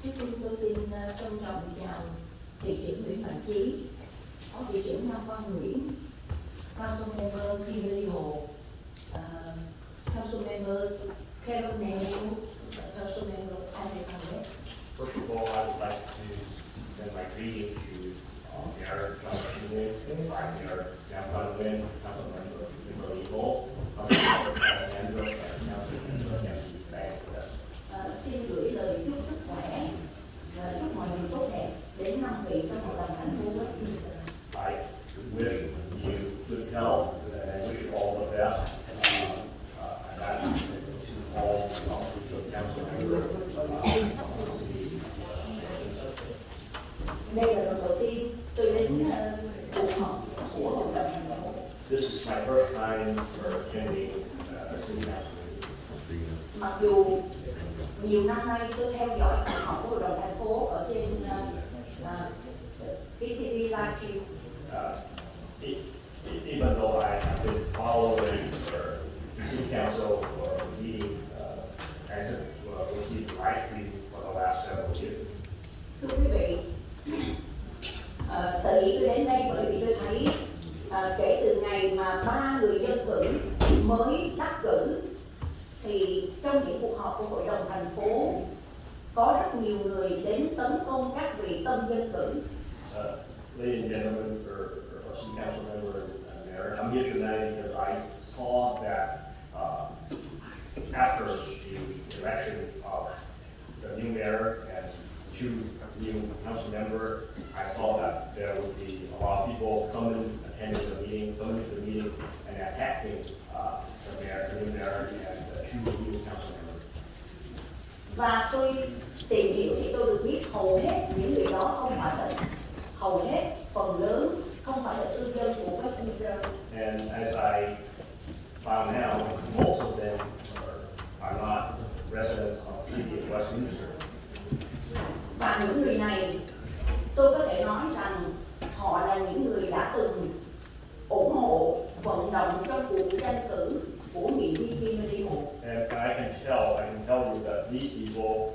S21: Trước tiên tôi xin trân trọng chào thị trưởng Nguyễn Mạnh Chí, phó thị trưởng Nam Quang Nguyễn, council member Kimberly Hồ, council member Karen Nero, council member Andre Canet.
S2: First of all, I would like to send my greeting to Mayor Nam Quang Nguyen, Mayor Nam Quang Nguyen, Council Member Kimberly Ho, Council Member Andrew, and Council Member Nancy Banks.
S21: Xin gửi lời chúc sức khỏe và chúc mọi điều tốt đẹp đến năm vị trong hội đồng thành phố Westminster.
S2: I wish you good health and I wish you all the best. And I to all the council members.
S21: Đây là lần đầu tiên tôi đến cuộc họp của hội đồng thành phố.
S2: This is my first time for attending a city council meeting.
S21: Mặc dù nhiều năm nay tôi theo dõi cuộc họp của hội đồng thành phố ở trên cái TV livestream.
S2: Even though I have been following the city council meeting as it was being live streamed for the last several years.
S21: Thưa quý vị, sở dĩ tôi đến đây bởi vì tôi thấy kể từ ngày mà 3 người dân cử mới đắc cử thì trong những cuộc họp của hội đồng thành phố có rất nhiều người đến tấn công các vị tân dân cử.
S2: Ladies and gentlemen, or city council member and mayor, I'm here tonight because I saw that after the election of the new mayor and 2 new council members, I saw that there would be a lot of people coming to the meeting and attacking the new mayor and the 2 new council members.
S21: Và tôi tìm hiểu thì tôi được biết hầu hết những người đó phần lớn không phải là cư dân của Westminster.
S2: And as I found out, most of them are not residents of the city of Westminster.
S21: Và những người này, tôi có thể nói rằng họ là những người đã từng ủng hộ vận động trong cuộc tranh cử của nghị viên Kimberly Hồ.
S2: And I can tell you that these people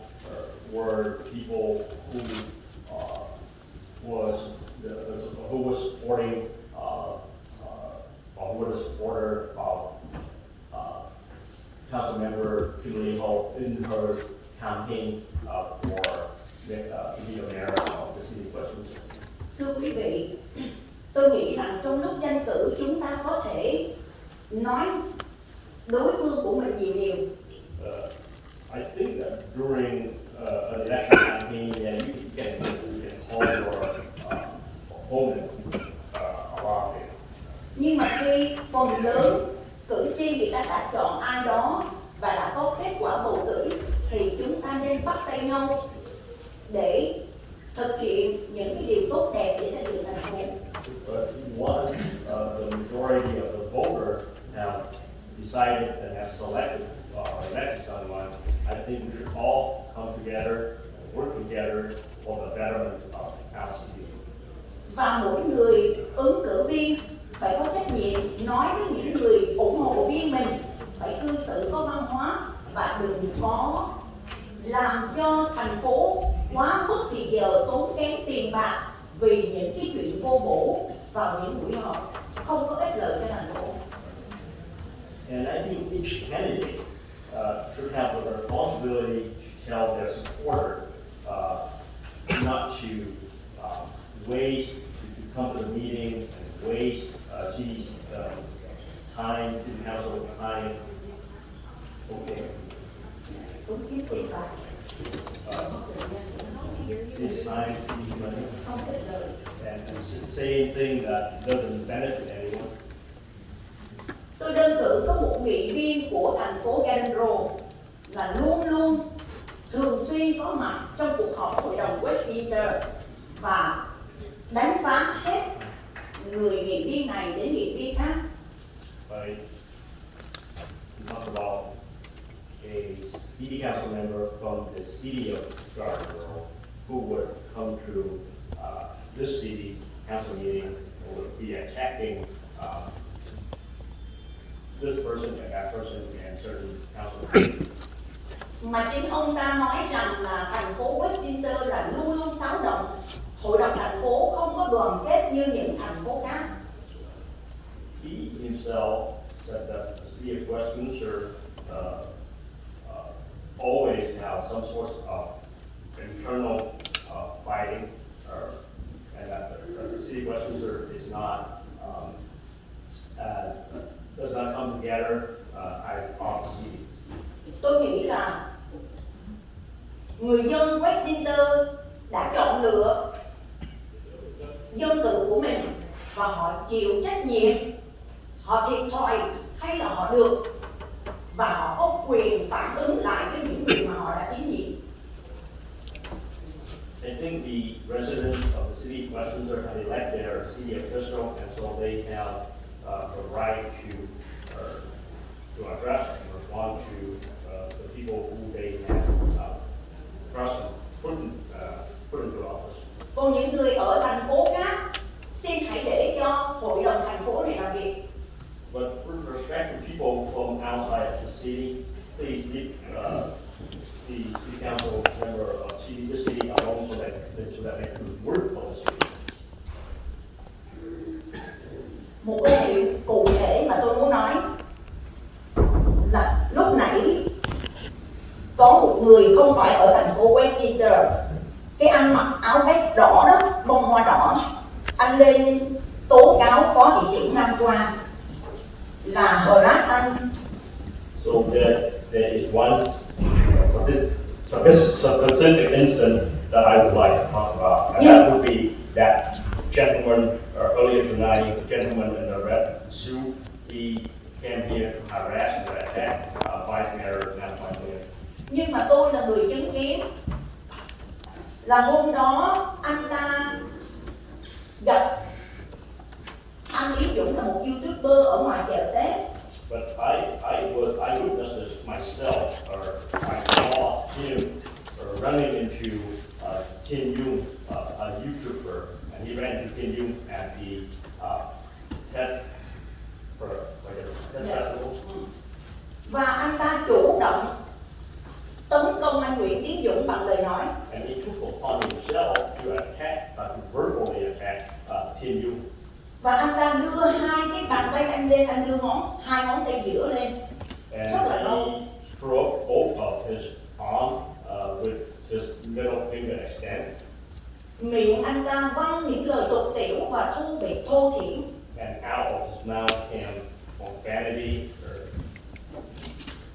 S2: were people who was supporting or were the supporter of council member Kimberly Ho in her campaign for the mayor of the city of Westminster.
S21: Thưa quý vị, tôi nghĩ rằng trong lúc tranh cử chúng ta có thể nói đối phương của mình nhiều điều.
S2: I think that during an election campaign, you can call your opponent a lot.
S21: Nhưng mà khi phần lớn cử tri người ta đã chọn ai đó và đã có kết quả bầu cử thì chúng ta nên bắt tay nhau để thực hiện những cái điều tốt đẹp để xây dựng thành phố.
S2: But once the majority of the voters have decided and have selected elected someone, I think we should all come together and work together for the betterment of our city.
S21: Và mỗi người ứng cử viên phải có trách nhiệm nói với những người ủng hộ viên mình phải cư xử có văn hóa và đừng có làm cho thành phố quá mức thì giờ tốn kém tiền bạc vì những cái chuyện vô bổ vào những buổi họp không có ích lợi cho thành phố.
S2: And I think each candidate should have the responsibility to tell their supporter not to waste, to come to the meeting and waste city's time, city council time. Okay. City's time, city's money, and say anything that doesn't benefit anyone.
S21: Tôi đơn cử có một nghị viên của thành phố Edinburgh là luôn luôn thường xuyên có mặt trong cuộc họp hội đồng Westminster và đánh phá hết người nghị viên này đến nghị viên khác.
S2: Right. You talk about a city council member from the city of Scarborough who would come to this city council meeting and would be attacking this person and that person and certain council members.
S21: Mà chính ông ta nói rằng là thành phố Westminster là luôn luôn xáo động, hội đồng thành phố không có đoàn kết như những thành phố khác.
S2: He himself said that the city of Westminster always have some sort of internal fighting, and that the city of Westminster is not does not come together as a city.
S21: Tôi nghĩ là người dân Westminster đã chọn lựa dân cử của mình và họ chịu trách nhiệm, họ thiệt thòi hay là họ được và họ có quyền phản ứng lại với những người mà họ đã tín nhiệm.
S2: I think the residents of the city of Westminster have elected their city official, and so they have the right to address and respond to attracting people from outside the city, please leave the city council member of the city alone so that they can work for the city.
S21: Một câu chuyện cụ thể mà tôi muốn nói là lúc nãy có một người không phải ở thành phố Westminster, cái anh mặc áo vest đỏ đó, bông hoa đỏ, anh lên tố cáo phó thị trưởng Nam Quan là harass anh.
S2: So there is one specific incident that I would like to talk about, and that would be that gentleman earlier tonight, the gentleman in the red suit, he came here to harass and attack Vice Mayor Nam Quan.
S21: Nhưng mà tôi là người chứng kiến là hôm đó anh ta gặp anh Lý Dũng là một YouTuber ở ngoài chợ Tết.
S2: But I witnessed this myself, or I saw him running into Tin Yung, a YouTuber, and he ran into Tin Yung at the TED festival.
S21: Và anh ta chủ động tấn công anh Nguyễn Tiến Dũng bằng lời nói.
S2: And he took upon himself to attack, to verbally attack Tin Yung.
S21: Và anh ta đưa hai cái bàn tay anh lên, anh đưa hai ngón tay giữa lên.
S2: And
S21: rất là lâu.
S2: he stroked both of his arms with his middle finger extended.
S21: Miệng anh ta văng những lời tục tiểu và thô thiển.
S2: And out of his mouth came profanity.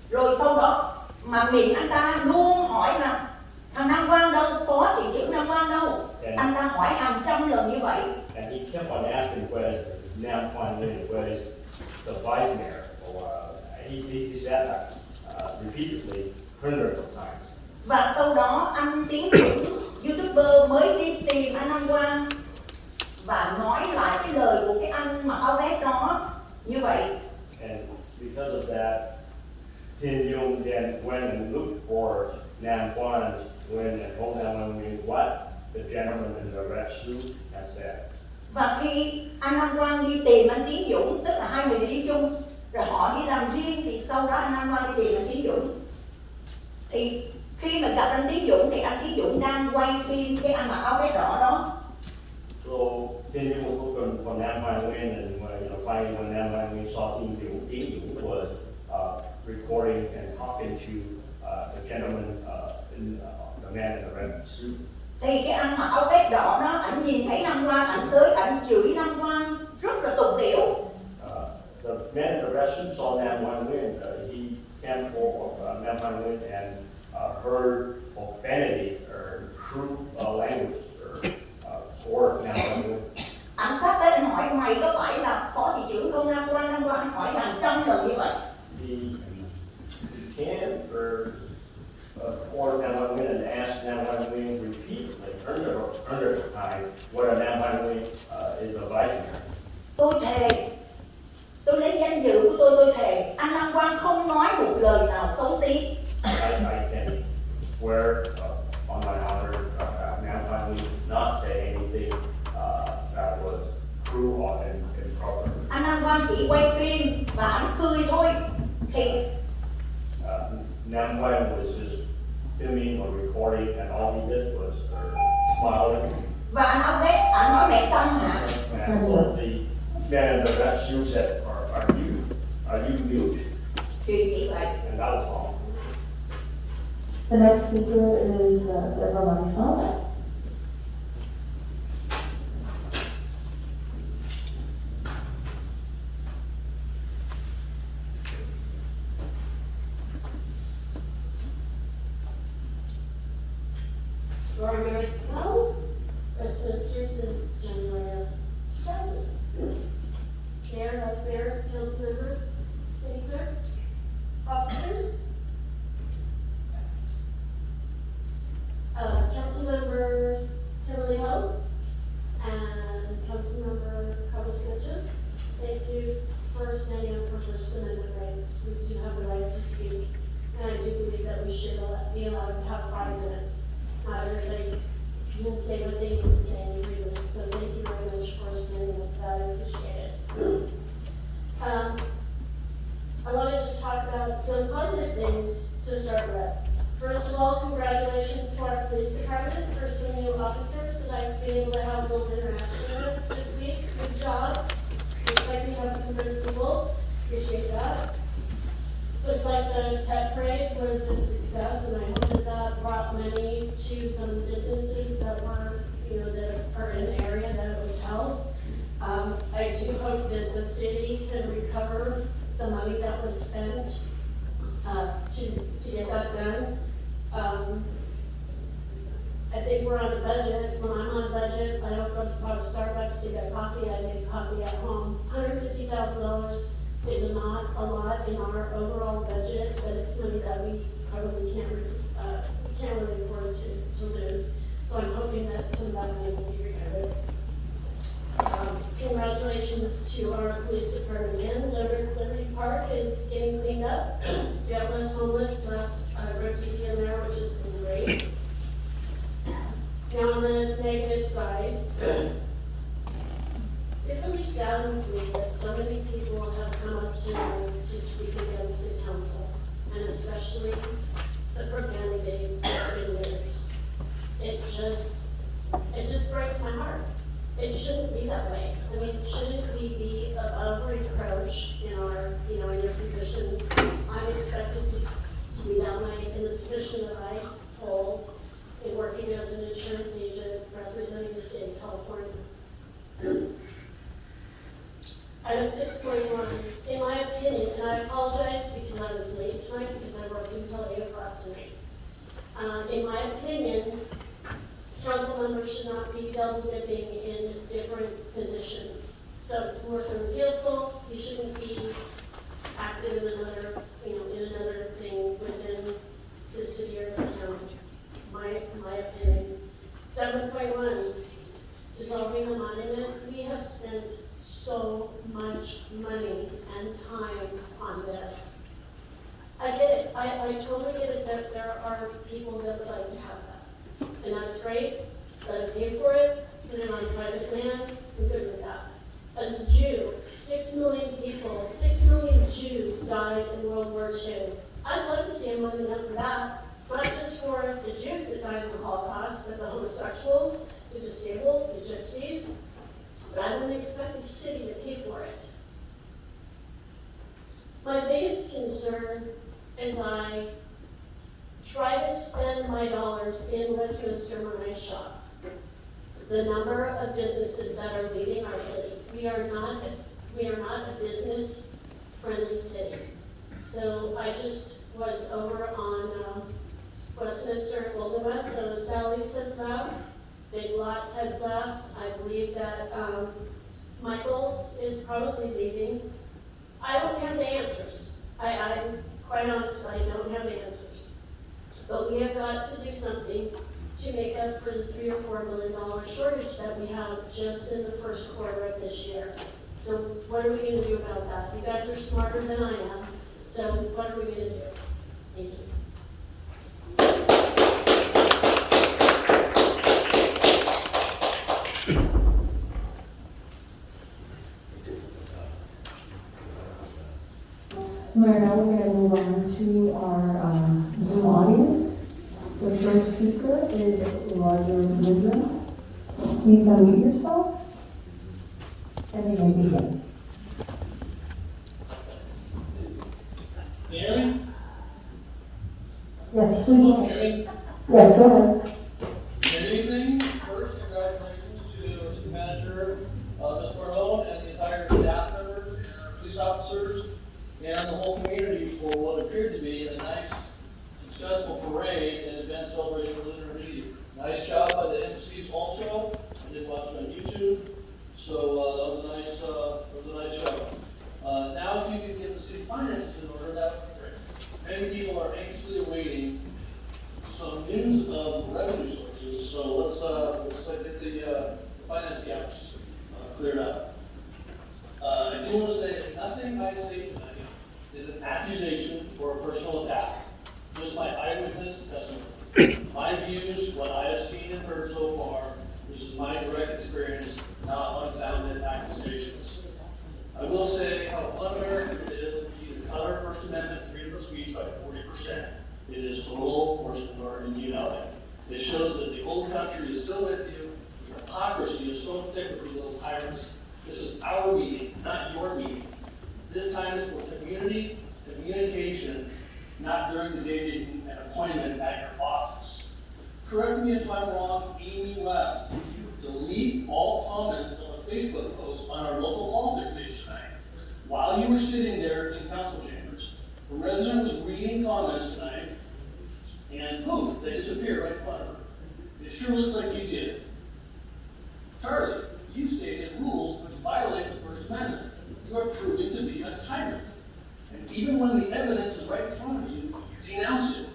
S21: Rồi sau đó mà miệng anh ta luôn hỏi là thằng Nam Quan đâu, phó thị trưởng Nam Quan đâu. Anh ta hỏi hàng trăm lần như vậy.
S2: And he kept on asking where is Nam Quan Lin, where is the vice mayor. He said that repeatedly, hundreds of times.
S21: Và sau đó anh Tiến Dũng, YouTuber mới đi tìm anh Nam Quan và nói lại cái lời của cái anh mặc áo vest đó như vậy.
S2: And because of that, Tin Yung then went and looked for Nam Quan Lin and told Nam Quan Lin what the gentleman in the red suit had said.
S21: Và khi anh Nam Quan đi tìm anh Tiến Dũng, tức là hai người đi chung, rồi họ đi làm riêng, thì sau đó anh Nam Quan đi tìm anh Tiến Dũng. Thì khi mà gặp anh Tiến Dũng thì anh Tiến Dũng đang quay phim cái anh mặc áo vest đỏ đó.
S2: So Tin Yung was looking for Nam Quan Lin, and finally when Nam Quan Lin saw Tin Yung was recording and talking to the gentleman, the man in the red suit.
S21: Thì cái anh mặc áo vest đỏ đó, ảnh nhìn thấy Nam Quan, ảnh tới ảnh chửi Nam Quan rất là tục tiểu.
S2: The man in the red suit saw Nam Quan Lin. He came for Nam Quan Lin and heard profanity or crude language toward Nam Quan Lin.
S21: Anh sát tới anh hỏi mày có phải là phó thị trưởng không Nam Quan? Nam Quan anh hỏi hàng trăm lần như vậy.
S2: He came for Nam Quan Lin and asked Nam Quan Lin repeatedly, hundreds of times, whether Nam Quan Lin is a vice mayor.
S21: Tôi thề, tôi lấy danh dự của tôi thề, anh Nam Quan không nói một lời nào xấu xí.
S2: I can swear on my honor, Nam Quan Lin did not say anything that was cruel or improper.
S21: Anh Nam Quan chỉ quay phim và anh cười thôi. Thì
S2: Nam Quan was just filming or recording, and all he did was smiling.
S21: Và anh áo vest, anh nói mẹ Tâm hả?
S2: And so the man in the red suit said, "Are you mute?"
S21: Chuyện chỉ vậy.
S2: And that was all.
S1: The next speaker is Deborah Marisol.
S9: Laura Marisol, Westminster since January of 2000. Mayor, Vice Mayor, Council Member, City Clerks, Officers. Councilmember Kimberly Ho and Councilmember Carlos Sanchez. Thank you for standing up for First Amendment rights. We do have the right to speak, and I do believe that we should be allowed to have 5 minutes. Not everybody can say what they need to say in 3 minutes, so thank you very much for standing up for that. I appreciate it. I wanted to talk about some positive things to start with. First of all, congratulations to our police department for some new officers that I've been able to have a little interaction with this week. Good job. Looks like we have some good people. Appreciate that. Looks like the tech parade was a success, and I hope that that brought money to some businesses that were, that are in the area that it was held. I do hope that the city can recover the money that was spent to get that done. I think we're on a budget. When I'm on a budget, I don't go to Starbucks to get coffee. I get coffee at home. $150,000 is not a lot in our overall budget, but it's money that we probably can't really afford to lose. So I'm hoping that some of that money will be recovered. Congratulations to our police department again. Liberty Park is getting cleaned up. We have less homeless, less graffiti in there, which has been great. Now on the negative side, it really saddens me that so many people have come up to speak against the council, and especially the profanity that's been used. It just breaks my heart. It shouldn't be that way. I mean, shouldn't we be above reproach in our, in your positions? I'm expected to be that way in the position that I hold in working as an insurance agent representing the state of California. Item 6.1, in my opinion, and I apologize because I was late tonight because I worked until 8 o'clock tonight. In my opinion, council members should not be double dipping in different positions. So working on the council, you shouldn't be active in another, in another thing within the city or the county. My opinion. 7.1, dissolving the monument. We have spent so much money and time on this. I get it. I totally get it that there are people that would like to have that. And that's great. Let them pay for it. Put it on private land. I'm good with that. As a Jew, 6 million people, 6 million Jews died in World War II. I'd love to see a monument for that. Not just for the Jews that died in the Holocaust, but the homosexuals, the disabled, the gypsies. But I wouldn't expect the city to pay for it. My biggest concern is I try to spend my dollars in Westminster when I shop. The number of businesses that are leaving our city. We are not a business-friendly city. So I just was over on Westminster, Golden West, so Sally's has left, Big Lots has left. I believe that Michael's is probably leaving. I don't have the answers. I'm quite honest, I don't have the answers. But we have got to do something to make up for the $3 or $4 million shortage that we have just in the first quarter of this year. So what are we going to do about that? You guys are smarter than I am, so what are we going to do? Thank you.
S1: Mayor, now we're going to move on to our Zoom audience. The first speaker is Roger Woodland. Please unmute yourself, and you may begin.
S5: Mary?
S1: Yes, please.
S5: Mary?
S1: Yes, go ahead.
S5: Good evening. First, congratulations to City Manager, Ms. Marone, and the entire staff members, and police officers, and the whole community for what appeared to be a nice, successful parade and event celebrating Lunar New Year. Nice job by the embassies also. I did watch it on YouTube, so that was a nice job. Now, if you could get the city finances in order, that would be great. Many people are anxiously awaiting some news of revenue sources, so let's get the finance gaps cleared up. I do want to say that nothing I say tonight is an accusation or a personal attack. Just my eyewitness testimony. My views, what I have seen and heard so far, this is my direct experience, not unfounded accusations. I will say how un-American it is for you to cut our are, and you know it. It shows that the old country is still with you. The hypocrisy is so thick with you little tyrants. This is our meeting, not your meeting. This time is for community communication, not during the day taking an appointment at your office. Correct me if I'm wrong, Amy West, did you delete all comments of a Facebook post on our local politics page tonight? While you were sitting there in council chambers, a resident was reading comments tonight, and poof, they disappeared right in front of her. It sure looks like you did. Charlie, you stated rules which violate the First Amendment. You are proving to be a tyrant. And even when the evidence is right in front of you, you denounce it.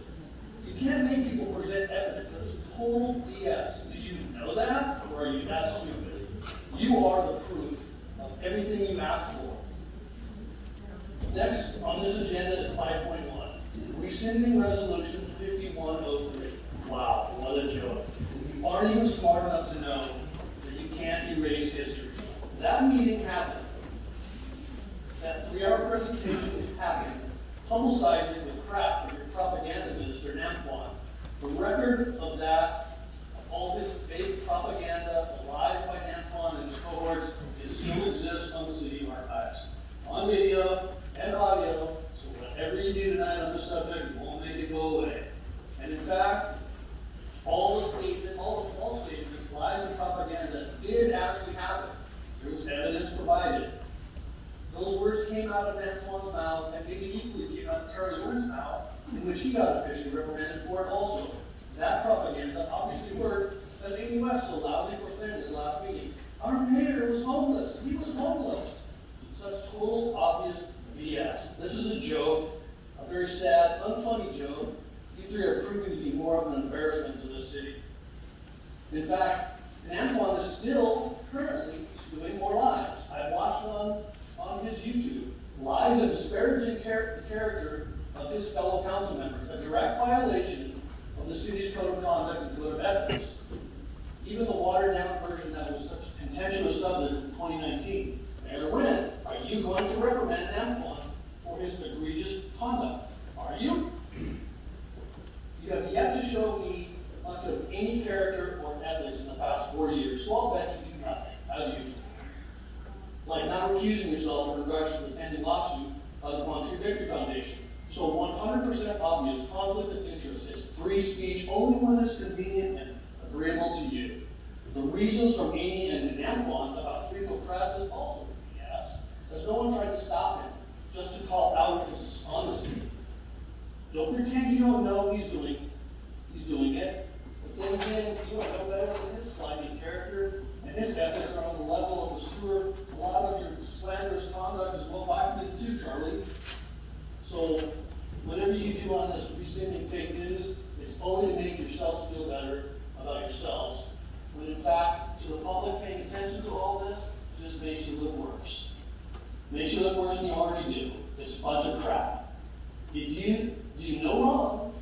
S5: You can't make people present evidence. That is total BS. Do you know that, or are you that stupid? You are the proof of everything you asked for. Next on this agenda is 5.1, rescinding resolution 5103. Wow, what a joke. You aren't even smart enough to know that you can't erase history. That meeting happened. That 3-hour presentation happened, publicizing the crap of your propaganda minister, Namquan. The record of that, all his fake propaganda, the lies by Namquan and his cohorts, still exists on the city archives, on video and audio, so whatever you do tonight on this subject, you won't make it go away. And in fact, all the false statements, lies, and propaganda did actually happen. There was evidence provided. Those words came out of Namquan's mouth, and maybe equally came out of Charlie Wynn's mouth, in which he got officially reprimanded for it also. That propaganda obviously worked, as Amy West so loudly proclaimed in the last meeting. Our mayor was homeless. He was homeless. Such total obvious BS. This is a joke, a very sad, unfunny joke. You three are proving to be more of an embarrassment to this city. In fact, Namquan is still currently spewing more lies. I watched on his YouTube lies and disparaging the character of his fellow council members, a direct violation of the city's code of conduct and code of ethics. Even the watered down version that was such a contentious subject from 2019. Mayor Wynn, are you going to reprimand Namquan for his egregious conduct? Are you? You have yet to show me much of any character or ethics in the past 4 years, so I'll bet you do nothing, as usual. Like not recusing yourself in regards to the pending lawsuit of the Country Victory Foundation. So 100% obvious conflict of interest is free speech only when it's convenient and agreeable to you. The reasons from Amy and Namquan about freedom of press is also BS, as no one tried to stop him, just to call out his dishonesty. Don't pretend you don't know he's doing it. But then again, you don't know better than his slimy character, and his ethics are on the level of the sewer. A lot of your slanderous conduct is well documented too, Charlie. So whatever you do on this rescinding fake news, it's only to make yourselves feel better about yourselves. When in fact, to the public paying attention to all this, just makes you look worse. Makes you look worse than you already do. It's a bunch of crap. If you do no wrong,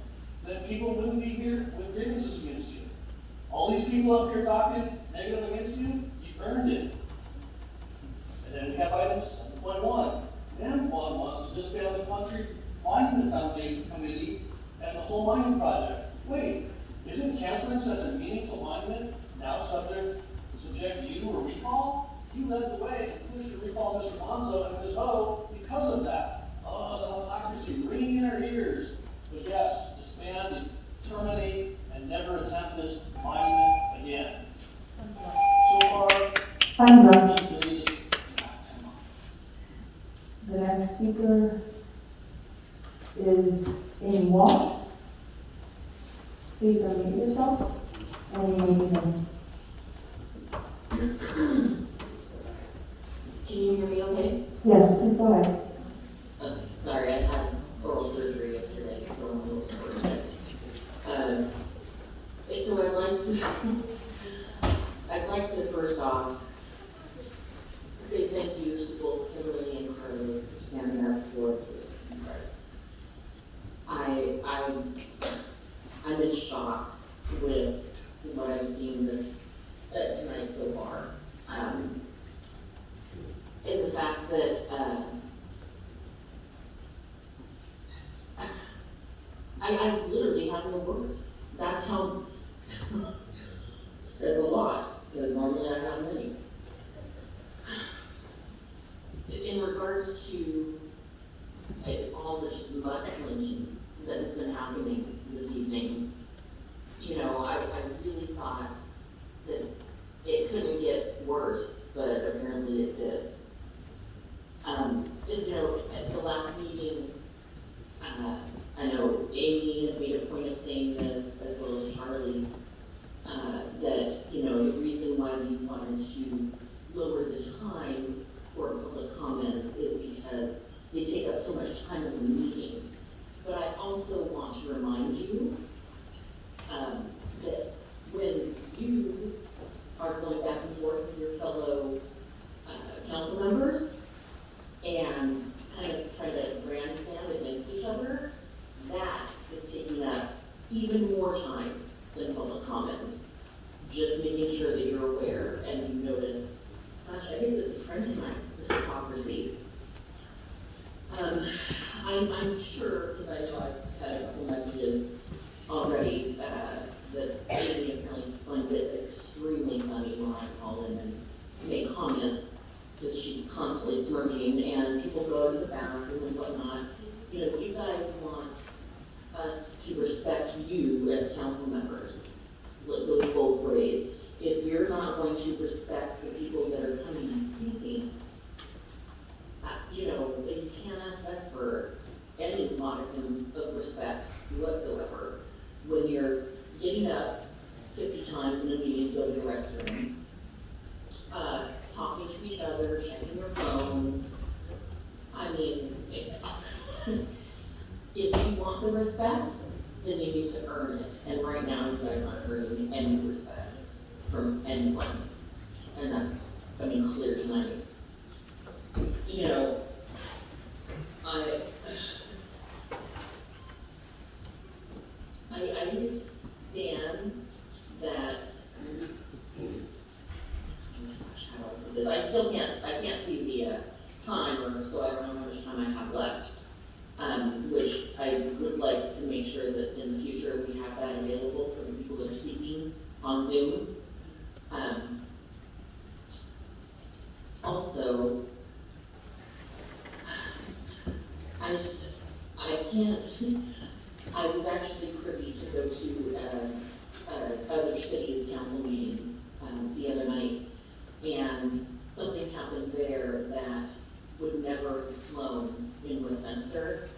S5: then people wouldn't be here with grievances against you. All these people up here talking negative against you, you earned it. And then we have items 7.1. Namquan wants to disband the Country Monument Foundation Committee and the whole mining project. Wait, isn't canceling such a meaningful monument now subject you to a recall? You led the way and pushed to recall Mr. Monzo and Ms. Ho because of that. Oh, the hypocrisy ringing in our ears. But yes, disband and terminate and never attempt this monument again. So far,
S1: Time's up. The next speaker is Amy Walsh. Please unmute yourself and you may begin.
S7: Can you hear me okay?
S1: Yes, please go ahead.
S7: Sorry, I had oral surgery yesterday, so I'm a little sore. So I'd like to first off say thank you to both Kimberly and Carlos for standing up for citizen rights. I'm in shock with what I've seen tonight so far. And the fact that I literally have no words. that's how, says a lot, because normally I have many. In regards to all the just mudslinging that has been happening this evening, you know, I really thought that it couldn't get worse, but apparently it did. You know, at the last meeting, I know Amy had made a point of saying this, as well as Charlie, that, you know, the reason why we wanted to lower the time for public comments is because they take up so much time in the meeting. But I also want to remind you that when you are going back and forth with your fellow council members and kind of try to grandstand against each other, that is taking up even more time than public comments. Just making sure that you're aware and you notice, gosh, I guess it's a trend tonight, this hypocrisy. I'm sure, because I know I've had a couple messages already, that Amy apparently finds it extremely funny when I call in and make comments, because she's constantly smirking and people go to the bathroom and whatnot. You know, you guys want us to respect you as council members. It goes both ways. If you're not going to respect the people that are coming and speaking, you know, you can't ask us for any modicum of respect whatsoever when you're getting up 50 times in a meeting to go to the restroom, talking to each other, checking your phones. I mean, if you want the respect, then you need to earn it. And right now, you guys aren't earning any respect from anyone. And that's, I mean, clear tonight. You know, I understand that, how do I put this? I can't see the timer, so I don't know how much time I have left. Which I would like to make sure that in the future we have that available for the people that are speaking on Zoom. Also, I was actually privy to go to other cities council meeting the other night, and something happened there that would never have flown in Westminster.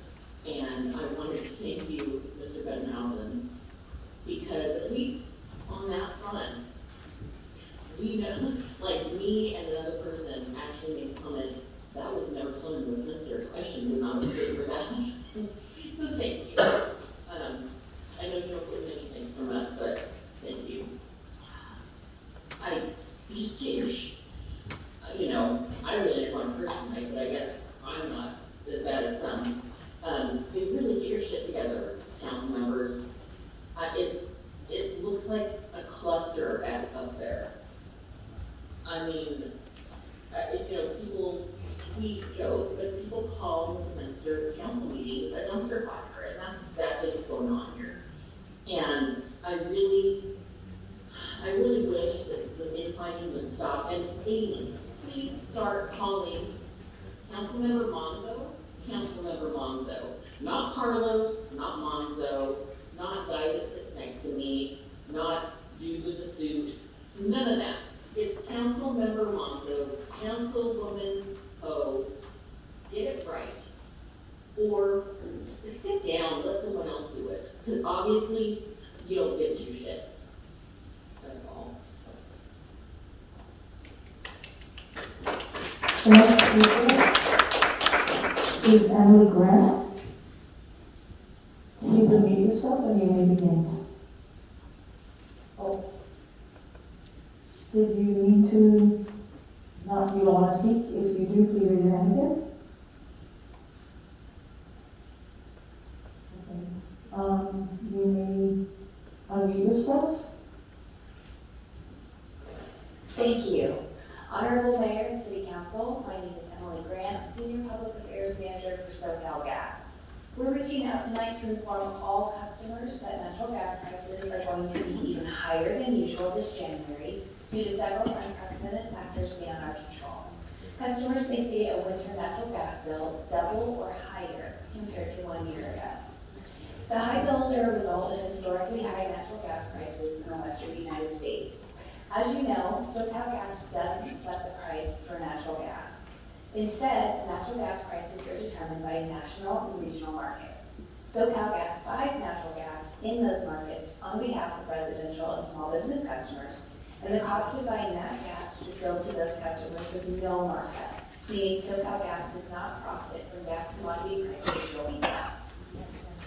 S7: And I wanted to thank you, Mr. Bettenhausen, because at least on that front, we know, like me and another person actually made a comment, that would never flown in Westminster. Question would not have stood for that. So thank you. I know you don't put many things from us, but thank you. You just get your, you know, I really didn't want to person tonight, but I guess I'm not as bad as some. You really get your shit together, council members. It looks like a cluster up there. I mean, you know, people, we joke, but people call Westminster council meetings a dumpster fire, and that's exactly what's going on here. And I really wish that the infighting would stop. And Amy, please start calling Councilmember Monzo, not Carlos, not Monzo, not guy that sits next to me, not dude with the suit, none of that. It's Councilmember Monzo, Councilwoman O. Get it right. Or sit down, let someone else do it. Because obviously, you don't give two shits. That's all.
S1: The next speaker is Emily Grant. Please unmute yourself and you may begin. Oh. Did you need to, not, you don't want to speak? If you do, please raise your hand again. Okay. You may unmute yourself.
S3: Thank you. Honorable Mayor and City Council, my name is Emily Grant, Senior Public Affairs Manager for SoCal Gas. We're reaching out tonight to inform all customers that natural gas prices are going to be even higher than usual this January due to several unprecedented factors beyond our control. Customers may see a winter natural gas bill double or higher compared to 1 year ago. The high bills are a result of historically high natural gas prices in the western United States. As you know, SoCalGas doesn't set the price for natural gas. Instead, natural gas prices are determined by national and regional markets. SoCalGas buys natural gas in those markets on behalf of residential and small business customers, and the cost of buying that gas is billed to those customers with no markup, meaning SoCalGas does not profit from gas commodity prices going up.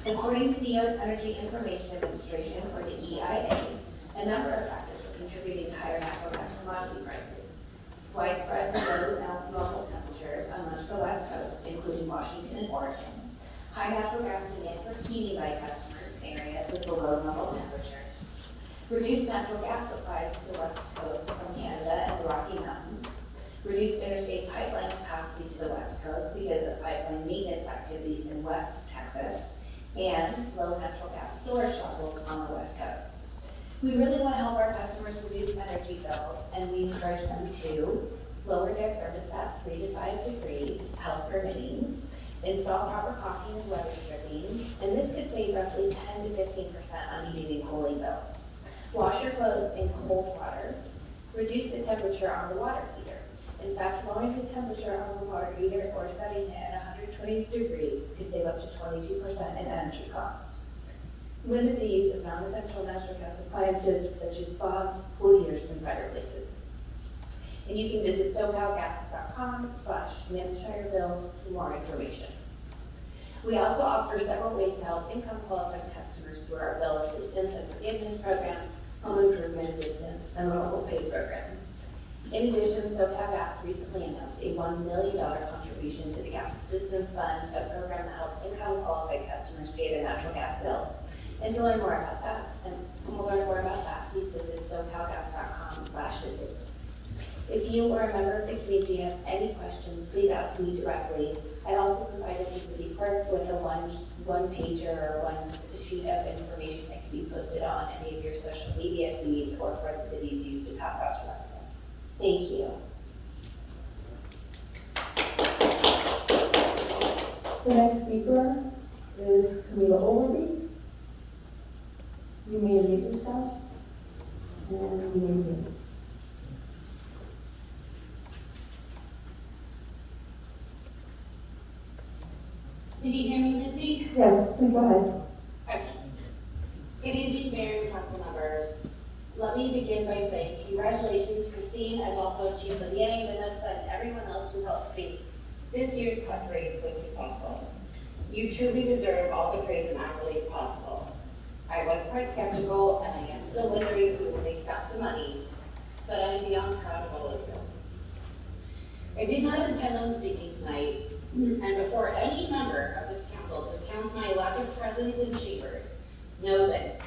S3: According to the U.S. Energy Information Administration, or the EIA, a number of factors are contributing to higher natural gas commodity prices. Widespread below normal temperatures on much of the West Coast, including Washington and Oregon. High natural gas demand for heating by customers in areas with below normal temperatures. Reduced natural gas supplies to the West Coast from Canada and the Rocky Mountains. Reduced interstate pipeline capacity to the West Coast because of pipeline maintenance activities in West Texas. And low natural gas storage levels on the West Coast. We really want to help our customers reduce energy bills, and we encourage them to lower their thermostat 3 to 5 degrees, health permitting, install proper caulking and weather stripping, and this could save roughly 10 to 15% on heating and cooling bills. Wash your clothes in cold water. Reduce the temperature on the water heater. In fact, lowering the temperature on the water heater or setting it at 120 degrees could save up to 22% in energy costs. Limit the use of non-essential natural gas appliances such as spas, pool heaters, and fireplaces. And you can visit socalgas.com/manage higher bills for more information. We also offer several ways to help income qualified customers through our bill assistance and forgiveness programs, home improvement assistance, and local pay program. In addition, SoCalGas recently announced a $1 million contribution to the Gas Assistance Fund, a program that helps income qualified customers pay their natural gas bills. And to learn more about that, please visit socalgas.com/assistance. If you or a member of the community have any questions, please out to me directly. I also provided the city clerk with a one-pager or one sheet of information that can be posted on any of your social media feeds or for the city's use to pass out to residents. Thank you.
S1: The next speaker is Camila Overby. You may unmute yourself and you may begin.
S13: Can you hear me, Lizzie?
S1: Yes, please go ahead.
S13: Okay. Good evening, Mayor and council members. Let me begin by saying congratulations, Christine, Adolfo, Chifalier, Vanessa, and everyone else who helped make this year's cut grade so successful. You truly deserve all the praise and accolades possible. I was quite skeptical, and I am still wondering who will make back the money, but I'm beyond proud of all of you. I did not intend on speaking tonight, and before any member of this council discounts my lack of presence in chambers, know this.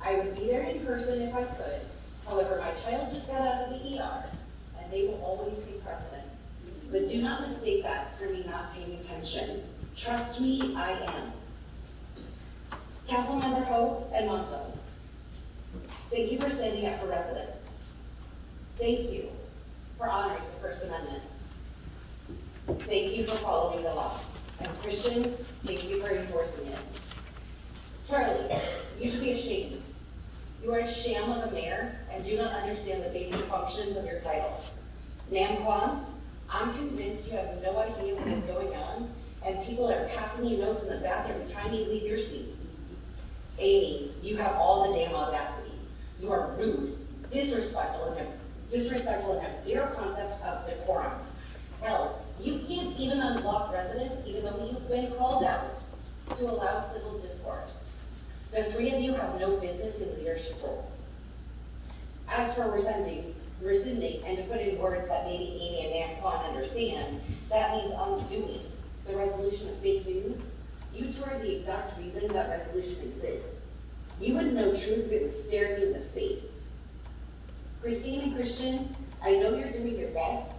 S13: I would be there in person if I could. However, my child just got out of the ER, and they will always take precedence. But do not mistake that for me not paying attention. Trust me, I am. Councilmember Hope and Monzo, thank you for standing up for residents. Thank you for honoring the First Amendment. Thank you for following the law. And Christian, thank you for enforcing it. Charlie, you should be ashamed. You are a sham of a mayor and do not understand the basic functions of your title. Nam Kwan, I'm convinced you have no idea what is going on, and people are passing you notes in the bathroom trying to leave your seat. Amy, you have all the damn audacity. You are rude, disrespectful, and have zero concept of decorum. Hell, you can't even unblock residents even though you've been called out to allow civil discourse. The three of you have no business in leadership roles. As for rescinding, and to put in words that maybe Amy and Nam Kwan understand, that means undoing the resolution of fake news. You toured the exact reason that resolution exists. You wouldn't know truth if it was staring you in the face. Christine and Christian, I know you're doing your best.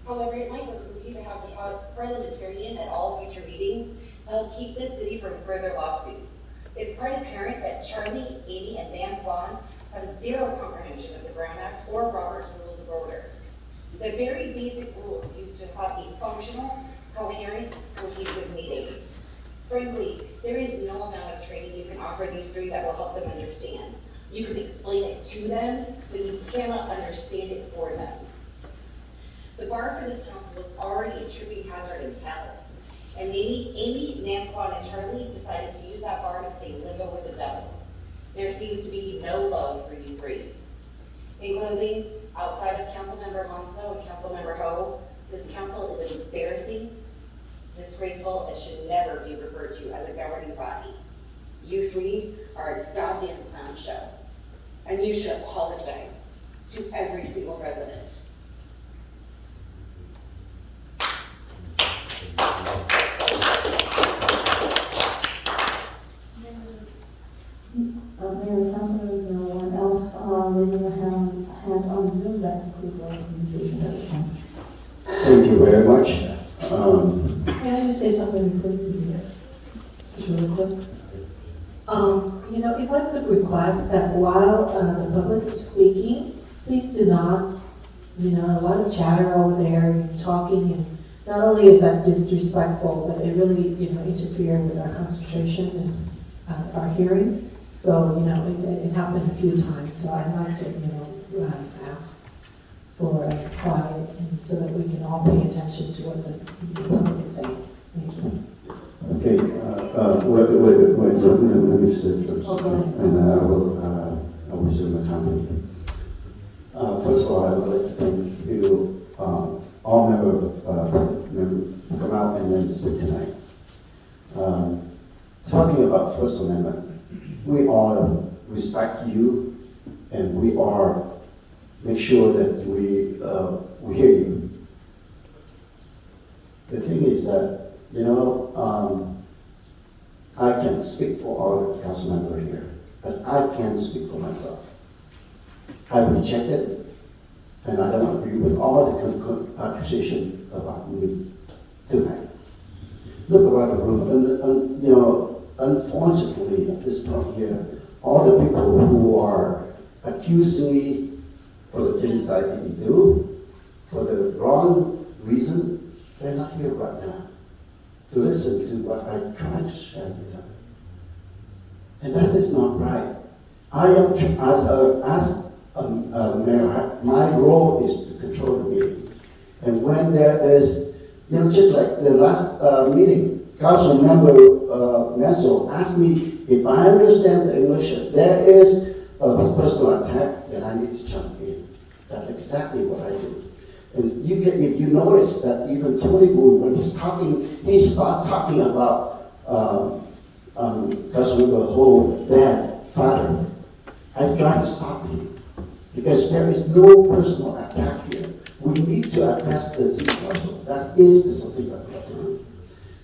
S13: However, it might behoove you to have the parliamentarian at all future meetings to help keep this city from further lawsuits. It's quite apparent that Charlie, Amy, and Dan Kwan have zero comprehension of the Brown Act or Robert's Rules of Order. The very basic rules used to have a functional, coherent, cohesive meeting. Frankly, there is no amount of training you can offer these three that will help them understand. You can explain it to them, but you cannot understand it for them. The bar for this council was already a tripping hazard themselves. And Amy, Namquan, and Charlie decided to use that bar to play limbo with the devil. There seems to be no love for you three. In closing, outside of Councilmember Monsell and Councilmember Ho, this council is embarrassing, disgraceful, and should never be referred to as a governing body. You three are a goddamn clown show, and you should apologize to every single resident.
S1: Mayor, Councilors, no one else raising a hand on Zoom. That concludes our communication at this time.
S4: Thank you very much.
S8: Can I just say something before you do that? Just really quick. You know, if I could request that while the public is speaking, please do not, you know, a lot of chatter over there, you're talking, and not only is that disrespectful, but it really, you know, interfere with our concentration and our hearing. So, you know, it happened a few times, so I'd like to, you know, ask for quiet and so that we can all pay attention to what the public is saying. Thank you.
S4: Okay, wait, let me say first, and I will resume the company. First of all, I would like to thank you, all members of come out and then speak tonight. Talking about First Amendment, we all respect you, and we all make sure that we hear you. The thing is that, you know, I can speak for all the council members here, but I can't speak for myself. I reject it, and I don't agree with all the accusations about me tonight. Look around the room, and you know, unfortunately, at this point here, all the people who are accusing me for the things that I didn't do, for the wrong reason, they're not here right now to listen to what I tried to share with them. And that is not right. I am, as a mayor, my role is to control the meeting. And when there is, you know, just like the last meeting, Council Member Nassau asked me if I understand the English, if there is a personal attack, then I need to jump in. That's exactly what I do. And you can, if you notice that even Tony Wu, when he's talking, he starts talking about Councilmember Ho, dad, father. I try to stop him because there is no personal attack here. We need to address the city council. That is something that we have to do.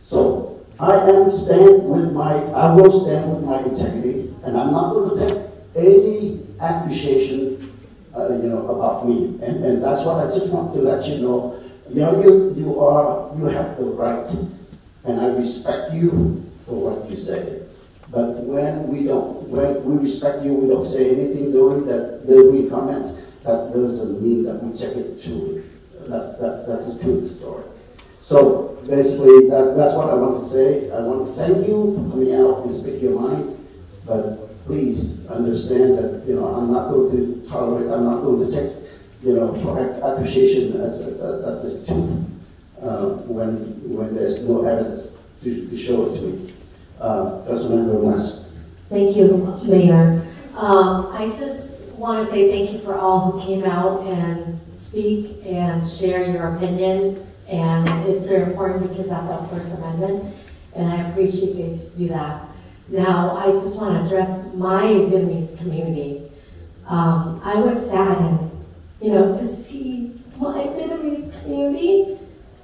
S4: So I will stand with my integrity, and I'm not going to take any accusation, you know, about me. And that's what I just want to let you know. You know, you have the right, and I respect you for what you say. But when we respect you, we don't say anything during the comments, that doesn't mean that we check it true. That's a truth story. So basically, that's what I want to say. I want to thank you for coming out and speak your mind, but please understand that, you know, I'm not going to tolerate, I'm not going to take, you know, for accusation as the truth when there's no evidence to show it to me. Councilmember West.
S14: Thank you, Mayor. I just want to say thank you for all who came out and speak and share your opinion. And it's very important because that's our First Amendment, and I appreciate you to do that. Now, I just want to address my Vietnamese community. I was saddened, you know, to see my Vietnamese community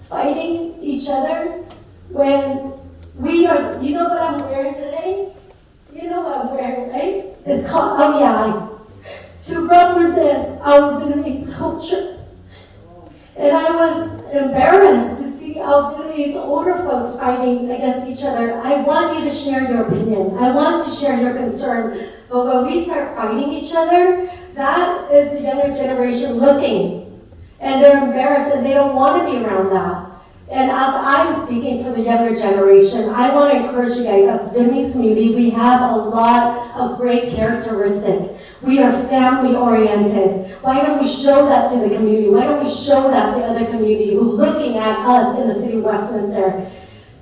S14: fighting each other when we are, you know what I'm wearing today? You know what I'm wearing, right? It's called áo dài, to represent our Vietnamese culture. And I was embarrassed to see our Vietnamese these older folks fighting against each other. I want you to share your opinion. I want to share your concern. But when we start fighting each other, that is the younger generation looking. And they're embarrassed and they don't want to be around that. And as I'm speaking for the younger generation, I want to encourage you guys, as Vietnamese community, we have a lot of great characteristics. We are family oriented. Why don't we show that to the community? Why don't we show that to other community who are looking at us in the city of Westminster?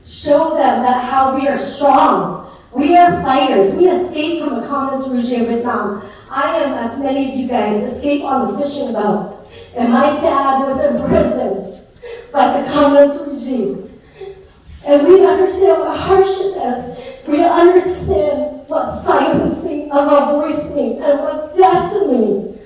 S14: Show them that how we are strong. We are fighters. We escaped from a communist regime in Vietnam. I am, as many of you guys, escaped on the fishing boat. And my dad was in prison by the communist regime. And we understand what hardship is. We understand what silencing of our voice means and what death means.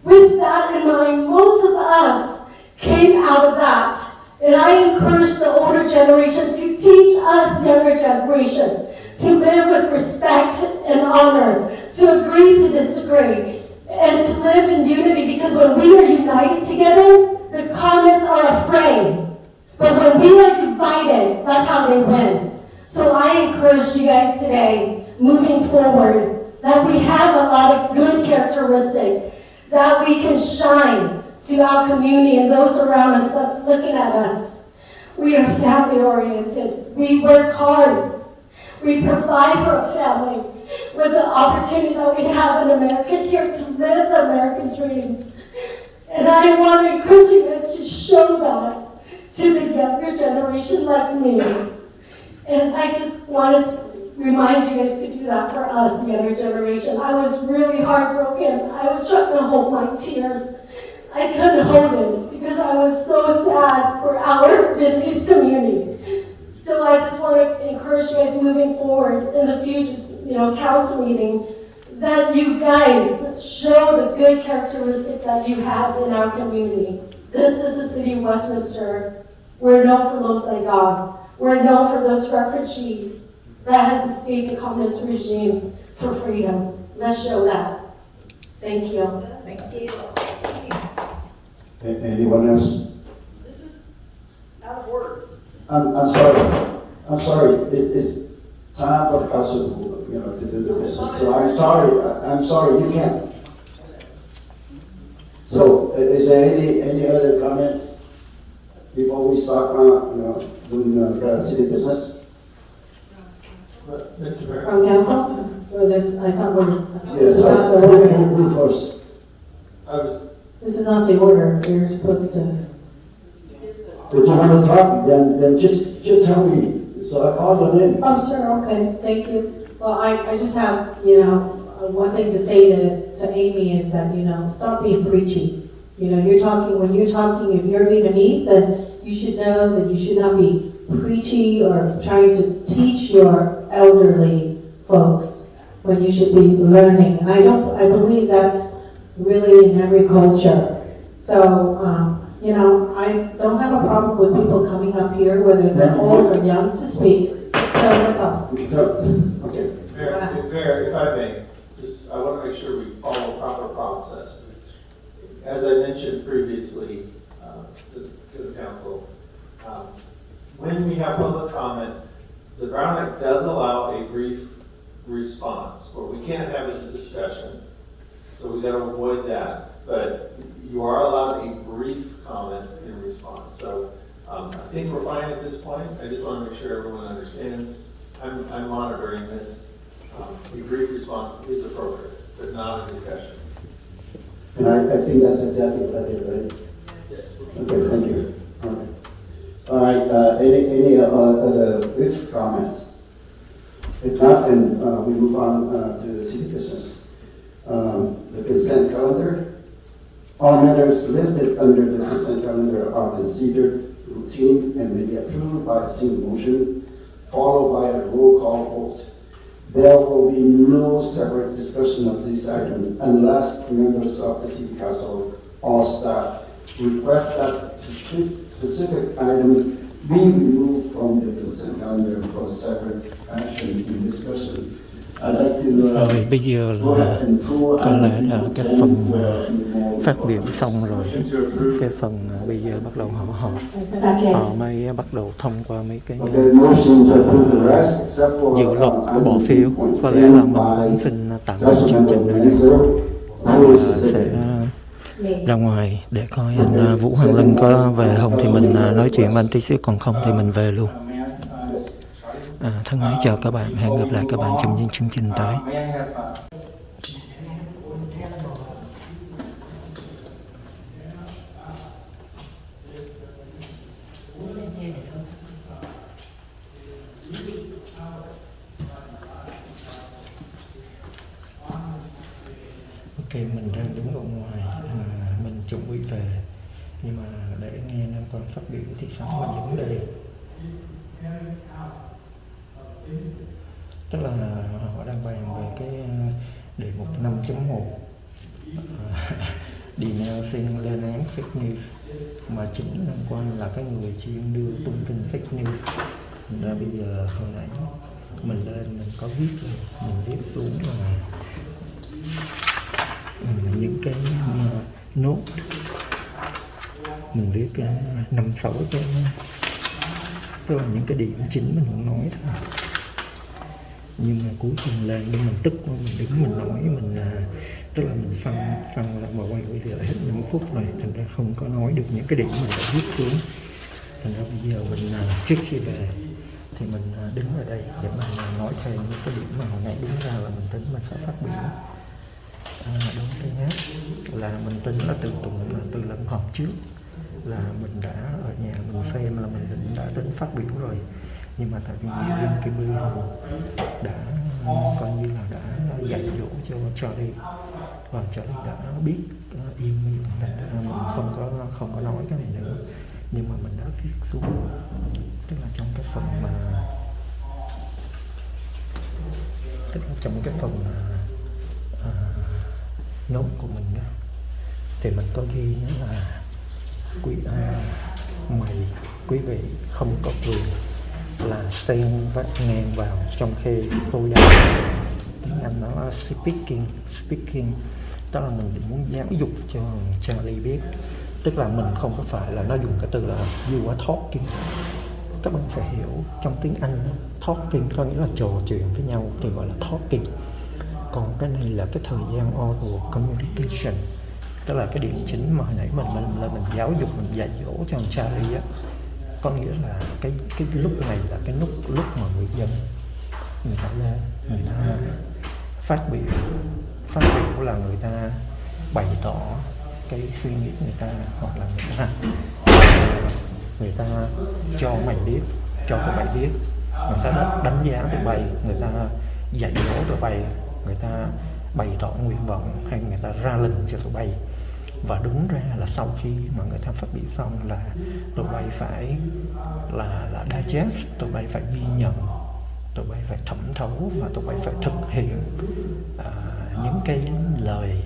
S14: With that in mind, most of us came out of that. And I encourage the older generation to teach us younger generation to live with respect and honor, to agree to disagree, and to live in unity, because when we are united together, the communists are afraid. But when we are divided, that's how they win. So I encourage you guys today, moving forward, that we have a lot of good characteristics, that we can shine to our community and those around us that's looking at us. We are family oriented. We work hard. We provide for a family with the opportunity that we have in America here to live the American dreams. And I want to encourage you guys to show that to the younger generation like me. And I just want to remind you guys to do that for us, the younger generation. I was really heartbroken. I was trying to hold my tears. I couldn't hold it because I was so sad for our Vietnamese community. So I just want to encourage you guys moving forward in the future, council meeting, that you guys show the good characteristic that you have in our community. This is the city of Westminster. We're known for Los Saigon. We're known for those refugees that has escaped the communist regime for freedom. Let's show that. Thank you.
S12: Thank you.
S4: Anyone else?
S5: This is out of order.
S4: I'm sorry. I'm sorry. It's time for the council, to do the business. So I'm sorry. You can't. So, is there any other comments before we start, doing the city business?
S17: Mr. Mayor?
S8: From council? Or this, I thought we're,
S4: Yes,
S8: not the order.
S4: who first?
S8: This is not the order. You're supposed to.
S4: If you want to talk, then just tell me. So I call your name.
S8: Oh, sure, okay, thank you. Well, I just have, one thing to say to Amy is that, stop being preachy. When you're talking, if you're Vietnamese, then you should know that you should not be preachy or trying to teach your elderly folks when you should be learning. And I believe that's really in every culture. So, I don't have a problem with people coming up here, whether they're old or young, to speak. So that's all.
S4: Okay.
S17: Mayor, if I may, I want to make sure we follow proper process. As I mentioned previously to the council, when we have public comment, the Brown Act does allow a brief response. What we can't have is a discussion, so we got to avoid that. But you are allowed a brief comment in response. So I think we're fine at this point. I just want to make sure everyone understands. I'm monitoring this. A brief response is appropriate, but not a discussion.
S4: And I think that's exactly what I did, right?
S17: Yes.
S4: Okay, thank you. All right, any other brief comments? If not, then we move on to the city business. The consent calendar. All matters listed under the consent calendar are considered routine and may be approved by a single motion, followed by a roll call vote. There will be no separate discussion of this item unless members of the city council or staff request that specific item be removed from the consent calendar for separate action and discussion.
S10: Rồi bây giờ là có lẽ là cái phần phát biểu xong rồi, cái phần bây giờ bắt đầu họ mới bắt đầu thông qua mấy cái dự luật bỏ phiếu. Có lẽ là mình cũng xin tạm dừng chương trình ở đây, sẽ ra ngoài để coi anh Vũ Hoàng Linh có về không thì mình nói chuyện với anh tí xíu, còn không thì mình về luôn. Thân ái chào các bạn, hẹn gặp lại các bạn trong những chương trình tới. Ok, mình đang đứng ở ngoài, mình chuẩn bị về, nhưng mà để nghe Nam Quang phát biểu thì sáng mình vẫn đây. Tức là họ đang bàn về cái đề mục 5.1 denouncing lên án fake news, mà chính Nam Quang là cái người chuyên đưa tung tin fake news. Thành ra bây giờ hồi nãy mình lên mình có viết rồi, mình viết xuống là những cái nốt, mình viết 5-6 cái, tức là những cái điểm chính mình muốn nói thôi. Nhưng mà cuối cùng lên để mình tức quá, mình đứng mình nói, mình tức là mình phân lại mà quay lại hết 5 phút rồi, thành ra không có nói được những cái điểm mình đã viết xuống. Thành ra bây giờ mình trước khi về thì mình đứng ở đây để mà nói thêm những cái điểm mà hồi nãy đúng ra là mình tính mình sẽ phát biểu. Đúng, thứ nhất là mình tính là từ lần họp trước là mình đã ở nhà mình xem là mình đã tính phát biểu rồi, nhưng mà tại vì nghị viên Kim Ly Hồ đã coi như là đã dạy dỗ cho Charlie, và Charlie đã biết im miệng, thành ra mình không có nói cái này nữa, nhưng mà mình đã viết xuống, tức là trong cái phần mà nốt của mình đó, thì mình có ghi nhớ là quý vị không có quyền là xen ngang vào trong khi tôi đang, tiếng Anh nó là speaking, tức là mình muốn giáo dục cho Charlie biết, tức là mình không có phải là nó dùng cái từ là you are talking, các bạn phải hiểu trong tiếng Anh talking có nghĩa là trò chuyện với nhau thì gọi là talking, còn cái này là cái thời gian oral communication, tức là cái điểm chính mà hồi nãy mình giáo dục, mình dạy dỗ cho anh Charlie á, có nghĩa là cái lúc này là cái lúc mà người dân người ta lên, người ta phát biểu là người ta bày tỏ cái suy nghĩ người ta, hoặc là người ta cho tụi bay biết, người ta đánh giá tụi bay, người ta dạy dỗ tụi bay, người ta bày tỏ nguyện vọng hay người ta ra lệnh cho tụi bay. Và đúng ra là sau khi mà người ta phát biểu xong là tụi bay phải là digest, tụi bay phải ghi nhận, tụi bay phải thẩm thấu và tụi bay phải thực hiện những cái lời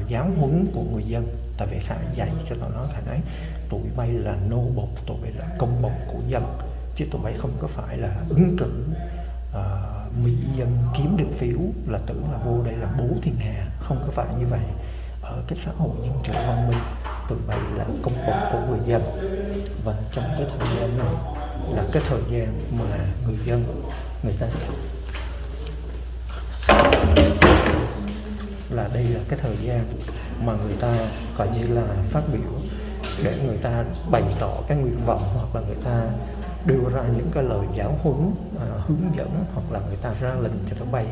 S10: giáo huấn của người dân. Tại vì Khải dạy cho tụi nó, Khải nói tụi bay là nô bộc, tụi bay là công bộc của dân, chứ tụi bay không có phải là ứng cử mỹ dân kiếm được phiếu là tưởng là vô đây là bố thiên hạ, không có phải như vậy. Ở cái xã hội dân chủ văn minh, tụi bay là công bộc của người dân, và trong cái thời gian này là cái thời gian mà người dân người ta là đây là cái thời gian mà người ta coi như là phát biểu để người ta bày tỏ cái nguyện vọng, hoặc là người ta đưa ra những cái lời giáo huấn, hướng dẫn, hoặc là người ta ra lệnh cho tụi bay,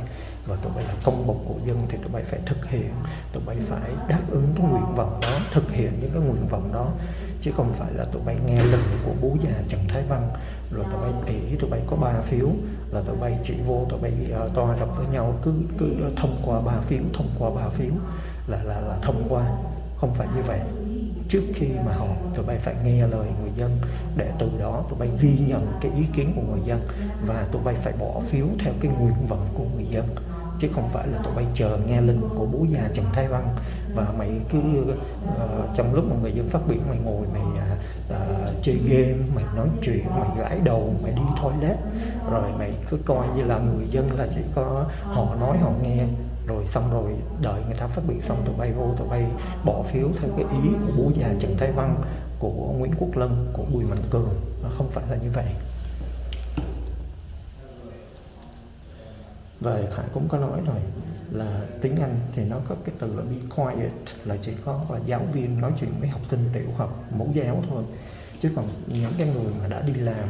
S10: và tụi bay là công bộc của dân thì tụi bay phải thực hiện, tụi bay phải đáp ứng cái nguyện vọng đó, thực hiện những cái nguyện vọng đó, chứ không phải là tụi bay nghe lệnh của bố già Trần Thái Văn rồi tụi bay ỷ tụi bay có 3 phiếu là tụi bay chỉ vô tụi bay toa rập với nhau, cứ thông qua 3 phiếu là thông qua, không phải như vậy. Trước khi mà họp tụi bay phải nghe lời người dân, để từ đó tụi bay ghi nhận cái ý kiến của người dân và tụi bay phải bỏ phiếu theo cái nguyện vọng của người dân, chứ không phải là tụi bay chờ nghe lệnh của bố già Trần Thái Văn và mày cứ trong lúc mà người dân phát biểu mày ngồi mày chơi game, mày nói chuyện, mày gãi đầu, mày đi toilet, rồi mày cứ coi như là người dân là chỉ có họ nói họ nghe, rồi xong rồi đợi người ta phát biểu xong tụi bay vô, tụi bay bỏ phiếu theo cái ý của bố già Trần Thái Văn, của Nguyễn Quốc Lân, của Bùi Mạnh Cường. Nó không phải là như vậy. Và Khải cũng có nói rồi là tiếng Anh thì nó có cái từ là be quiet, là chỉ có là giáo viên nói chuyện với học sinh tiểu học, mẫu giáo thôi. Chứ còn những cái người mà đã đi làm,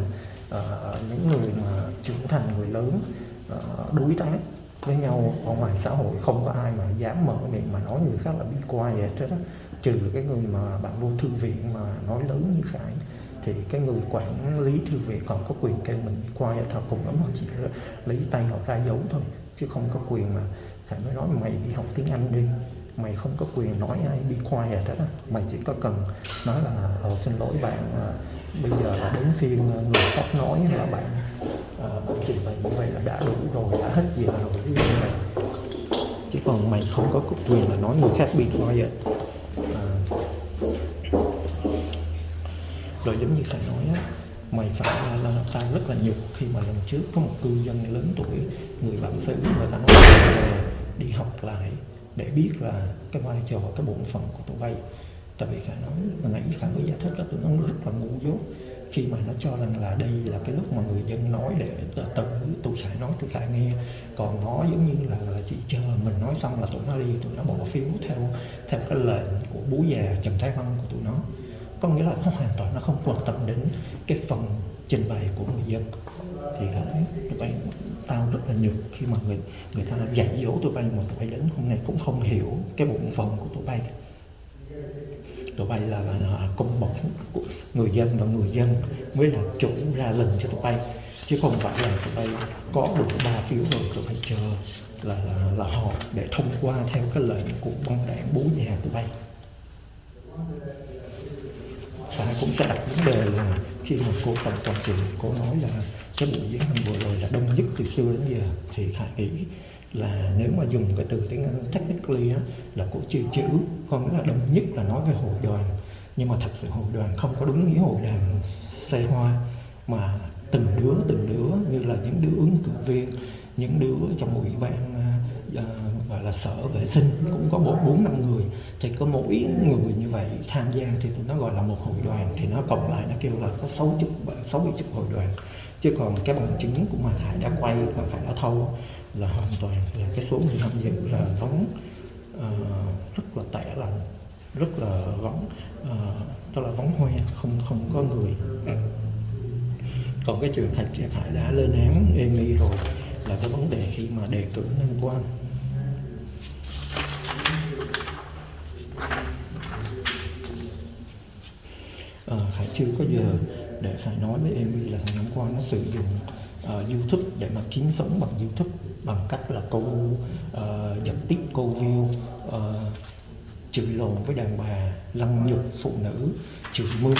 S10: những người mà trưởng thành, người lớn, đối tác với nhau ở ngoài xã hội, không có ai mà dám mở miệng mà nói người khác là be quiet hết á. Trừ cái người mà bạn vô thư viện mà nói lớn như Khải, thì cái người quản lý thư viện còn có quyền kêu mình be quiet, họ cùng lắm họ chỉ lấy tay họ ra dấu thôi, chứ không có quyền mà Khải mới nói mày đi học tiếng Anh đi, mày không có quyền nói ai be quiet hết á. Mày chỉ có cần nói là xin lỗi bạn, bây giờ là đến phiên người khác nói, là bạn trình bày như vậy là đã đủ rồi, đã hết giờ rồi, ví dụ như này. Chứ còn mày không có quyền là nói người khác be quiet. Rồi giống như Khải nói á, mày phải là ta rất là nhục khi mà lần trước có một cư dân lớn tuổi, người bản xứ, người ta nói về đi học lại để biết là cái vai trò, cái bổn phận của tụi bay. Tại vì Khải nói mà nãy Khải mới giải thích là tụi nó rất là ngu dốt khi mà nó cho rằng là đây là cái lúc mà người dân nói để tự tụi Khải nói tụi Khải nghe, còn nó giống như là chỉ chờ mình nói xong là tụi nó đi, tụi nó bỏ phiếu theo cái lệnh của bố già Trần Thái Văn của tụi nó. Có nghĩa là nó hoàn toàn nó không quan tâm đến cái phần trình bày của người dân. Thì Khải tụi bay, tao rất là nhục khi mà người ta dạy dỗ tụi bay mà tụi bay đến hôm nay cũng không hiểu cái bổn phận của tụi bay. Tụi bay là công bộc của người dân, và người dân mới là chủ ra lệnh cho tụi bay, chứ không phải là tụi bay có đủ 3 phiếu rồi tụi bay chờ là họp để thông qua theo cái lệnh của băng đảng bố già tụi bay. Và cũng sẽ đặt vấn đề là khi mà cô Tổng Quản trị cô nói là cái buổi diễn hành vừa rồi là đông nhất từ xưa đến giờ, thì Khải nghĩ là nếu mà dùng cái từ tiếng Anh technically á, là cô chưa chữ, còn là đông nhất là nói về hội đoàn, nhưng mà thật sự hội đoàn không có đúng nghĩa hội đoàn xe hoa, mà từng đứa như là những đứa ứng cử viên, những đứa trong ủy ban gọi là sở vệ sinh cũng có 4-5 người, thì có mỗi người như vậy tham gia thì tụi nó gọi là một hội đoàn, thì nó cộng lại nó kêu là có 60-70 hội đoàn. Chứ còn cái bằng chứng của mà Khải đã quay và Khải đã thâu là hoàn toàn là cái số người tham dự là vắng, rất là tẻ lạnh, rất là vắng, tức là vắng hoe, không có người. Còn cái chuyện Khải đã lên án Amy rồi là cái vấn đề khi mà đề cử Nam Quang. Khải chưa có giờ để Khải nói với Amy là thằng Nam Quang nó sử dụng YouTube để mà kiếm sống bằng YouTube, bằng cách là giật tiếp câu view, chửi lồn với đàn bà, lăng nhục phụ nữ, chửi mướn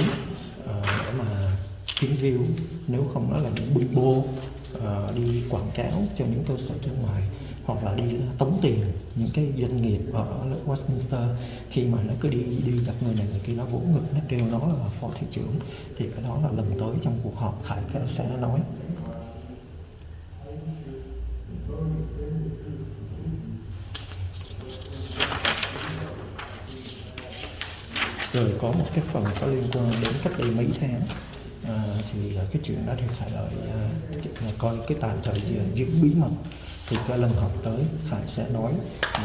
S10: để mà kiếm view. Nếu không nó là những billboard đi quảng cáo cho những cơ sở thương mại, hoặc là đi tống tiền những cái doanh nghiệp ở Westminster. Khi mà nó cứ đi gặp người này người kia, nó vỗ ngực, nó kêu nó là phó thị trưởng, thì cái đó là lần tới trong cuộc họp Khải sẽ nói. Rồi có một cái phần có liên quan đến cách đây mấy tháng, thì cái chuyện đó thì Khải đợi coi cái tạm thời giữ bí mật, thì cái lần họp tới Khải sẽ nói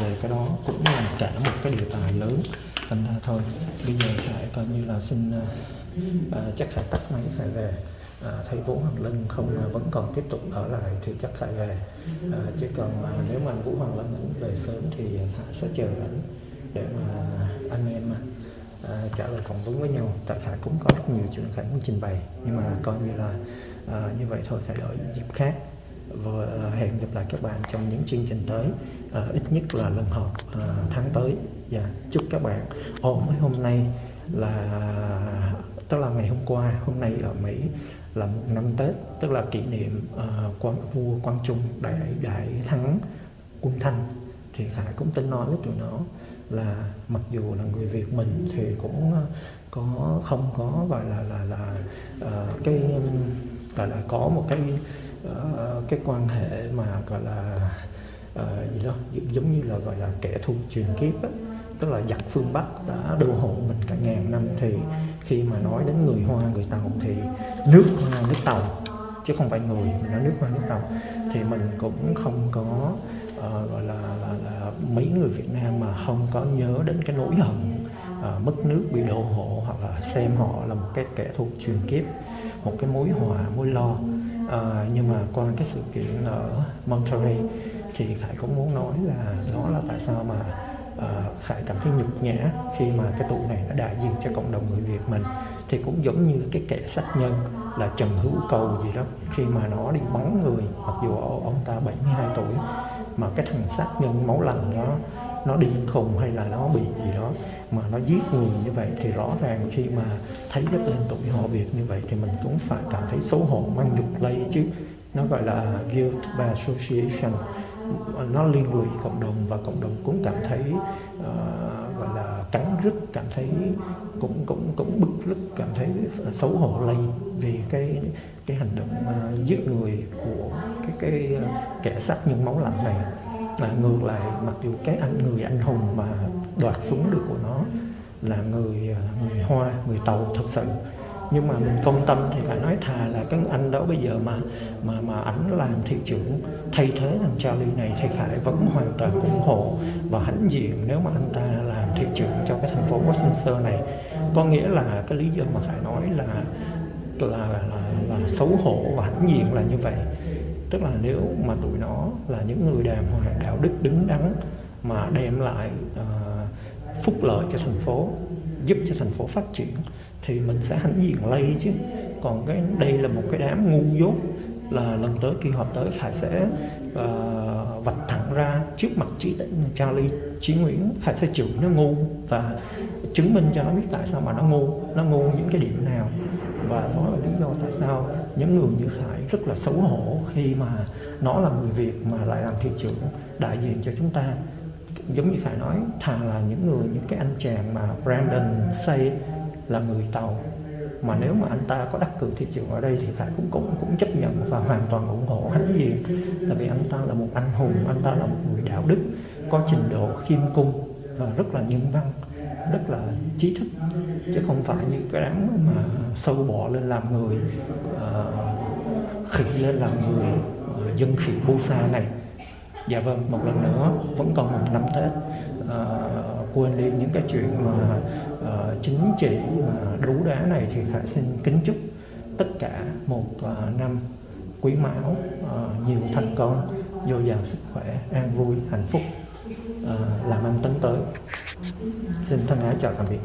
S10: về cái đó, cũng là cả một cái đề tài lớn. Thành ra thôi bây giờ Khải coi như là xin chắc Khải tắt máy Khải về. Thấy Vũ Hoàng Linh vẫn còn tiếp tục ở lại thì chắc Khải về, chứ còn nếu mà Vũ Hoàng Linh ảnh về sớm thì Khải sẽ chờ ảnh để mà anh em trả lời phỏng vấn với nhau. Tại Khải cũng có rất nhiều chuyện Khải muốn trình bày, nhưng mà coi như là như vậy thôi. Khải đợi dịp khác và hẹn gặp lại các bạn trong những chương trình tới, ít nhất là lần họp tháng tới. Và chúc các bạn với hôm nay là tức là ngày hôm qua, hôm nay ở Mỹ là một năm Tết, tức là kỷ niệm vua Quang Trung đại thắng quân Thanh thì Khải cũng tính nói với tụi nó là mặc dù là người Việt mình thì cũng không có gọi là cái gọi là có một cái quan hệ mà gọi là gì đó giống như là gọi là kẻ thù truyền kiếp á, tức là giặc phương Bắc đã đô hộ mình cả ngàn năm, thì khi mà nói đến người Hoa người Tàu thì nước Hoa nước Tàu chứ không phải người, mình nói nước Hoa nước Tàu, thì mình cũng không có gọi là mấy người Việt Nam mà không có nhớ đến cái nỗi hận mất nước bị đô hộ, hoặc là xem họ là một cái kẻ thù truyền kiếp, một cái mối họa mối lo. Nhưng mà qua cái sự kiện ở Monterey thì Khải cũng muốn nói là đó là tại sao mà Khải cảm thấy nhục nhã khi mà cái tụ này nó đại diện cho cộng đồng người Việt mình. Thì cũng giống như cái kẻ sát nhân là Trần Hữu Cầu gì đó, khi mà nó đi bắn người, mặc dù ông ta 72 tuổi, mà cái thằng sát nhân máu lạnh đó nó điên khùng hay là nó bị gì đó mà nó giết người như vậy, thì rõ ràng khi mà thấy cái tên tụi họ Việt như vậy thì mình cũng phải cảm thấy xấu hổ, mang nhục lây chứ. Nó gọi là guilt by association, nó liên lụy cộng đồng và cộng đồng cũng cảm thấy gọi là cắn rứt, cảm thấy cũng bức rứt, cảm thấy xấu hổ lây vì cái hành động giết người của cái kẻ sát nhân máu lạnh này. Ngược lại, mặc dù cái người anh hùng mà đoạt súng được của nó là người Hoa, người Tàu thật sự, nhưng mà mình công tâm thì phải nói thà là cái anh đó bây giờ mà ảnh làm thị trưởng thay thế thằng Charlie này thì Khải vẫn hoàn toàn ủng hộ và hãnh diện nếu mà anh ta làm thị trưởng cho cái thành phố Westminster này. Có nghĩa là cái lý do mà Khải nói là xấu hổ và hãnh diện là như vậy. Tức là nếu mà tụi nó là những người đàng hoàng, đạo đức đứng đắn mà đem lại phúc lợi cho thành phố, giúp cho thành phố phát triển thì mình sẽ hãnh diện lây chứ. Còn đây là một cái đám ngu dốt, là lần tới kỳ họp tới Khải sẽ vạch thẳng ra trước mặt Charlie Chí Nguyễn. Khải sẽ chửi nó ngu và chứng minh cho nó biết tại sao mà nó ngu những cái điểm nào. Và đó là lý do tại sao những người như Khải rất là xấu hổ khi mà nó là người Việt mà lại làm thị trưởng đại diện cho chúng ta. Giống như Khải nói, thà là những cái anh chàng mà Brandon Say là người Tàu, mà nếu mà anh ta có đắc cử thị trưởng ở đây thì Khải cũng chấp nhận và hoàn toàn ủng hộ hãnh diện. Tại vì anh ta là một anh hùng, anh ta là một người đạo đức, có trình độ khiêm cung và rất là nhân văn, rất là trí thức, chứ không phải như cái đám mà sâu bọ lên làm người, khỉ lên làm người, dân khỉ Bolsa này. Dạ vâng, một lần nữa vẫn còn một năm Tết, quên đi những cái chuyện mà chính trị mà đấu đá này thì Khải xin kính chúc tất cả một năm Quý Mão nhiều thành công, dồi dào sức khỏe, an vui, hạnh phúc, làm ăn tấn tới. Xin thân ái chào tạm biệt.